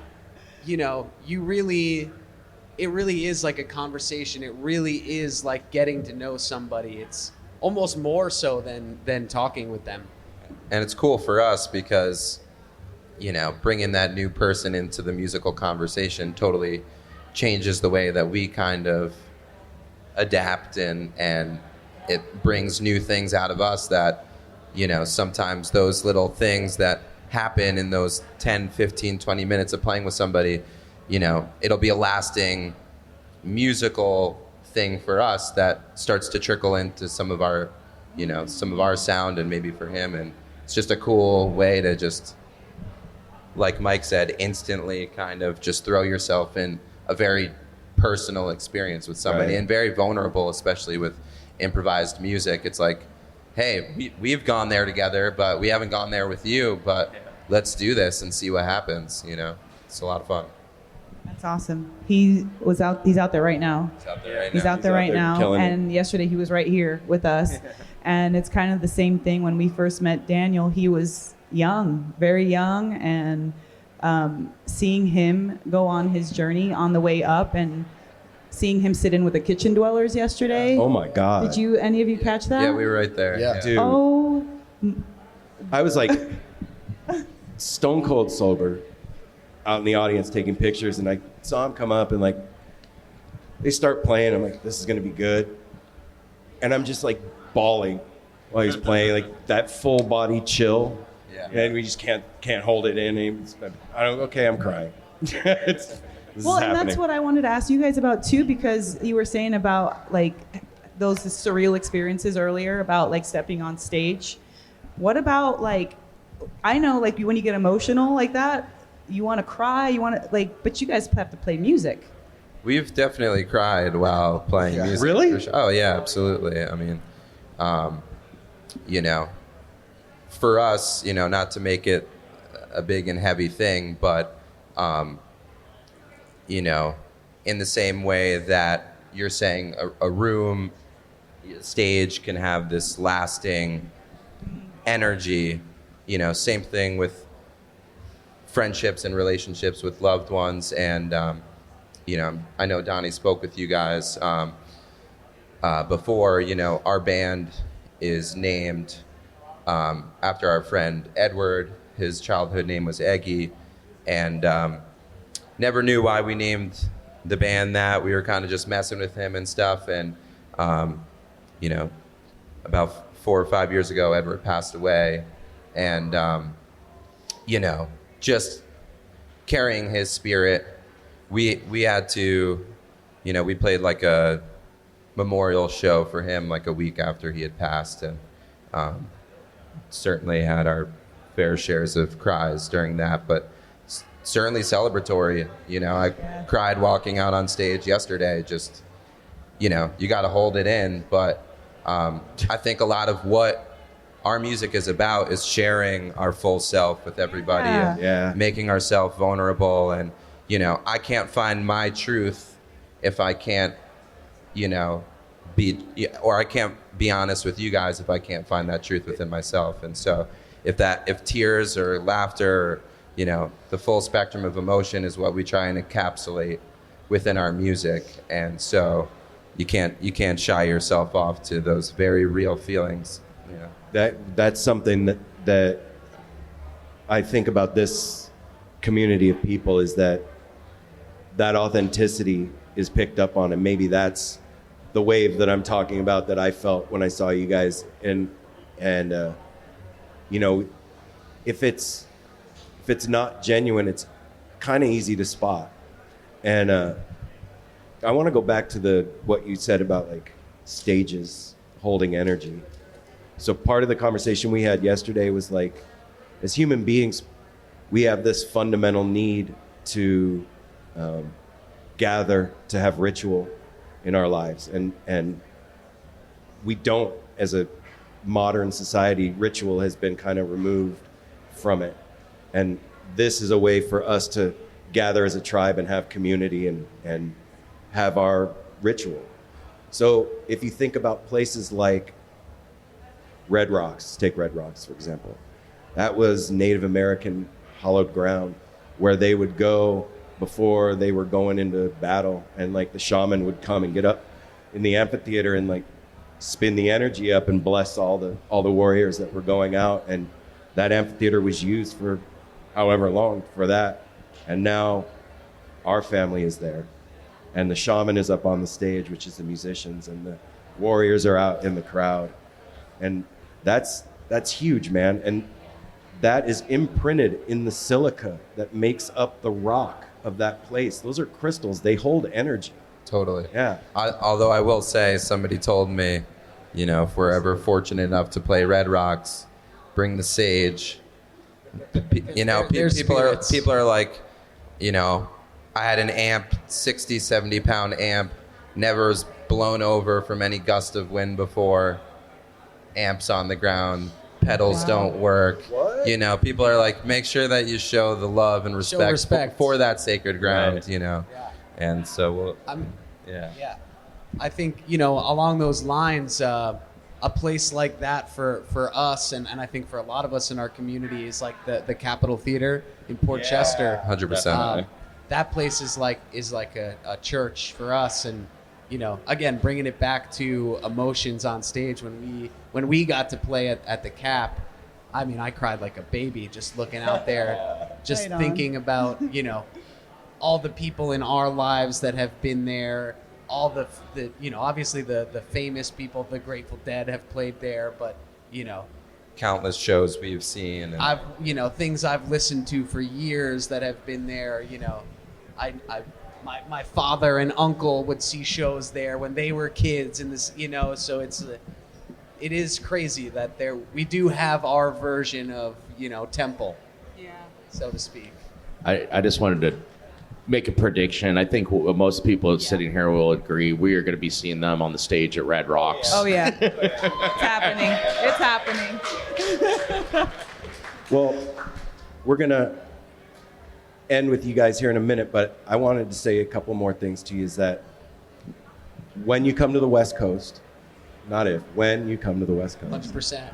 It really is like a conversation. It really is like getting to know somebody. It's almost more so than talking with them. And it's cool for us because, bringing that new person into the musical conversation totally changes the way that we kind of adapt, and it brings new things out of us that, sometimes those little things that happen in those 10, 15, 20 minutes of playing with somebody, it'll be a lasting musical thing for us that starts to trickle into some of our sound and maybe for him. And it's just a cool way to just, like Mike said, instantly kind of just throw yourself in a very personal experience with somebody, right. And very vulnerable, especially with improvised music. It's like, hey, we've gone there together, but we haven't gone there with you, but let's do this and see what happens. It's a lot of fun. That's awesome. He's out there right now. He's out there right now. And yesterday he was right here with us. And it's kind of the same thing when we first met Daniel. He was young, very young, and seeing him go on his journey on the way up and seeing him sit in with the Kitchen Dwellers yesterday. Oh my God. Did any of you catch that? Yeah, we were right there. Yeah. Dude. Oh. I was like stone cold sober out in the audience taking pictures, and I saw him come up and like they start playing. I'm like, this is gonna be good. And I'm just like bawling while he's playing, like that full body chill. Yeah. And we just can't hold it in. I'm crying. And that's what I wanted to ask you guys about too, because you were saying about like those surreal experiences earlier about like stepping on stage. What about like, I know like when you get emotional like that, you want to cry, but you guys have to play music. We've definitely cried while playing music. Really? For sure. Oh yeah, absolutely. I mean, for us, not to make it a big and heavy thing, but, in the same way that you're saying a room, stage can have this lasting energy, same thing with friendships and relationships with loved ones. And, I know Donnie spoke with you guys before. Our band is named after our friend Edward. His childhood name was Eggy, and never knew why we named the band that. We were kind of just messing with him and stuff, and you know, about 4 or 5 years ago, Edward passed away, and you know, just carrying his spirit, we had to, you know, we played like a memorial show for him like a week after he had passed, and certainly had our fair shares of cries during that, but certainly celebratory. You know, I cried walking out on stage yesterday. Just, you know, you got to hold it in. But I think a lot of what our music is about is sharing our full self with everybody, and making ourselves vulnerable. And, you know, I can't find my truth if I can't, you know, I can't be honest with you guys if I can't find that truth within myself. And so if tears or laughter, or, you know, the full spectrum of emotion is what we try and encapsulate within our music. And so you can't shy yourself off to those very real feelings. You know? That's something that I think about this community of people, is that authenticity is picked up on, and maybe that's the wave that I'm talking about that I felt when I saw you guys. And you know, if it's not genuine, it's kind of easy to spot. And I want to go back to what you said about like stages holding energy. So part of the conversation we had yesterday was like, as human beings, we have this fundamental need to gather, to have ritual in our lives, and we don't, as a modern society, ritual has been kind of removed from it. And this is a way for us to gather as a tribe and have community and have our ritual. So if you think about places like Red Rocks, take Red Rocks, for example. That was Native American hallowed ground where they would go before they were going into battle, and like the shaman would come and get up in the amphitheater and like spin the energy up and bless all the warriors that were going out. And that amphitheater was used for however long for that. And now our family is there, and the shaman is up on the stage, which is the musicians, and the warriors are out in the crowd. And that's huge, man. And that is imprinted in the silica that makes up the rock of that place. Those are crystals. They hold energy. Totally. Yeah. Although I will say, somebody told me, you know, if we're ever fortunate enough to play Red Rocks, bring the sage. You know, people are like, you know, I had an amp, 60, 70 pound amp, never was blown over from any gust of wind before. Amps on the ground, pedals don't work. What? You know, people are like, make sure that you show the love and respect for that sacred ground, right. You know. Yeah. And so yeah. I think, you know, along those lines, a place like that for us, and I think for a lot of us in our community, is like the Capitol Theater in Port Chester. 100%. That place is like a church for us. And, you know, again, bringing it back to emotions on stage, when we got to play at the Cap, I mean, I cried like a baby just looking out there, just thinking about, you know, all the people in our lives that have been there, all the you know, obviously the famous people, the Grateful Dead have played there, but, you know, countless shows we've seen. And you know, things I've listened to for years that have been there. You know, my father and uncle would see shows there when they were kids, and this, you know, so it is crazy that we do have our version of, you know, temple, so to speak. I just wanted to make a prediction. I think most people sitting here will agree we are going to be seeing them on the stage at Red Rocks. Oh yeah, it's happening. It's happening. Well, we're gonna end with you guys here in a minute, but I wanted to say a couple more things to you. Is that when you come to the West Coast, when you come to the West Coast, 100%.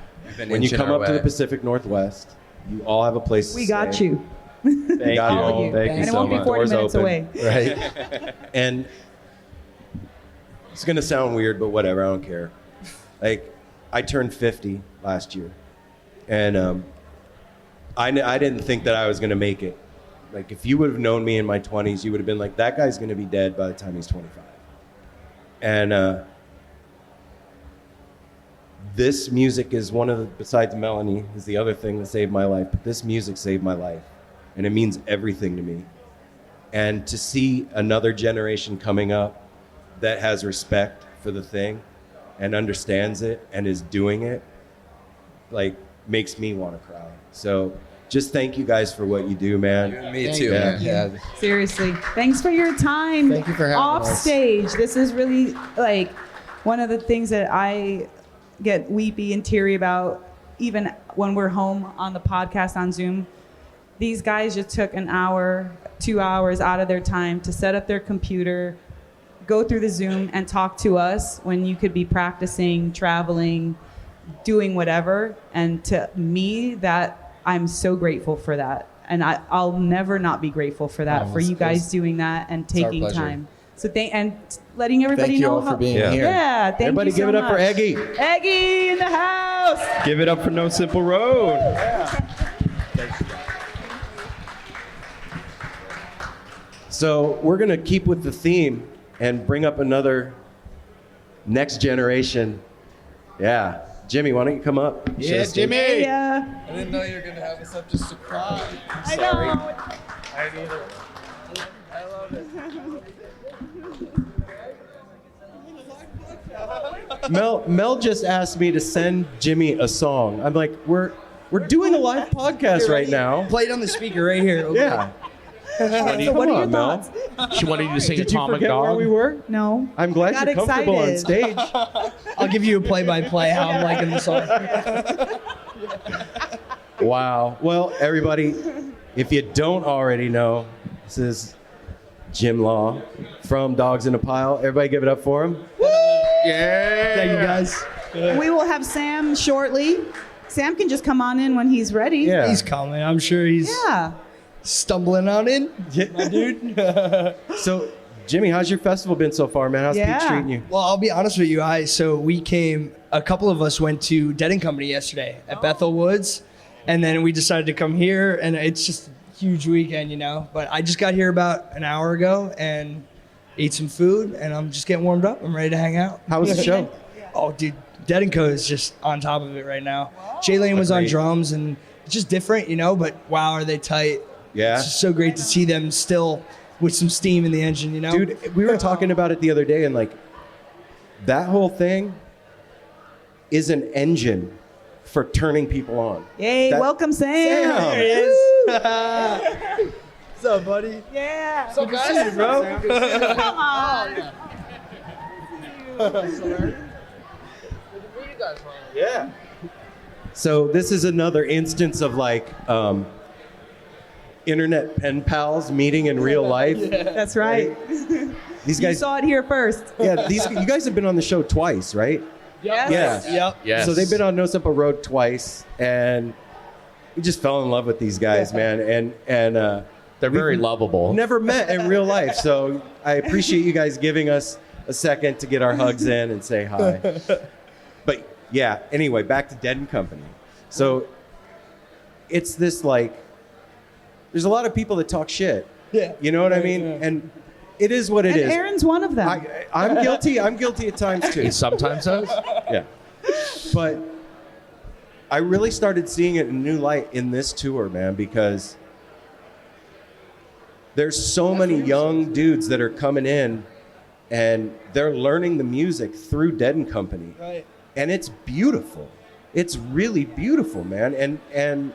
When you come up to the Pacific Northwest, you all have a place to stay. We got you. Thank you. Thank you so much. And it won't be 40 minutes away. Right? And it's going to sound weird, but whatever, I don't care. Like, I turned 50 last year. And I didn't think that I was going to make it. Like, if you would have known me in my 20s, you would have been like, that guy's going to be dead by the time he's 25. And this music is one of the, besides Melanie, is the other thing that saved my life. But this music saved my life. And it means everything to me. And to see another generation coming up that has respect for the thing and understands it and is doing it, like, makes me want to cry. So just thank you guys for what you do, man. Me too, man. Yeah. Seriously, thanks for your time. Thank you for having off us. stage. This is really like one of the things that I get weepy and teary about, even when we're home on the podcast on Zoom. These guys just took an hour, 2 hours out of their time to set up their computer, go through the Zoom and talk to us when you could be practicing, traveling, doing whatever. And to me, that I'm so grateful for that. And I'll never not be grateful for that, for you guys doing that and taking time. So and letting everybody Thank you know all for being here. Yeah, thank Everybody you so give it up for much. Eggy. Eggy in the house. Give it up for No Simple Road. So we're going to keep with the theme and bring up another next generation. Yeah. Jimmy, why don't you come up? Yeah, Jimmy. Yeah. I didn't know you were going to have us up just to cry. I know. I neither. I love it. Mel just asked me to send Jimmy a song. I'm like, we're doing a live podcast right now. Play it on the speaker right here. Okay. Yeah. So what are your thoughts? She wanted you to sing Did you Atomic forget Dog. where we were? No. I'm glad Got you're comfortable on excited. stage. I'll give you a play-by-play how I'm liking the song. Wow. Well, everybody, if you don't already know, this is Jim Law from Dogs in a Pile. Everybody give it up for him. Yeah. Thank you, guys. We will have Sam shortly. Sam can just come on in when he's ready. Yeah. He's coming. I'm sure he's Yeah. stumbling on in. My dude. So, Jimmy, how's your festival been so far, man? How's Yeah. Peach treating you? Well, I'll be honest with you. A couple of us went to Dead & Company yesterday at Bethel Woods, and then we decided to come here, and it's just a huge weekend, you know. But I just got here about an hour ago and ate some food, and I'm just getting warmed up. I'm ready to hang out. How was the show? Oh, dude, Dead & Co. is just on top of it right now. Jay Lane was on Agreed. drums, and it's just different, you know, but wow, are they tight. Yeah. It's just so great to see them still with some steam in the engine, you know? Dude, we were talking about it the other day, and like, that whole thing is an engine for turning people on. Yay, welcome Sam. Sam. There he is. What's up, buddy? Yeah. What's up, guys? Bro. Come on. Yeah. So this is another instance of like internet pen pals meeting in real life. That's right. These You guys, saw it here first. yeah, you guys have been on the show twice, right? Yes. Yeah. Yep. Yes. So they've been on No Simple Road twice, and we just fell in love with these guys, man. And They're very we've lovable. never met in real life, so I appreciate you guys giving us a second to get our hugs in and say hi. But yeah, anyway, back to Dead & Company. So it's this like, there's a lot of people that talk shit. Yeah. You know what I mean? And it is what it And is. Aaron's one of them. I'm guilty. I'm guilty at times too. He sometimes does. Yeah. But I really started seeing it in a new light in this tour, man, because there's so many young dudes that are coming in and they're learning the music through Dead & Company. Right. And it's beautiful. It's really beautiful, man. And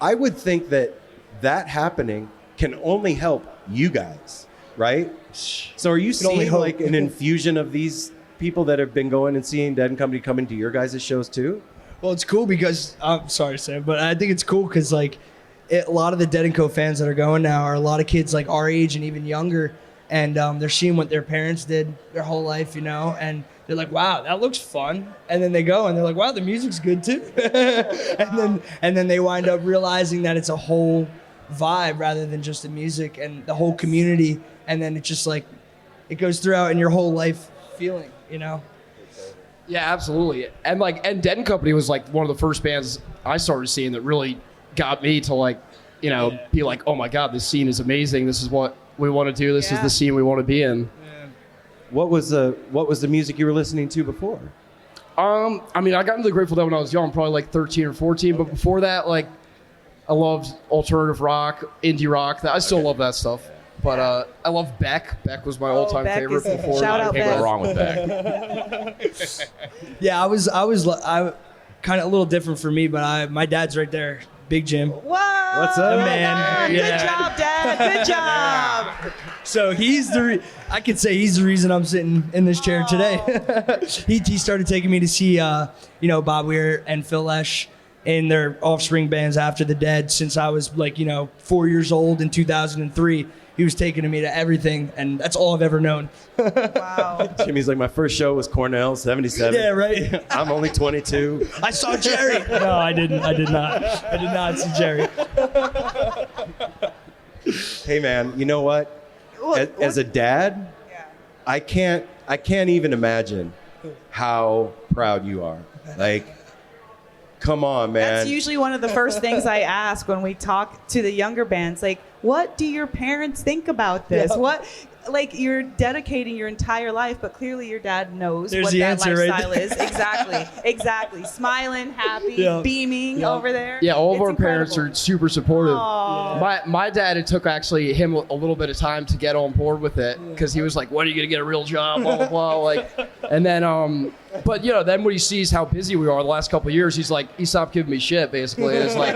I would think that happening can only help you guys, right? So are you only seeing hope. like an infusion of these people that have been going and seeing Dead & Company coming to your guys' shows too? Well, it's cool because I'm sorry, Sam, but I think it's cool because like a lot of the Dead & Co. fans that are going now are a lot of kids like our age and even younger, and they're seeing what their parents did their whole life, you know, and they're like, wow, that looks fun. And then they go and they're like, wow, the music's good too. and then they wind up realizing that it's a whole vibe rather than just the music and the whole community. And then it's just like, it goes throughout in your whole life feeling, you know? Yeah, absolutely. And Dead and Company was like one of the first bands I started seeing that really got me to like, you know, be like, oh my God, this scene is amazing. This is what we want to do. This is the scene we want to be in. What was the music you were listening to before? I mean, I got into the Grateful Dead when I was young, probably like 13 or 14. But before that, like, I loved alternative rock, indie rock. I still love that stuff. But I love Beck. Beck was my all-time favorite before. Shout out Can't Beck. go wrong with Beck. Yeah, I was kind of a little different for me, but my dad's right there, Big Jim. Whoa! What's up, man? Good job, Dad. Good job. So I could say he's the reason I'm sitting in this chair today. he started taking me to see, Bob Weir and Phil Lesh in their Offspring bands after the Dead since I was 4 years old in 2003. He was taking me to everything, and that's all I've ever known. Wow. Jimmy's like, my first show was Cornell, 77. Yeah, right. I'm only 22. I saw Jerry. No, I didn't. I did not. I did not see Jerry. Hey, man, you know what? As a dad, I can't even imagine how proud you are. Like, come on, man. That's usually one of the first things I ask when we talk to the younger bands. Like, what do your parents think about this? What, you're dedicating your entire life, but clearly your dad knows what that lifestyle is. Exactly. Smiling, happy, beaming over there. Yeah, all of It's our incredible. parents are super supportive. Aww. My dad, it took actually him a little bit of time to get on board with it because he was like, when are you going to get a real job? Blah, blah, blah. And then, but then when he sees how busy we are the last couple of years, he's like, he stopped giving me shit, basically. And it's like,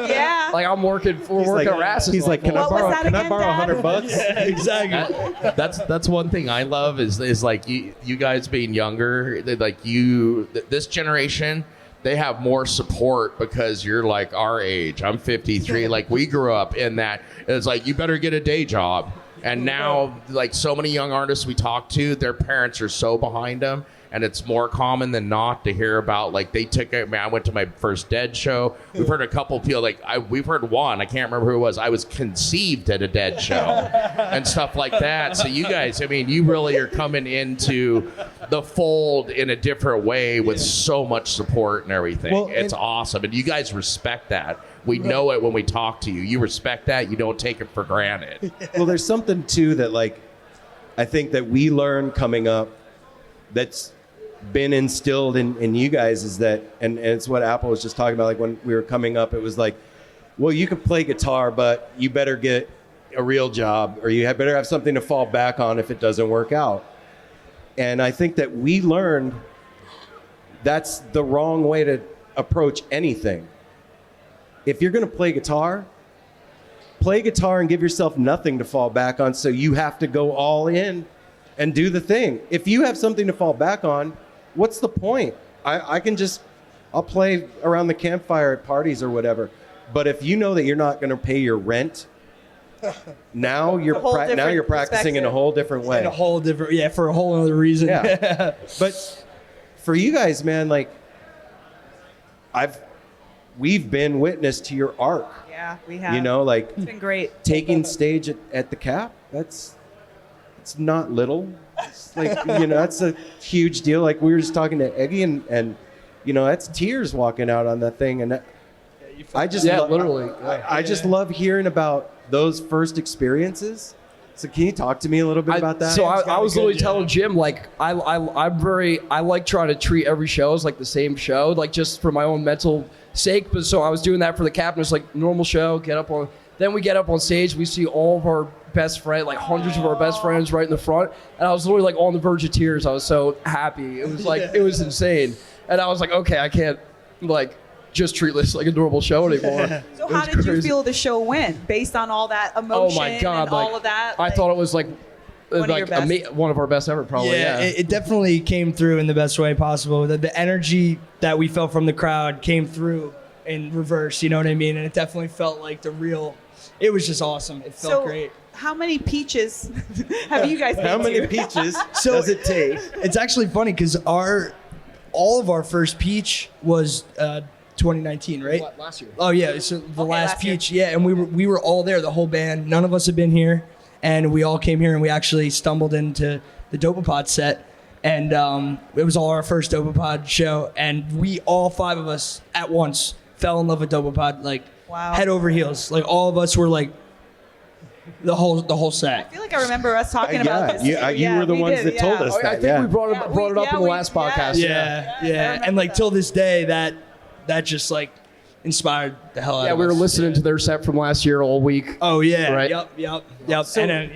like I'm working our asses. He's like, can I borrow $100? Yeah, exactly. That's one thing I love is like you guys being younger, this generation, they have more support because you're like our age. I'm 53. Like we grew up in that. It's like, you better get a day job. And now, like so many young artists we talk to, their parents are so behind them. And it's more common than not to hear about, like, they took it. Man, I went to my first Dead show. We've heard a couple feel we've heard one. I can't remember who it was. I was conceived at a Dead show and stuff like that. So you guys, I mean, you really are coming into the fold in a different way with so much support and everything. Well, it's awesome. And you guys respect that. We know it when we talk to you. You respect that. You don't take it for granted. Well, there's something, too, that, I think that we learned coming up that's been instilled in you guys is that, and it's what Apple was just talking about, like when we were coming up, it was like, well, you can play guitar, but you better get a real job, or you better have something to fall back on if it doesn't work out. And I think that we learned that's the wrong way to approach anything. If you're going to play guitar and give yourself nothing to fall back on, so you have to go all in and do the thing. If you have something to fall back on, what's the point? I'll play around the campfire at parties or whatever. But if you know that you're not going to pay your rent, now you're practicing in a whole different way. In a whole different, for a whole other reason. Yeah. But for you guys, man, we've been witness to your arc. Yeah, we have. It's been great. Taking stage at the Cap, it's not little. It's that's a huge deal. Like we were just talking to Eggy and that's tears walking out on that thing. And I just literally. I just love hearing about those first experiences. So can you talk to me a little bit about that? So I was literally telling Jim, I like trying to treat every show as like the same show, like just for my own mental sake. But so I was doing that for the Cap, and it's like normal show, then we get up on stage, we see all of our best friends, like hundreds of our best friends right in the front. And I was literally on the verge of tears. I was so happy. It was it was insane. And I was like, okay, I can't just treat this like a normal show anymore. So how did you feel the show went based on all that emotion? Oh my God, and all of that? I thought it was one of our best ever, probably. Yeah, it definitely came through in the best way possible. The energy that we felt from the crowd came through in reverse, you know what I mean? And it definitely felt like it was just awesome. It felt great. How many peaches have you guys been How many to? peaches does it take? It's actually funny because all of our first peach was 2019, right? Last year. Oh yeah, so the last peach, and we were all there, the whole band. None of us had been here, and we all came here, and we actually stumbled into the Dopapod set. And it was all our first Dopapod show, and we all 5 of us at once fell in love with Dopapod, like head over heels. Like all of us were like the whole set. I feel like I remember us talking about this. You were the ones that told us that. I think we brought it up in the last podcast. Yeah. And like till this day, that just like inspired the hell out of us. Yeah, we were listening to their set from last year all week. Oh yeah. Right? Yep. So,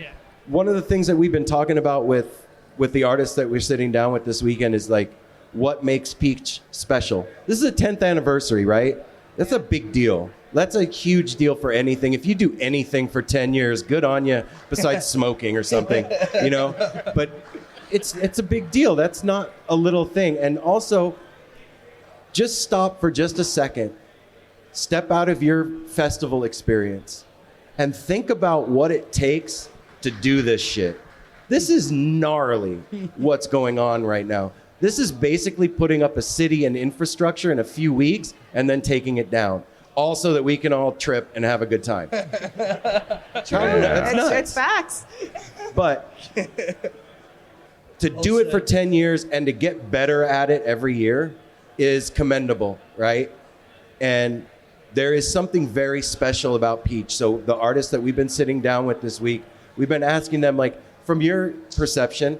one of the things that we've been talking about with the artists that we're sitting down with this weekend is like what makes Peach special. This is a 10th anniversary, right? That's a big deal. That's a huge deal for anything. If you do anything for 10 years, good on you, besides smoking or something, you know? But it's a big deal. That's not a little thing. And also, just stop for just a second. Step out of your festival experience and think about what it takes to do this shit. This is gnarly what's going on right now. This is basically putting up a city and infrastructure in a few weeks and then taking it down. All so that we can all trip and have a good time. It's facts. But to do it for 10 years and to get better at it every year is commendable, right? And there is something very special about Peach. So the artists that we've been sitting down with this week, we've been asking them, like, from your perception,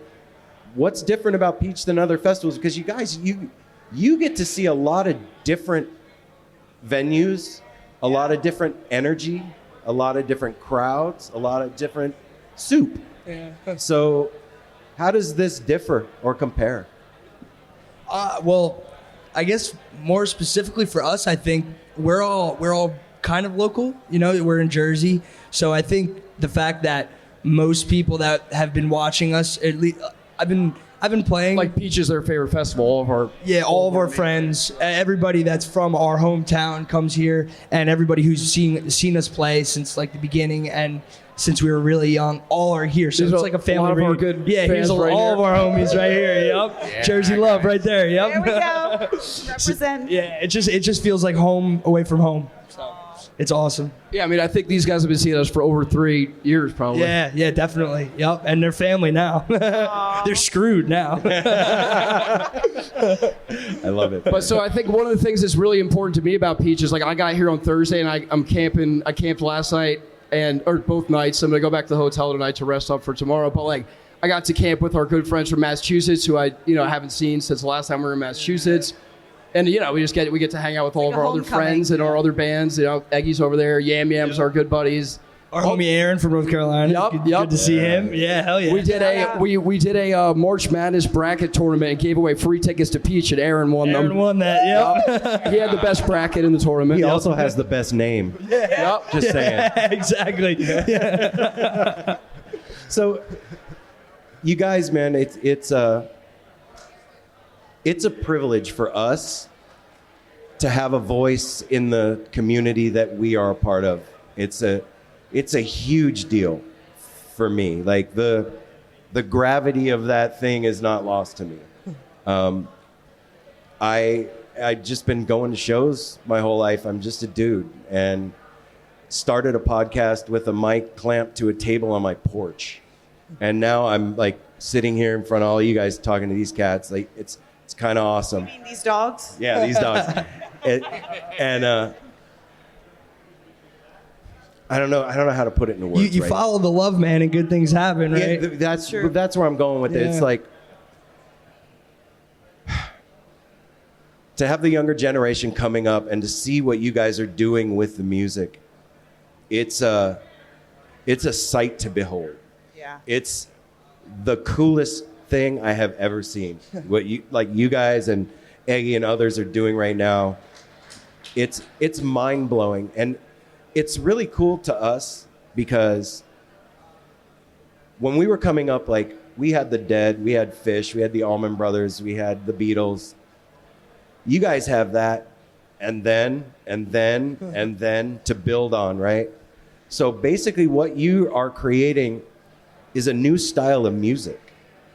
what's different about Peach than other festivals? Because you guys, you get to see a lot of different venues, a lot of different energy, a lot of different crowds, a lot of different soup. Yeah. So how does this differ or compare? Well, I guess more specifically for us, I think we're all kind of local. You know, we're in Jersey, so I think the fact that most people that have been watching us, at least I've been playing. Like Peach is their favorite festival. All of our friends, everybody that's from our hometown comes here, and everybody who's seen us play since like the beginning and since we were really young, all are here. So it's like a family reunion. Here's all of our homies right here. Yep. Yeah, Jersey love right there. Yep. There we go. Represent. Yeah, it just feels like home away from home. So it's awesome. Yeah, I mean, I think these guys have been seeing us for over 3 years, probably. Yeah, definitely. Yep, and they're family now. They're screwed now. I love it. But so I think one of the things that's really important to me about Peach is like I got here on Thursday and I'm camping. I camped last night or both nights. I'm gonna go back to the hotel tonight to rest up for tomorrow. But like I got to camp with our good friends from Massachusetts who I haven't seen since the last time we were in Massachusetts. And we get to hang out with all of our other friends and our other bands. Eggy's over there, Yam Yam's our good buddies. Our homie Aaron from North Carolina. Good to see him. Yeah, hell yeah. We did a March Madness bracket tournament and gave away free tickets to Peach, and Aaron won them. Aaron won that. Yep. He had the best bracket in the tournament. He also has the best name. Yep. Just saying. Exactly. Yeah. So, you guys, man, it's a privilege for us to have a voice in the community that we are a part of. It's a huge deal for me. Like the gravity of that thing is not lost to me. I just been going to shows my whole life. I'm just a dude, and started a podcast with a mic clamped to a table on my porch, and now I'm like sitting here in front of all you guys talking to these cats. Like it's kind of awesome. You mean these dogs? Yeah, these dogs. I don't know how to put it into words. You follow the love, man, and good things happen, right? Yeah, that's where I'm going with it. It's like to have the younger generation coming up and to see what you guys are doing with the music. It's a sight to behold. Yeah. It's the coolest thing I have ever seen. What you guys and Eggy and others are doing right now. It's mind blowing, and it's really cool to us because when we were coming up, like we had the Dead, we had Fish, we had the Allman Brothers, we had the Beatles. You guys have that, and then to build on, right? So basically what you are creating is a new style of music.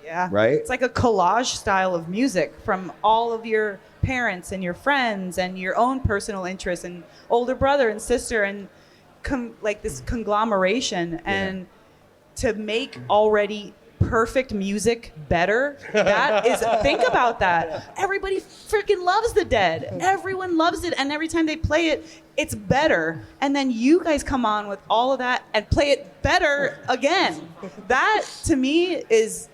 Yeah. Right? It's like a collage style of music from all of your parents and your friends and your own personal interests and older brother and sister and like this conglomeration. And to make already perfect music better? That is, think about that. Everybody freaking loves the Dead. Everyone loves it, and every time they play it, it's better. And then you guys come on with all of that and play it better again. That, to me, is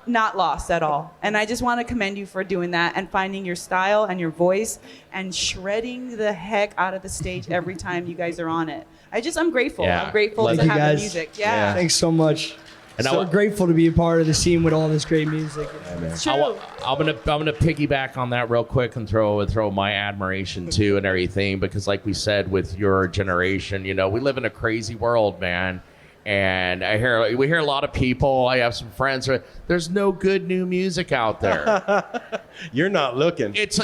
not lost at all. And I just want to commend you for doing that and finding your style and your voice and shredding the heck out of the stage every time you guys are on it. I'm grateful. Yeah. I'm grateful Thank to you have guys. the music. Yeah. Thanks so much. And so grateful to be a part of the scene with all this great music. It's true. I'm gonna piggyback on that real quick and throw my admiration too and everything, because like we said, with your generation, you know, we live in a crazy world, man. And we hear a lot of people. I have some friends. There's no good new music out there. You're not looking. It's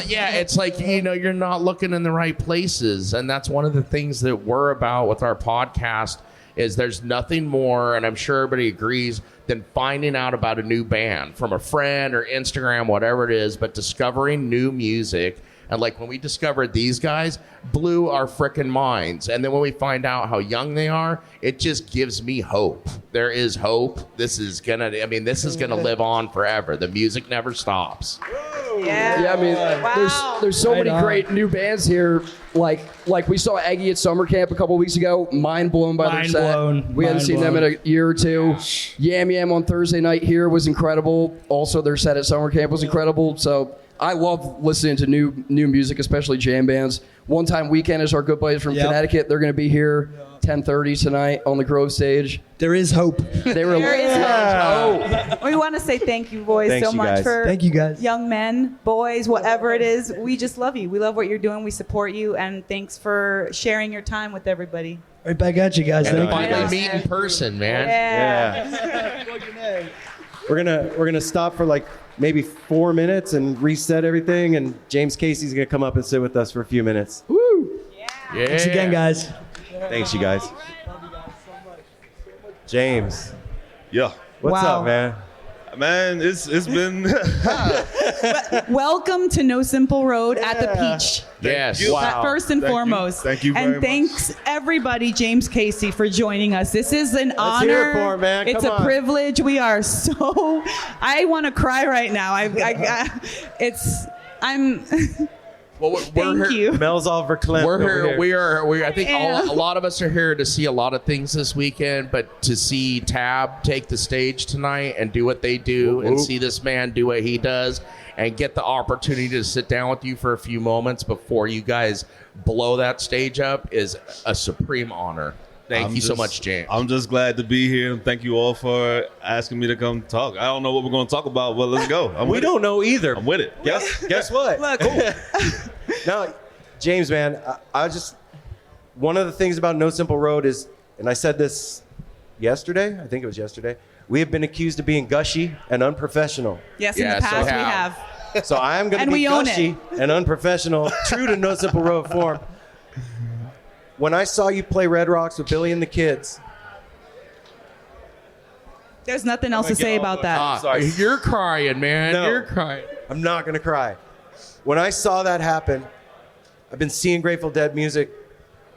like, you know, you're not looking in the right places, and that's one of the things that we're about with our podcast. Is there's nothing more, and I'm sure everybody agrees, than finding out about a new band from a friend or Instagram, whatever it is, but discovering new music. And like when we discovered these guys, blew our frickin' minds. And then when we find out how young they are, it just gives me hope. There is hope. This is gonna live on forever. The music never stops. Yeah, I mean, there's so many great new bands here. Like we saw Eggy at summer camp a couple weeks ago. Mind blown by their set. We hadn't seen them in a year or two. Yam Yam on Thursday night here was incredible. Also, their set at summer camp was incredible. So I love listening to new music, especially jam bands. One Time Weekend is our good buddies from Connecticut. They're going to be here 10:30 tonight on the Grove stage. There is hope. There is hope. We want to say thank you, boys, Thanks, so you much guys. for Thank you, guys. young men, boys, whatever it is. We just love you. We love what you're doing. We support you, and thanks for sharing your time with everybody. Right back at you guys. And Thank you. finally meet in person, man. Yeah. We're gonna stop for like maybe 4 minutes and reset everything, and James Casey's gonna come up and sit with us for a few minutes. Woo! Thanks again, guys. Thanks, you guys. James. Yeah. What's up, man? Man, it's been Welcome to No Simple Road at the Peach. Yes. First and foremost. Thank you very and much. thanks everybody, James Casey, for joining us. This is an Let's hear honor. it for him, man. It's Come a on. privilege. We are so. I want to cry right now. Well, Thank you. Mel's all verklempt. We're over here. I think Yeah. a lot of us are here to see a lot of things this weekend, but to see Tab take the stage tonight and do what they do, and see this man do what he does, and get the opportunity to sit down with you for a few moments before you guys blow that stage up is a supreme honor. Thank you so much, James. I'm just glad to be here. Thank you all for asking me to come talk. I don't know what we're going to talk about, but let's go. We don't know either. I'm with it. Guess what? Look. No, James, man, I just, one of the things about No Simple Road is, and I said this yesterday, I think it was yesterday, we have been accused of being gushy and unprofessional. Yes, in the past we have. So I am going to And be we own gushy and unprofessional, true to No Simple Road form. When I saw you play Red Rocks with Billy and the Kids, There's nothing else to say about that. Sorry. You're crying, man. No. You're crying. I'm not going to cry. When I saw that happen, I've been seeing Grateful Dead music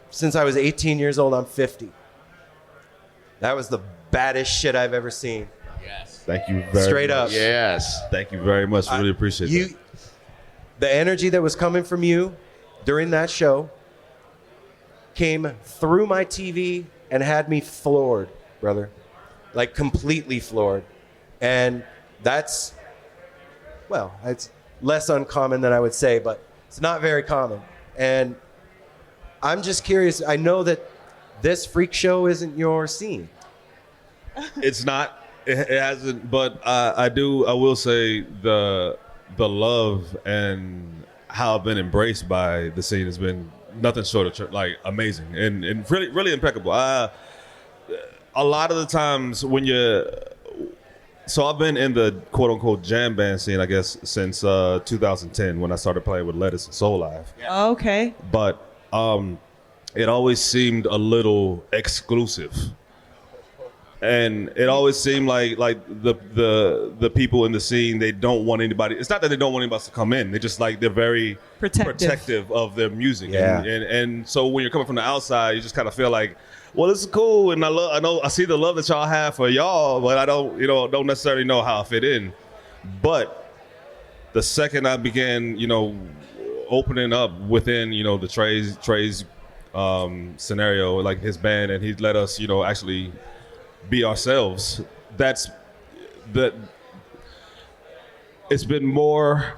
since I was 18 years old. I'm 50. That was the baddest shit I've ever seen. Yes. Thank you very Straight much. up. Yes. Thank you very much. Really appreciate that. The energy that was coming from you during that show came through my TV and had me floored, brother. Like completely floored. And that's, well, it's less uncommon than I would say, but it's not very common. And I'm just curious. I know that this freak show isn't your scene. It's not. It hasn't. But I will say the love and how I've been embraced by the scene has been nothing short of like amazing and really, really impeccable. A lot of the times when so I've been in the quote unquote jam band scene, I guess, since 2010 when I started playing with Lettuce and Soul Live. Oh, okay. But it always seemed a little exclusive. And it always seemed like the people in the scene, they don't want anybody. It's not that they don't want anybody to come in. They just like they're very protective of their music. Yeah. And so when you're coming from the outside, you just kind of feel like, well, this is cool, and I see the love that y'all have for y'all, but I don't necessarily know how I fit in. But the second I began, opening up within, the Trey's scenario, like his band, and he let us, actually be ourselves. It's been more.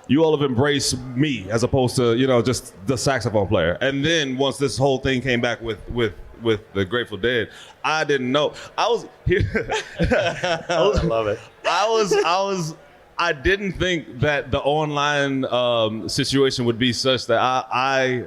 You all have embraced me as opposed to just the saxophone player. And then once this whole thing came back with the Grateful Dead, I didn't know. I was here. I love it. I didn't think that the online situation would be such that I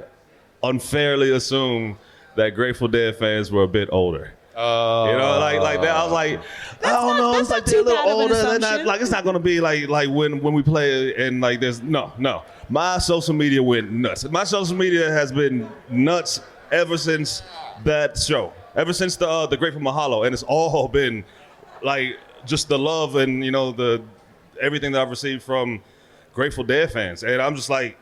unfairly assumed that Grateful Dead fans were a bit older. Like that. I was like, I don't know. It's like they're a little older. They're not like, it's not gonna be like when we play and like there's no. My social media went nuts. My social media has been nuts ever since that show. Ever since the Grateful Mahalo, and it's all been like just the love and the everything that I've received from Grateful Dead fans, and I'm just like,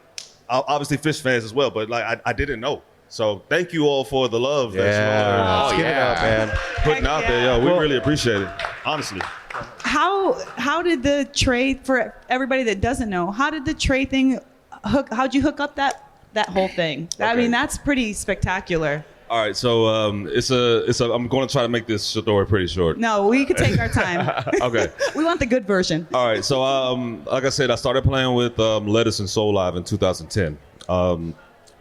obviously Fish fans as well, but like I didn't know. So thank you all for the love that you all are Get it up, man. putting out there. Yo, we really appreciate it, honestly. How did the Trey, for everybody that doesn't know, how did the Trey thing how'd you hook up that whole thing? I mean, that's pretty spectacular. All right, so I'm going to try to make this story pretty short. No, we could take our time. Okay. We want the good version. All right, so like I said, I started playing with Lettuce and Soul Live in 2010.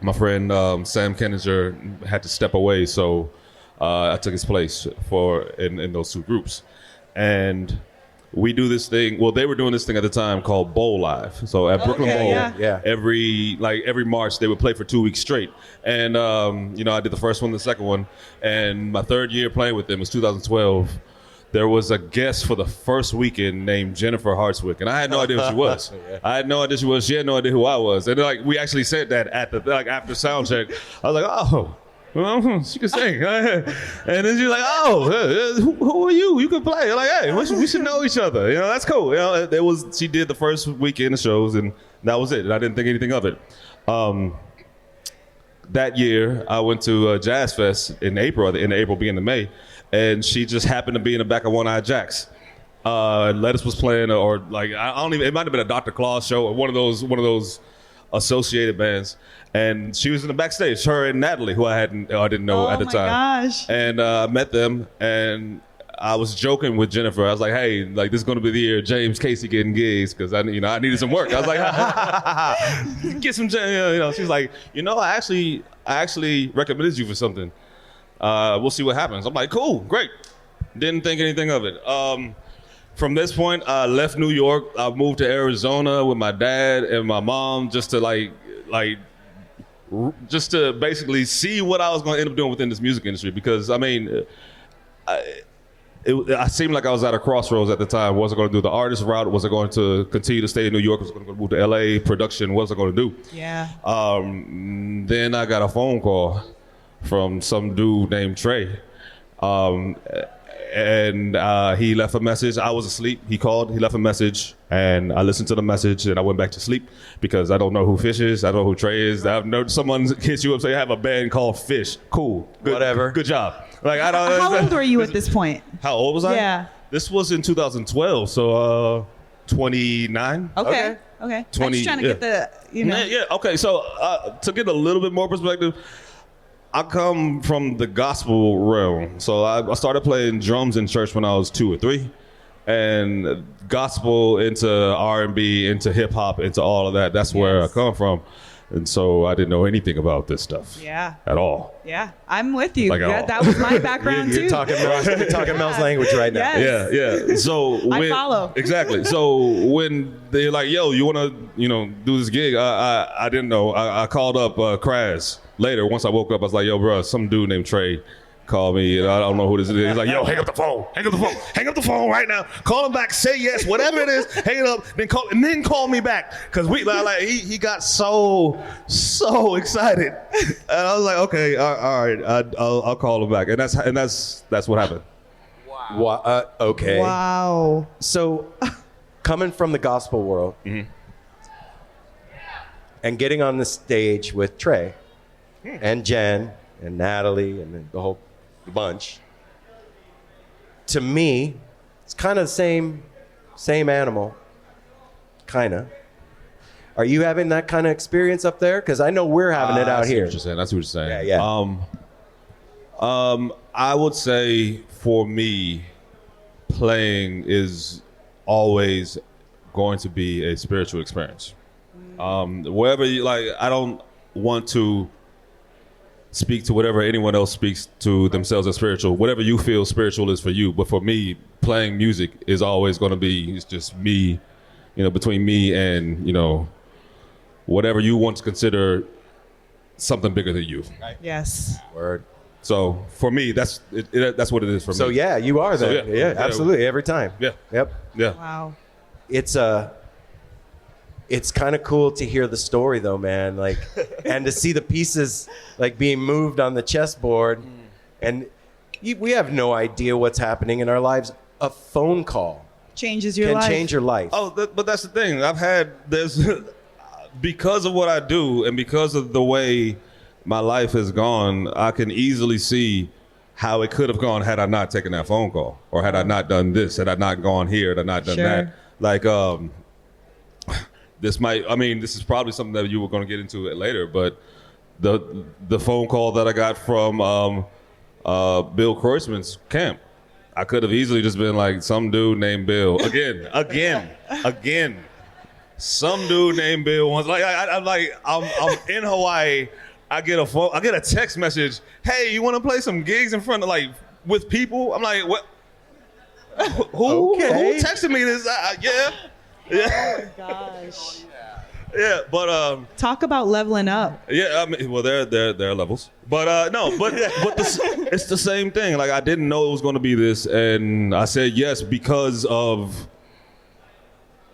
My friend Sam Kenninger had to step away, so I took his place in those two groups. And we do this thing. Well, they were doing this thing at the time called Bowl Live. So at Brooklyn Bowl, every March they would play for 2 weeks straight. And I did the first one, the second one, and my third year playing with them was 2012. There was a guest for the first weekend named Jennifer Hartswick, and I had no idea who she was. I had no idea who she was. She had no idea who I was. And we actually said that at the after sound check. I was like, oh, well, she can sing. And then she's like, oh, who are you? You can play. I'm like, hey, we should know each other. That's cool. She did the first weekend of shows, and that was it. And I didn't think anything of it. That year, I went to Jazz Fest in April, in April beginning of May. And she just happened to be in the back of One Eye Jacks. Lettuce was playing, or like I don't even. It might have been a Dr. Claus show or one of those associated bands. And she was in the backstage. Her and Natalie, who I didn't know at the time. Oh my gosh! And I met them, and I was joking with Jennifer. I was like, "Hey, like this is going to be the year James Casey getting gigs because I needed some work." I was like, "Get some." She's like, I actually recommended you for something. We'll see what happens. I'm like, cool, great. Didn't think anything of it. From this point, I left New York. I moved to Arizona with my dad and my mom just to just to basically see what I was going to end up doing within this music industry. Because I mean, I seemed like I was at a crossroads at the time. Was I going to do the artist route? Was I going to continue to stay in New York? Was I going to move to LA production? What was I going to do? Yeah. Then I got a phone call from some dude named Trey. And he left a message. I was asleep. He called. He left a message. And I listened to the message, and I went back to sleep because I don't know who Fish is. I don't know who Trey is. I've known someone hits you up, say, I have a band called Fish. Cool. Good, whatever. Good job. Like, I don't. How old were you at this point? How old was I? Yeah. This was in 2012, so 29. Okay. I'm just trying to get the, Yeah, okay. So to get a little bit more perspective, I come from the gospel realm. So I started playing drums in church when I was 2 or 3. And gospel into R&B, into hip hop, into all of that. That's where I come from. And so I didn't know anything about this stuff. Yeah. At all. Yeah, I'm with you. Like that was my background you're too. You're talking Mel's language right now. Yes. Yeah. So I follow. Exactly. So when they're like, "Yo, you want to, do this gig?" I didn't know. I called up Kraz later. Once I woke up, I was like, "Yo, bro, some dude named Trey called me, and I don't know who this is. He's like, yo, hang up the phone right now. Call him back, say yes, whatever it is, hang it up, then call me back. Because he got so excited. And I was like, okay, all right, I'll call him back. And that's what happened. Wow. Okay. Wow. So, coming from the gospel world and getting on the stage with Trey and Jen and Natalie and the whole bunch, to me, it's kind of the same animal, kind of. Are you having that kind of experience up there? Because I know we're having it out here. That's what you're saying. Yeah. I would say for me, playing is always going to be a spiritual experience. Wherever you like, I don't want to speak to whatever anyone else speaks to themselves as spiritual. Whatever you feel spiritual is for you. But for me, playing music is always going to be, it's just me, between me and, whatever you want to consider something bigger than you. Yes. Word. So for me, that's what it is for me. So yeah, you are there. So, yeah, absolutely, every time. Yeah. Yep. Yeah. Wow. It's kind of cool to hear the story though, man. Like, and to see the pieces like being moved on the chessboard, and we have no idea what's happening in our lives. A phone call changes your life. Can change your life. Oh, but that's the thing. There's because of what I do and because of the way my life has gone, I can easily see how it could have gone had I not taken that phone call, or had I not done this, had I not gone here, had I not done that. Like, this is probably something that you were going to get into it later, but the phone call that I got from Bill Kreuzman's camp, I could have easily just been like, some dude named Bill again. Some dude named Bill once. Like I'm in Hawaii. I get a text message. Hey, you want to play some gigs in front of with people? I'm like, what? Who texted me this? Yeah. Oh my gosh. Yeah, but talk about leveling up. Yeah, there are levels, but it's the same thing. Like, I didn't know it was going to be this, and I said yes because of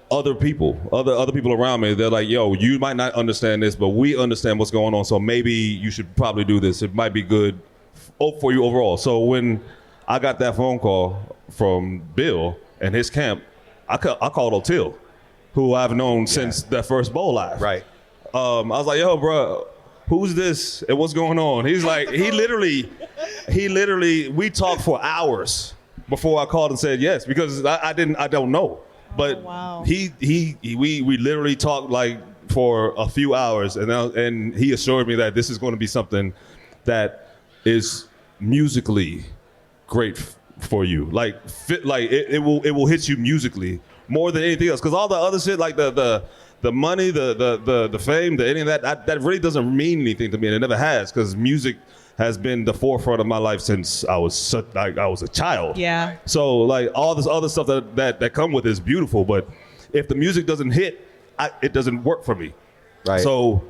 other people around me. They're like, yo, you might not understand this, but we understand what's going on, so maybe you should probably do this. It might be good for you overall. So when I got that phone call from Bill and his camp, I called O'Til, who I've known since that first bowl live. Right. I was like, yo, bro, who's this and what's going on? He's like, he literally, we talked for hours before I called and said yes, because I don't know. But we literally talked for a few hours, and he assured me that this is going to be something that is musically great for you. It will hit you musically more than anything else. Because all the other shit, like the money, the fame, any of that really doesn't mean anything to me, and it never has. Because music has been the forefront of my life since I was a child. Yeah. So all this other stuff that come with it is beautiful, but if the music doesn't hit, it doesn't work for me. Right. So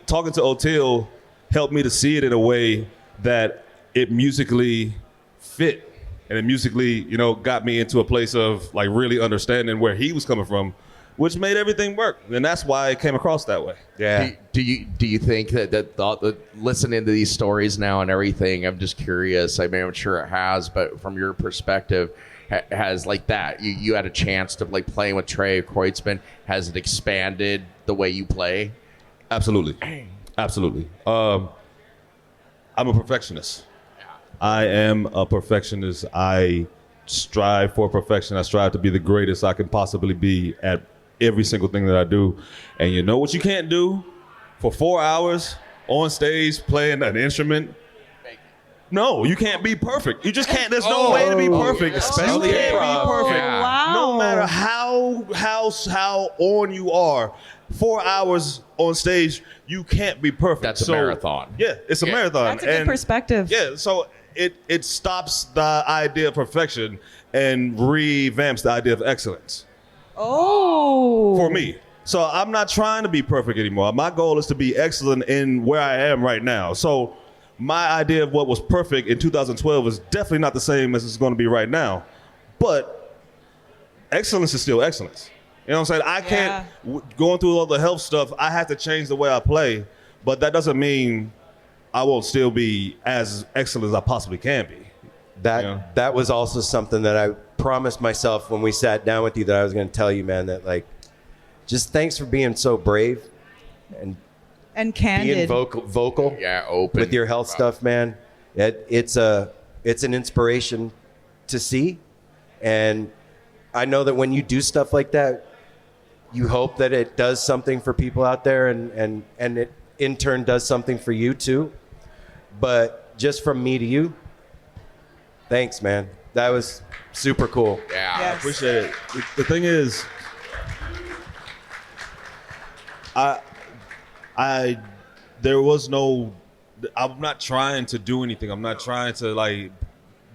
talking to O'Til helped me to see it in a way that it musically fit, and it musically, got me into a place of really understanding where he was coming from, which made everything work, and that's why it came across that way. Yeah. Do you think that listening to these stories now and everything, I'm just curious. I mean, I'm sure it has, but from your perspective, has that you had a chance to playing with Trey Kreutzmann, has it expanded the way you play? Absolutely. I'm a perfectionist. I am a perfectionist. I strive for perfection. I strive to be the greatest I can possibly be at every single thing that I do. And you know what you can't do? For 4 hours on stage playing an instrument? No, you can't be perfect. You just can't. There's no way to be perfect. Especially you can't be perfect. Yeah. Wow. No matter how on you are. 4 hours on stage, you can't be perfect. That's a marathon. Yeah, it's a marathon. That's a good perspective. Yeah, so it stops the idea of perfection and revamps the idea of excellence. Oh. For me. So I'm not trying to be perfect anymore. My goal is to be excellent in where I am right now. So my idea of what was perfect in 2012 is definitely not the same as it's going to be right now. But excellence is still excellence. You know what I'm saying? I can't, going through all the health stuff, I have to change the way I play, but that doesn't mean I won't still be as excellent as I possibly can be. That was also something that I promised myself when we sat down with you that I was going to tell you, man, that like, just thanks for being so brave and candid, being vocal, open with your health stuff, man. It's an inspiration to see, and I know that when you do stuff like that, you hope that it does something for people out there, and it in turn does something for you too. But just from me to you, thanks, man. That was super cool. Yeah, I appreciate it. The thing is, there was no, I'm not trying to do anything. I'm not trying to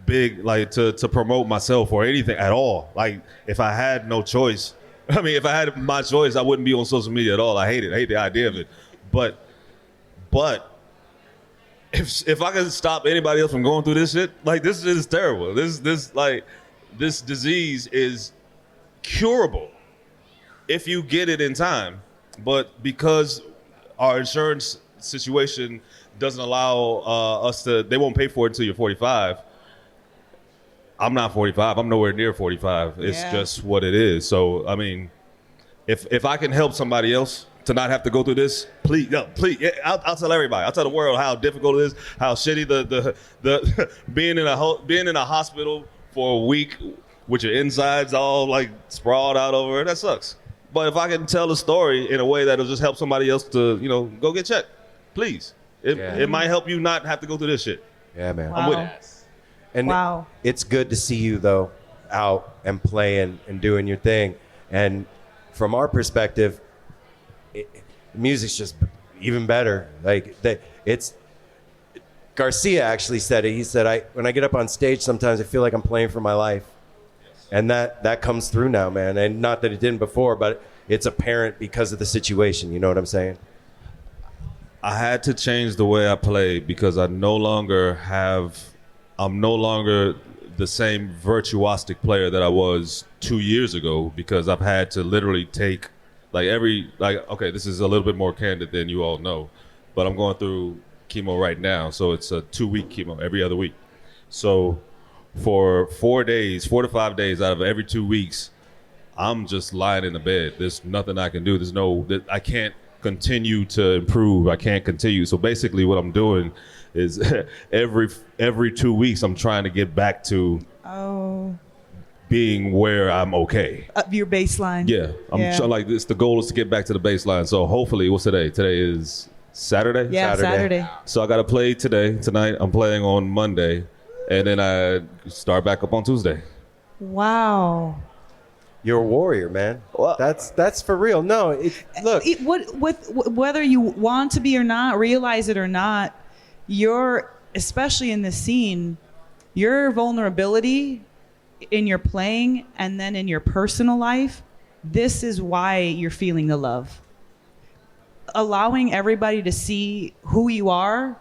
to promote myself or anything at all. Like, if I had no choice, if I had my choice, I wouldn't be on social media at all. I hate it. I hate the idea of it. But if I can stop anybody else from going through this shit, like, this shit is terrible. This disease is curable if you get it in time. But because our insurance situation doesn't allow us to, they won't pay for it until you're 45. I'm not 45. I'm nowhere near 45. It's just what it is. So, if I can help somebody else to not have to go through this, please, I'll tell everybody. I'll tell the world how difficult it is, how shitty the being in a hospital for a week with your insides all like sprawled out over it. That sucks. But if I can tell the story in a way that'll just help somebody else to, go get checked, please. It might help you not have to go through this shit. Yeah, man. I'm with it. And it's good to see you, though, out and playing and doing your thing. And from our perspective, music's just even better. Garcia actually said it. He said, when I get up on stage, sometimes I feel like I'm playing for my life. And that comes through now, man. And not that it didn't before, but it's apparent because of the situation. You know what I'm saying? I had to change the way I play because I'm no longer the same virtuosic player that I was 2 years ago, because I've had to literally take okay, this is a little bit more candid than you all know, but I'm going through chemo right now. So it's a 2-week chemo every other week. So for 4 to 5 days out of every 2 weeks, I'm just lying in the bed. There's nothing I can do. I can't continue to improve. I can't continue. So basically what I'm doing is every 2 weeks, I'm trying to get back to being where I'm okay. Up your baseline. Yeah. The goal is to get back to the baseline. So hopefully, what's today? Today is Saturday? Yeah, Saturday. So I got to play tonight. I'm playing on Monday. And then I start back up on Tuesday. Wow. You're a warrior, man. That's for real. No, look. Whether you want to be or not, realize it or not, especially in this scene, your vulnerability in your playing and then in your personal life, this is why you're feeling the love. Allowing everybody to see who you are,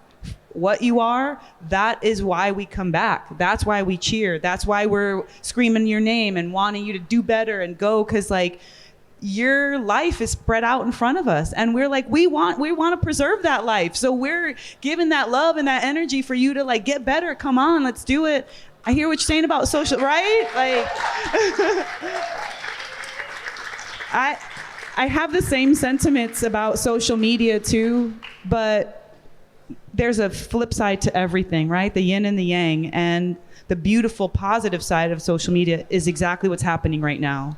what you are, that is why we come back. That's why we cheer. That's why we're screaming your name and wanting you to do better and go, because your life is spread out in front of us, and we're we want to preserve that life. So we're giving that love and that energy for you to get better. Come on, let's do it. I hear what you're saying about social, right? I have the same sentiments about social media too, but there's a flip side to everything, right? The yin and the yang, and the beautiful positive side of social media is exactly what's happening right now.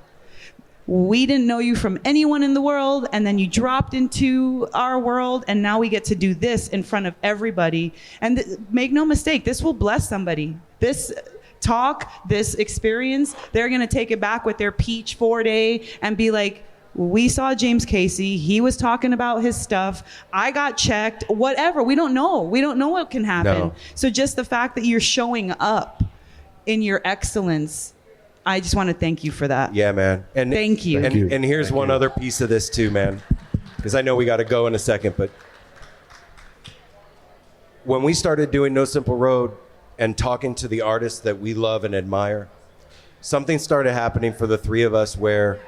We didn't know you from anyone in the world, and then you dropped into our world, and now we get to do this in front of everybody. And make no mistake, this will bless somebody. This talk, this experience, they're going to take it back with their Peach 4-day and be like, we saw James Casey. He was talking about his stuff. I got checked. Whatever. We don't know. We don't know what can happen. No. So just the fact that you're showing up in your excellence, I just want to thank you for that. Yeah, man. And thank you. And here's one other piece of this too, man, because I know we got to go in a second, but when we started doing No Simple Road and talking to the artists that we love and admire, something started happening for the three of us where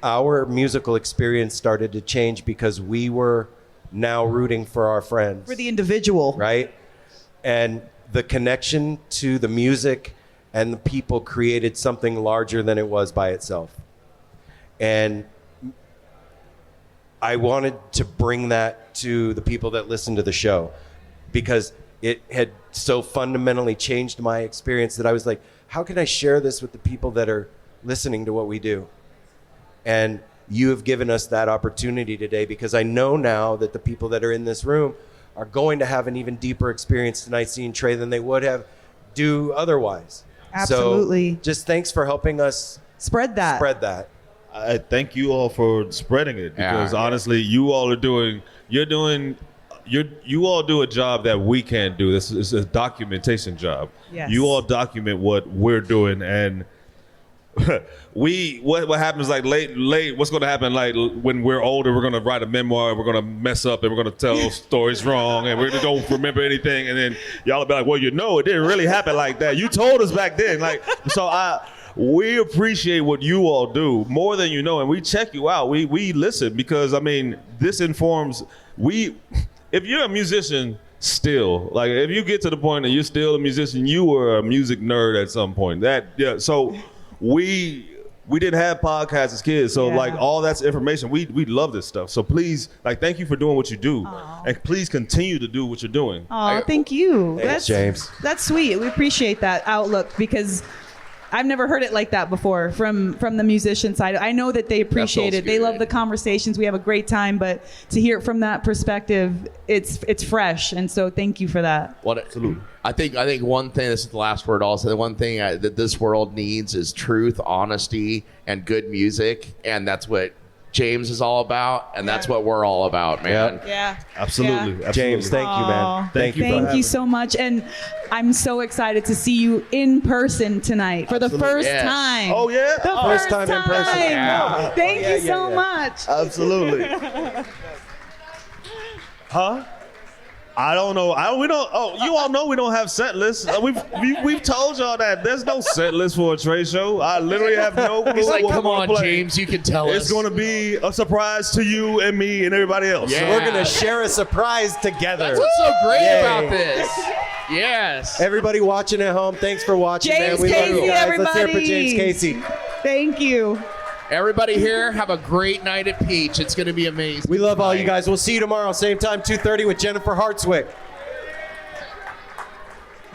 our musical experience started to change because we were now rooting for our friends. For the individual. Right? And the connection to the music and the people created something larger than it was by itself. And I wanted to bring that to the people that listen to the show because it had so fundamentally changed my experience that I was like, how can I share this with the people that are listening to what we do? And you have given us that opportunity today because I know now that the people that are in this room are going to have an even deeper experience tonight seeing Trey than they would have do otherwise. Absolutely. So just thanks for helping us spread that. I thank you all for spreading it because honestly, you all are doing, you all do a job that we can't do. This is a documentation job. Yes. You all document what we're doing, and what happens like late what's going to happen like when we're older, we're going to write a memoir and we're going to mess up and we're going to tell stories wrong and we don't remember anything, and then y'all will be like, well, it didn't really happen like that. You told us back then. Like, so we appreciate what you all do more than you know, and we check you out. We listen because I mean this informs. If you're a musician still, like if you get to the point that you're still a musician, you were a music nerd at some point. So we didn't have podcasts as kids, so like all that's information. We love this stuff. So please, like, thank you for doing what you do, and please continue to do what you're doing. Oh, thank you. Thanks, James. That's sweet. We appreciate that outlook because I've never heard it like that before from the musician side. I know that they appreciate it. They love the conversations. We have a great time, but to hear it from that perspective, it's fresh. And so thank you for that. Absolutely. I think one thing, this is the last word also, the one thing that this world needs is truth, honesty, and good music. And that's what James is all about, and that's what we're all about, man. Yeah. Absolutely. Yeah. James, thank you, man. Thank you so much. And I'm so excited to see you in person tonight for the first time. Oh, yeah? The first time in person. Yeah. Thank you so much. Absolutely. Huh? I don't know. You all know we don't have set lists. We've told y'all that there's no set list for a Trey show. I literally have no clue. He's like, what come we're on, gonna play. James, you can tell us. It's going to be a surprise to you and me and everybody else. Yeah. We're going to share a surprise together. That's what's so great Yay. about this. Yes. Everybody watching at home, thanks for watching, James man. We love Casey, you guys. everybody. Let's hear it for James Casey. Thank you. Everybody here, have a great night at Peach. It's going to be amazing. We love all you guys. We'll see you tomorrow, same time, 2:30 with Jennifer Hartswick.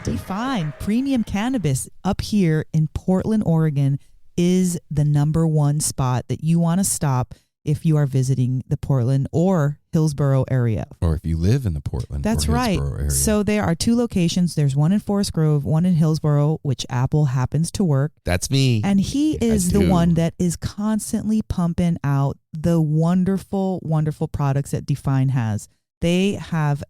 Define premium cannabis up here in Portland, Oregon is the #1 spot that you want to stop if you are visiting the Portland or Hillsborough area. Or if you live in the Portland That's or right. Hillsborough area. So there are 2 locations. There's one in Forest Grove, one in Hillsborough, which Apple happens to work. That's me. And he is the one that is constantly pumping out the wonderful, wonderful products that Define has. They have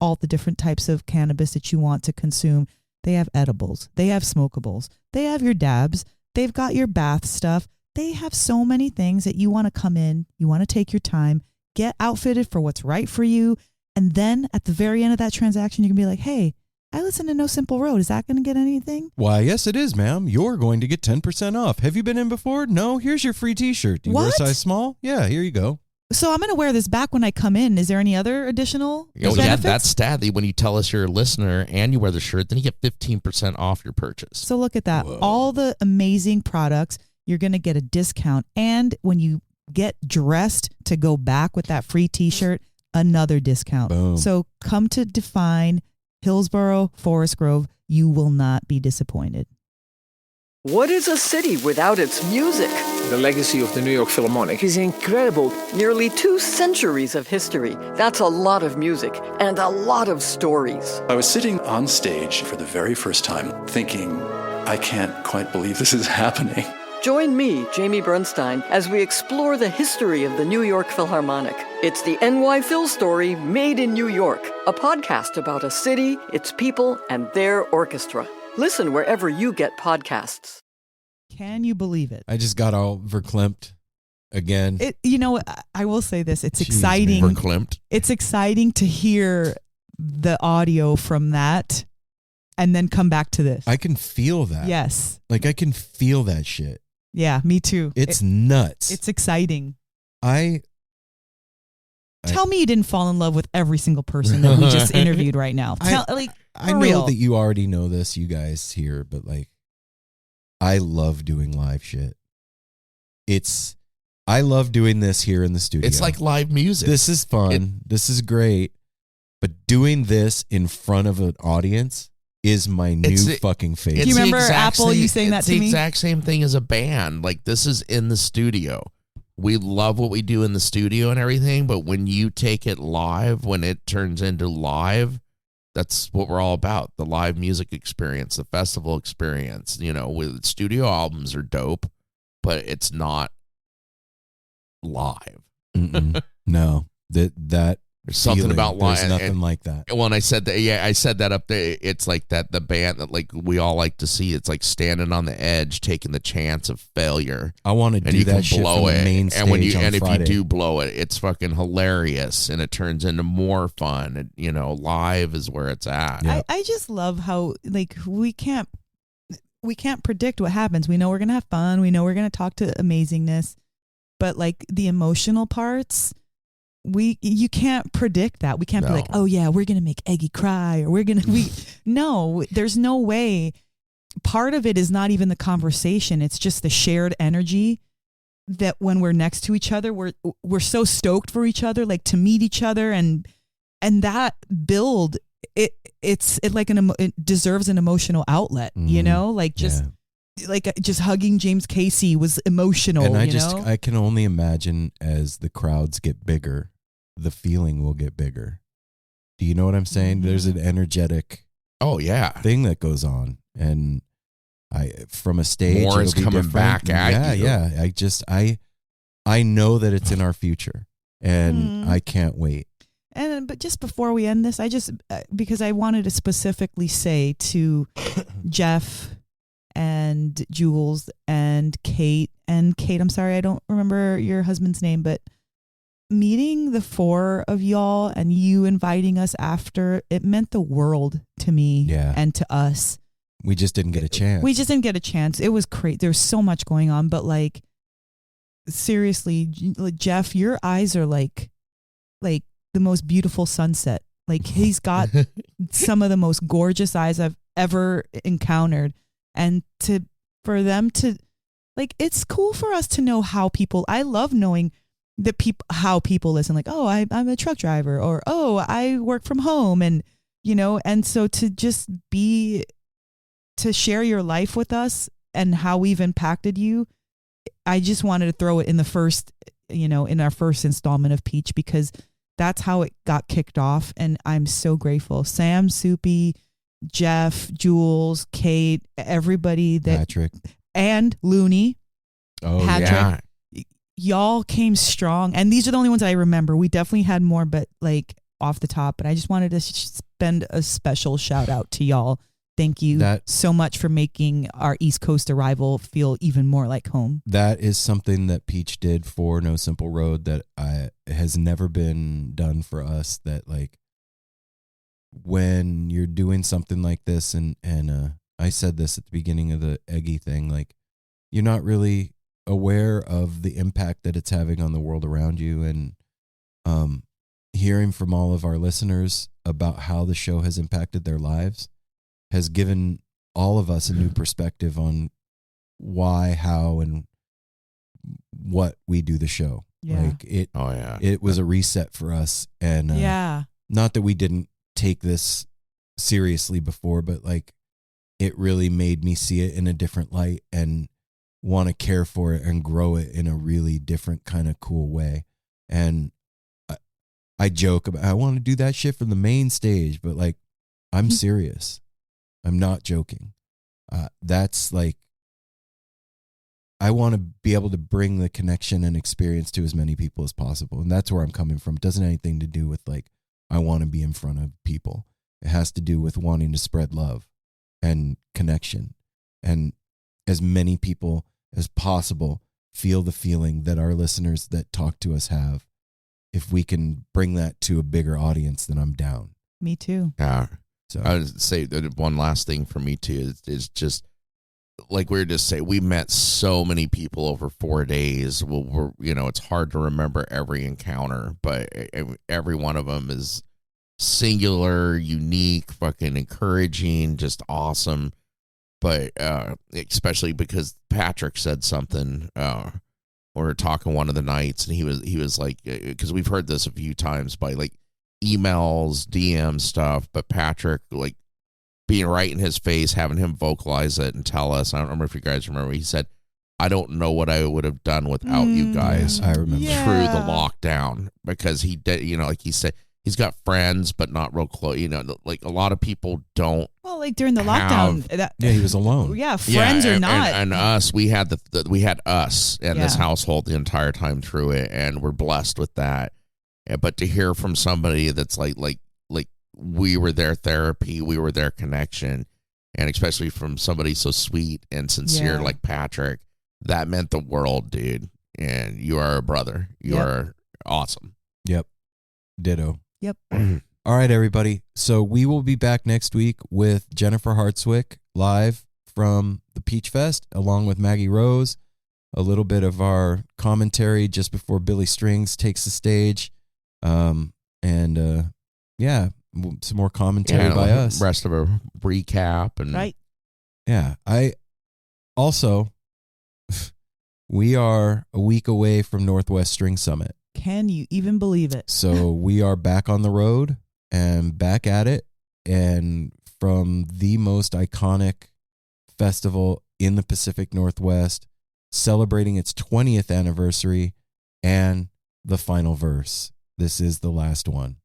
all the different types of cannabis that you want to consume. They have edibles. They have smokables. They have your dabs. They've got your bath stuff. They have so many things that you want to come in. You want to take your time, get outfitted for what's right for you. And then at the very end of that transaction, you can be like, hey, I listen to No Simple Road. Is that going to get anything? Why, yes, it is, ma'am. You're going to get 10% off. Have you been in before? No? Here's your free t-shirt. Do you wear a size small? Yeah, here you go. So I'm going to wear this back when I come in. Is there any other additional benefits? Yeah, that's stabby. When you tell us you're a listener and you wear the shirt, then you get 15% off your purchase. So look at that. Whoa. All the amazing products, you're going to get a discount. And when you get dressed to go back with that free t-shirt, another discount. Boom. So come to Define, Hillsborough, Forest Grove. You will not be disappointed. What is a city without its music? The legacy of the New York Philharmonic is incredible. Nearly 2 centuries of history. That's a lot of music and a lot of stories. I was sitting on stage for the very first time thinking, I can't quite believe this is happening. Join me, Jamie Bernstein, as we explore the history of the New York Philharmonic. It's the NY Phil story made in New York, a podcast about a city, its people, and their orchestra. Listen wherever you get podcasts. Can you believe it? I just got all verklempt again. I will say this. It's exciting. Verklempt. It's exciting to hear the audio from that and then come back to this. I can feel that. Yes. Like I can feel that shit. Yeah, me too. It's nuts. It's exciting. Tell me you didn't fall in love with every single person that we just interviewed right now. I know that you already know this, you guys here, but like, I love doing live shit. I love doing this here in the studio. It's like live music. This is fun. This is great. But doing this in front of an audience is my new fucking favorite. Do you remember Apple, you saying that to me? It's the exact same thing as a band. Like, this is in the studio. We love what we do in the studio and everything, but when you take it live, when it turns into live, that's what we're all about. The live music experience, the festival experience. You know, with studio albums are dope, but it's not live. No, that there's something feeling, about live. There's nothing like that. When I said that, I said that up there. It's like that the band that like we all like to see. It's like standing on the edge, taking the chance of failure. I want to do that shit from the main stage and when you on and Friday. if you do blow it, it's fucking hilarious, and it turns into more fun. And, you know, live is where it's at. Yeah. I just love how like we can't predict what happens. We know we're gonna have fun. We know we're gonna talk to amazingness, but like the emotional parts. You can't predict that. We can't be like, oh yeah, we're gonna make Eggy cry, or no, there's no way. Part of it is not even the conversation. It's just the shared energy that when we're next to each other, we're so stoked for each other, like to meet each other, and that build it deserves an emotional outlet, you know, like just. Yeah. Like just hugging James Casey was emotional. And I can only imagine as the crowds get bigger, the feeling will get bigger. Do you know what I'm saying? There's an energetic thing that goes on. And from a stage, more is coming back at you. Yeah. I know that it's in our future, and I can't wait. But just before we end this, because I wanted to specifically say to Jeff and Jules and Kate, I'm sorry, I don't remember your husband's name, but meeting the four of y'all and you inviting us after, it meant the world to me and to us. We just didn't get a chance. It was great. There's so much going on, but like, seriously, Jeff, your eyes are like the most beautiful sunset. Like, he's got some of the most gorgeous eyes I've ever encountered. And for them to, like, it's cool for us to know how people, I love knowing how people listen. Like, oh, I'm a truck driver, or, oh, I work from home. And, you know, and so to just to share your life with us and how we've impacted you. I just wanted to throw it in in our first installment of Peach, because that's how it got kicked off. And I'm so grateful. Sam, Soupy, Jeff, Jules, Kate, everybody Patrick and Looney. Oh, Patrick, y'all came strong, and these are the only ones I remember. We definitely had more, but like off the top. But I just wanted to spend a special shout out to y'all. Thank you so much for making our East Coast arrival feel even more like home. That is something that Peach did for No Simple Road that has never been done for us. That like, when you're doing something like this, and I said this at the beginning of the Eggy thing, like, you're not really aware of the impact that it's having on the world around you. And hearing from all of our listeners about how the show has impacted their lives has given all of us a new perspective on why, how, and what we do the show. Yeah. Like it was a reset for us. And not that we didn't take this seriously before, but like, it really made me see it in a different light and want to care for it and grow it in a really different kind of cool way. And I joke about, I want to do that shit from the main stage, but like, I'm serious. I'm not joking. That's like, I want to be able to bring the connection and experience to as many people as possible. And that's where I'm coming from. It doesn't have anything to do with like, I want to be in front of people. It has to do with wanting to spread love and connection, and as many people as possible feel the feeling that our listeners that talk to us have. If we can bring that to a bigger audience, then I'm down. Me too. Yeah. So I would say that one last thing for me too is just like we were just saying, we met so many people over 4 days. Well, it's hard to remember every encounter, but every one of them is singular, unique, fucking encouraging, just awesome. But especially because Patrick said something. We were talking one of the nights, and he was like, because we've heard this a few times by like emails, DM stuff, but Patrick, like, being right in his face, having him vocalize it and tell us. I don't remember if you guys remember. He said, "I don't know what I would have done without you guys." I remember through the lockdown, because he did. Like he said, he's got friends, but not real close. Like a lot of people don't. Well, like during the lockdown, he was alone. Yeah, friends or not. And us, we had we had us and this household the entire time through it, and we're blessed with that. But to hear from somebody that's like we were their therapy, we were their connection, and especially from somebody so sweet and sincere like Patrick, that meant the world, dude. And you are a brother. You are awesome. Yep. Ditto. Yep. All right, everybody. So we will be back next week with Jennifer Hartswick live from the Peach Fest, along with Maggie Rose. A little bit of our commentary just before Billy Strings takes the stage. Some more commentary by us. Rest of a recap and right. Yeah, we are a week away from Northwest String Summit. Can you even believe it? So we are back on the road and back at it, and from the most iconic festival in the Pacific Northwest, celebrating its 20th anniversary and the final verse. This is the last one.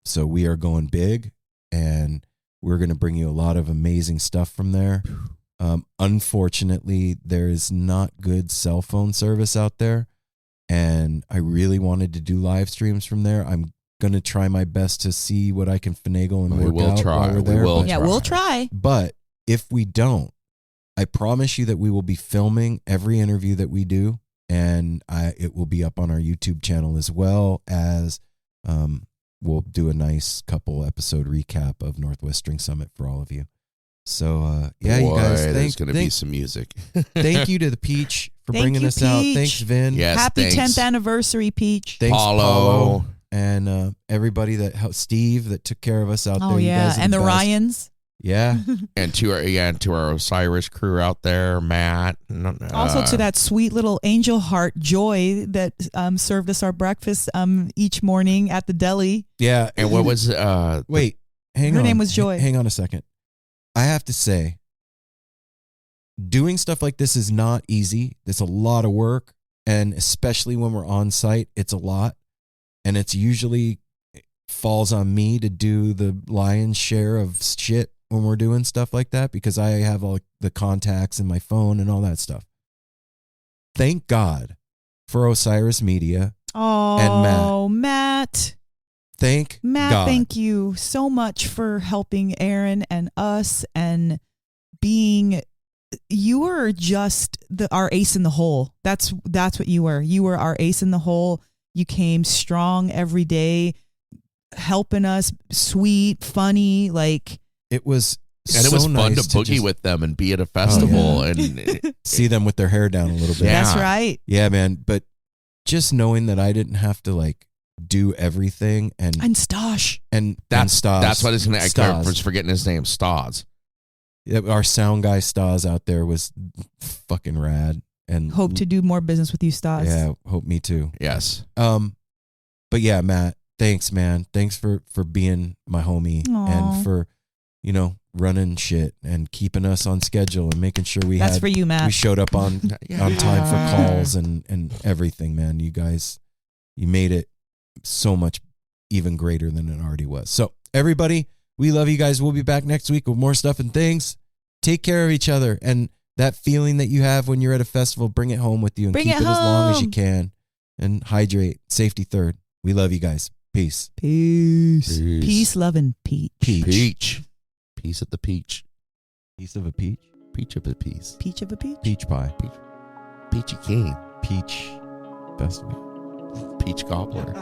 So we are going big, and we're going to bring you a lot of amazing stuff from there. Unfortunately, there is not good cell phone service out there, and I really wanted to do live streams from there. I'm going to try my best to see what I can finagle and work out while we're there. We'll try. But if we don't, I promise you that we will be filming every interview that we do, and it will be up on our YouTube channel, as well as we'll do a nice couple episode recap of Northwest String Summit for all of you. So, you guys, there's going to be some music. Thank you to the Peach for bringing us out. Thanks, Vin. Yes, Happy 10th anniversary, Peach. Thanks, Paulo. And everybody that helped, Steve, that took care of us out there. Oh, yeah. You guys are And the best. Ryans. Yeah. And to our Osiris crew out there, Matt. Also to that sweet little angel heart, Joy, that served us our breakfast each morning at the deli. Yeah. And what was wait, hang on. Her name was Joy. Hang on a second. I have to say, doing stuff like this is not easy. It's a lot of work, and especially when we're on site, it's a lot. And it's usually falls on me to do the lion's share of shit when we're doing stuff like that, because I have all the contacts in my phone and all that stuff. Thank God for Osiris Media and Matt. Thank God. Thank you so much for helping Aaron and us, and you were just our ace in the hole. That's what you were. You were our ace in the hole. You came strong every day, helping us, sweet, funny, like it was. And it was fun nice to boogie with them and be at a festival and see them with their hair down a little bit. Yeah. That's right. Yeah, man. But just knowing that I didn't have to do everything and Stosh. And that's Stas. That's what his name. I was forgetting his name. Stas. Our sound guy Stas out there was fucking rad, and hope to do more business with you, Stas. Yeah, hope me too. Yes. But yeah, Matt, thanks, man. Thanks for being my homie. Aww. And for running shit and keeping us on schedule and making sure that's for you, Matt. We showed up on time for calls and everything, man. You guys, you made it so much even greater than it already was. So everybody, we love you guys. We'll be back next week with more stuff and things. Take care of each other, and that feeling that you have when you're at a festival, bring it home with you and keep it as long as you can, and hydrate. Safety third. We love you guys. Peace. Peace, love, and peach. Piece of the peach. Piece of a peach? Peach of a piece. Peach of a peach? Peach pie. Peachy King. Peach festival. Peach gobbler.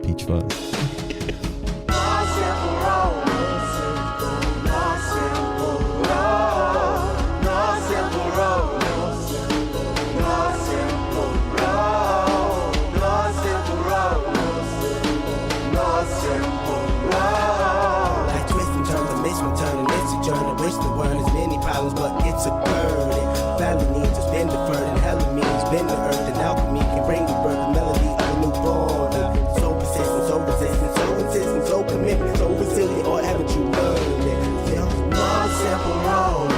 Peach fuzz. wish there weren't as many problems, but it's occurred. And felonies has been deferred, and hell means been the earth, and alchemy can bring the birth, the melody of a newborn. And so persistent, so resistant, so insistent, so commitment, so resilient, or haven't you learned it? One simple road.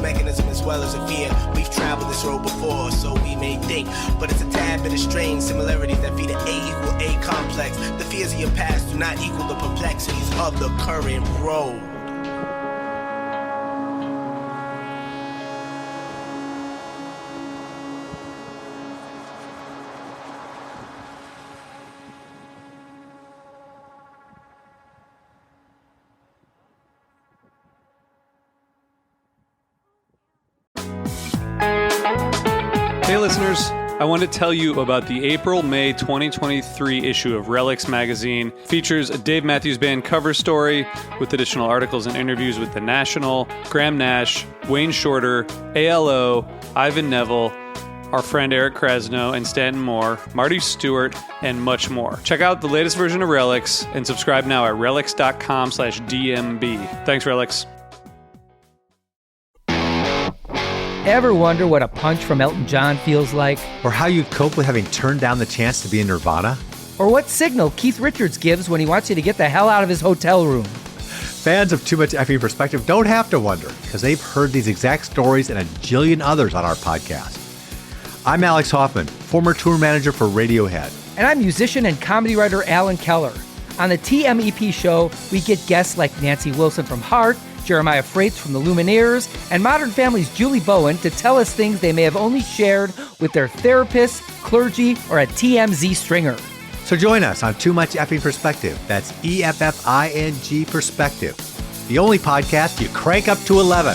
Mechanism as well as a fear. We've traveled this road before, so we may think, but it's a tad bit of strange similarities that feed an A equal A complex. The fears of your past do not equal the perplexities of the current road. Hey listeners, I want to tell you about the April-May 2023 issue of Relics magazine. Features a Dave Matthews Band cover story with additional articles and interviews with The National, Graham Nash, Wayne Shorter, ALO, Ivan Neville, our friend Eric Krasno and Stanton Moore, Marty Stewart, and much more. Check out the latest version of Relics and subscribe now at relics.com/DMB. Thanks, Relics. Ever wonder what a punch from Elton John feels like? Or how you'd cope with having turned down the chance to be in Nirvana? Or what signal Keith Richards gives when he wants you to get the hell out of his hotel room? Fans of Too Much Effing Perspective don't have to wonder, because they've heard these exact stories and a jillion others on our podcast. I'm Alex Hoffman, former tour manager for Radiohead. And I'm musician and comedy writer Alan Keller. On the TMEP show, we get guests like Nancy Wilson from Heart, Jeremiah Freites from the Lumineers, and Modern Family's Julie Bowen to tell us things they may have only shared with their therapist, clergy, or a TMZ stringer. So join us on Too Much Effing Perspective. That's EFFING Perspective. The only podcast you crank up to 11.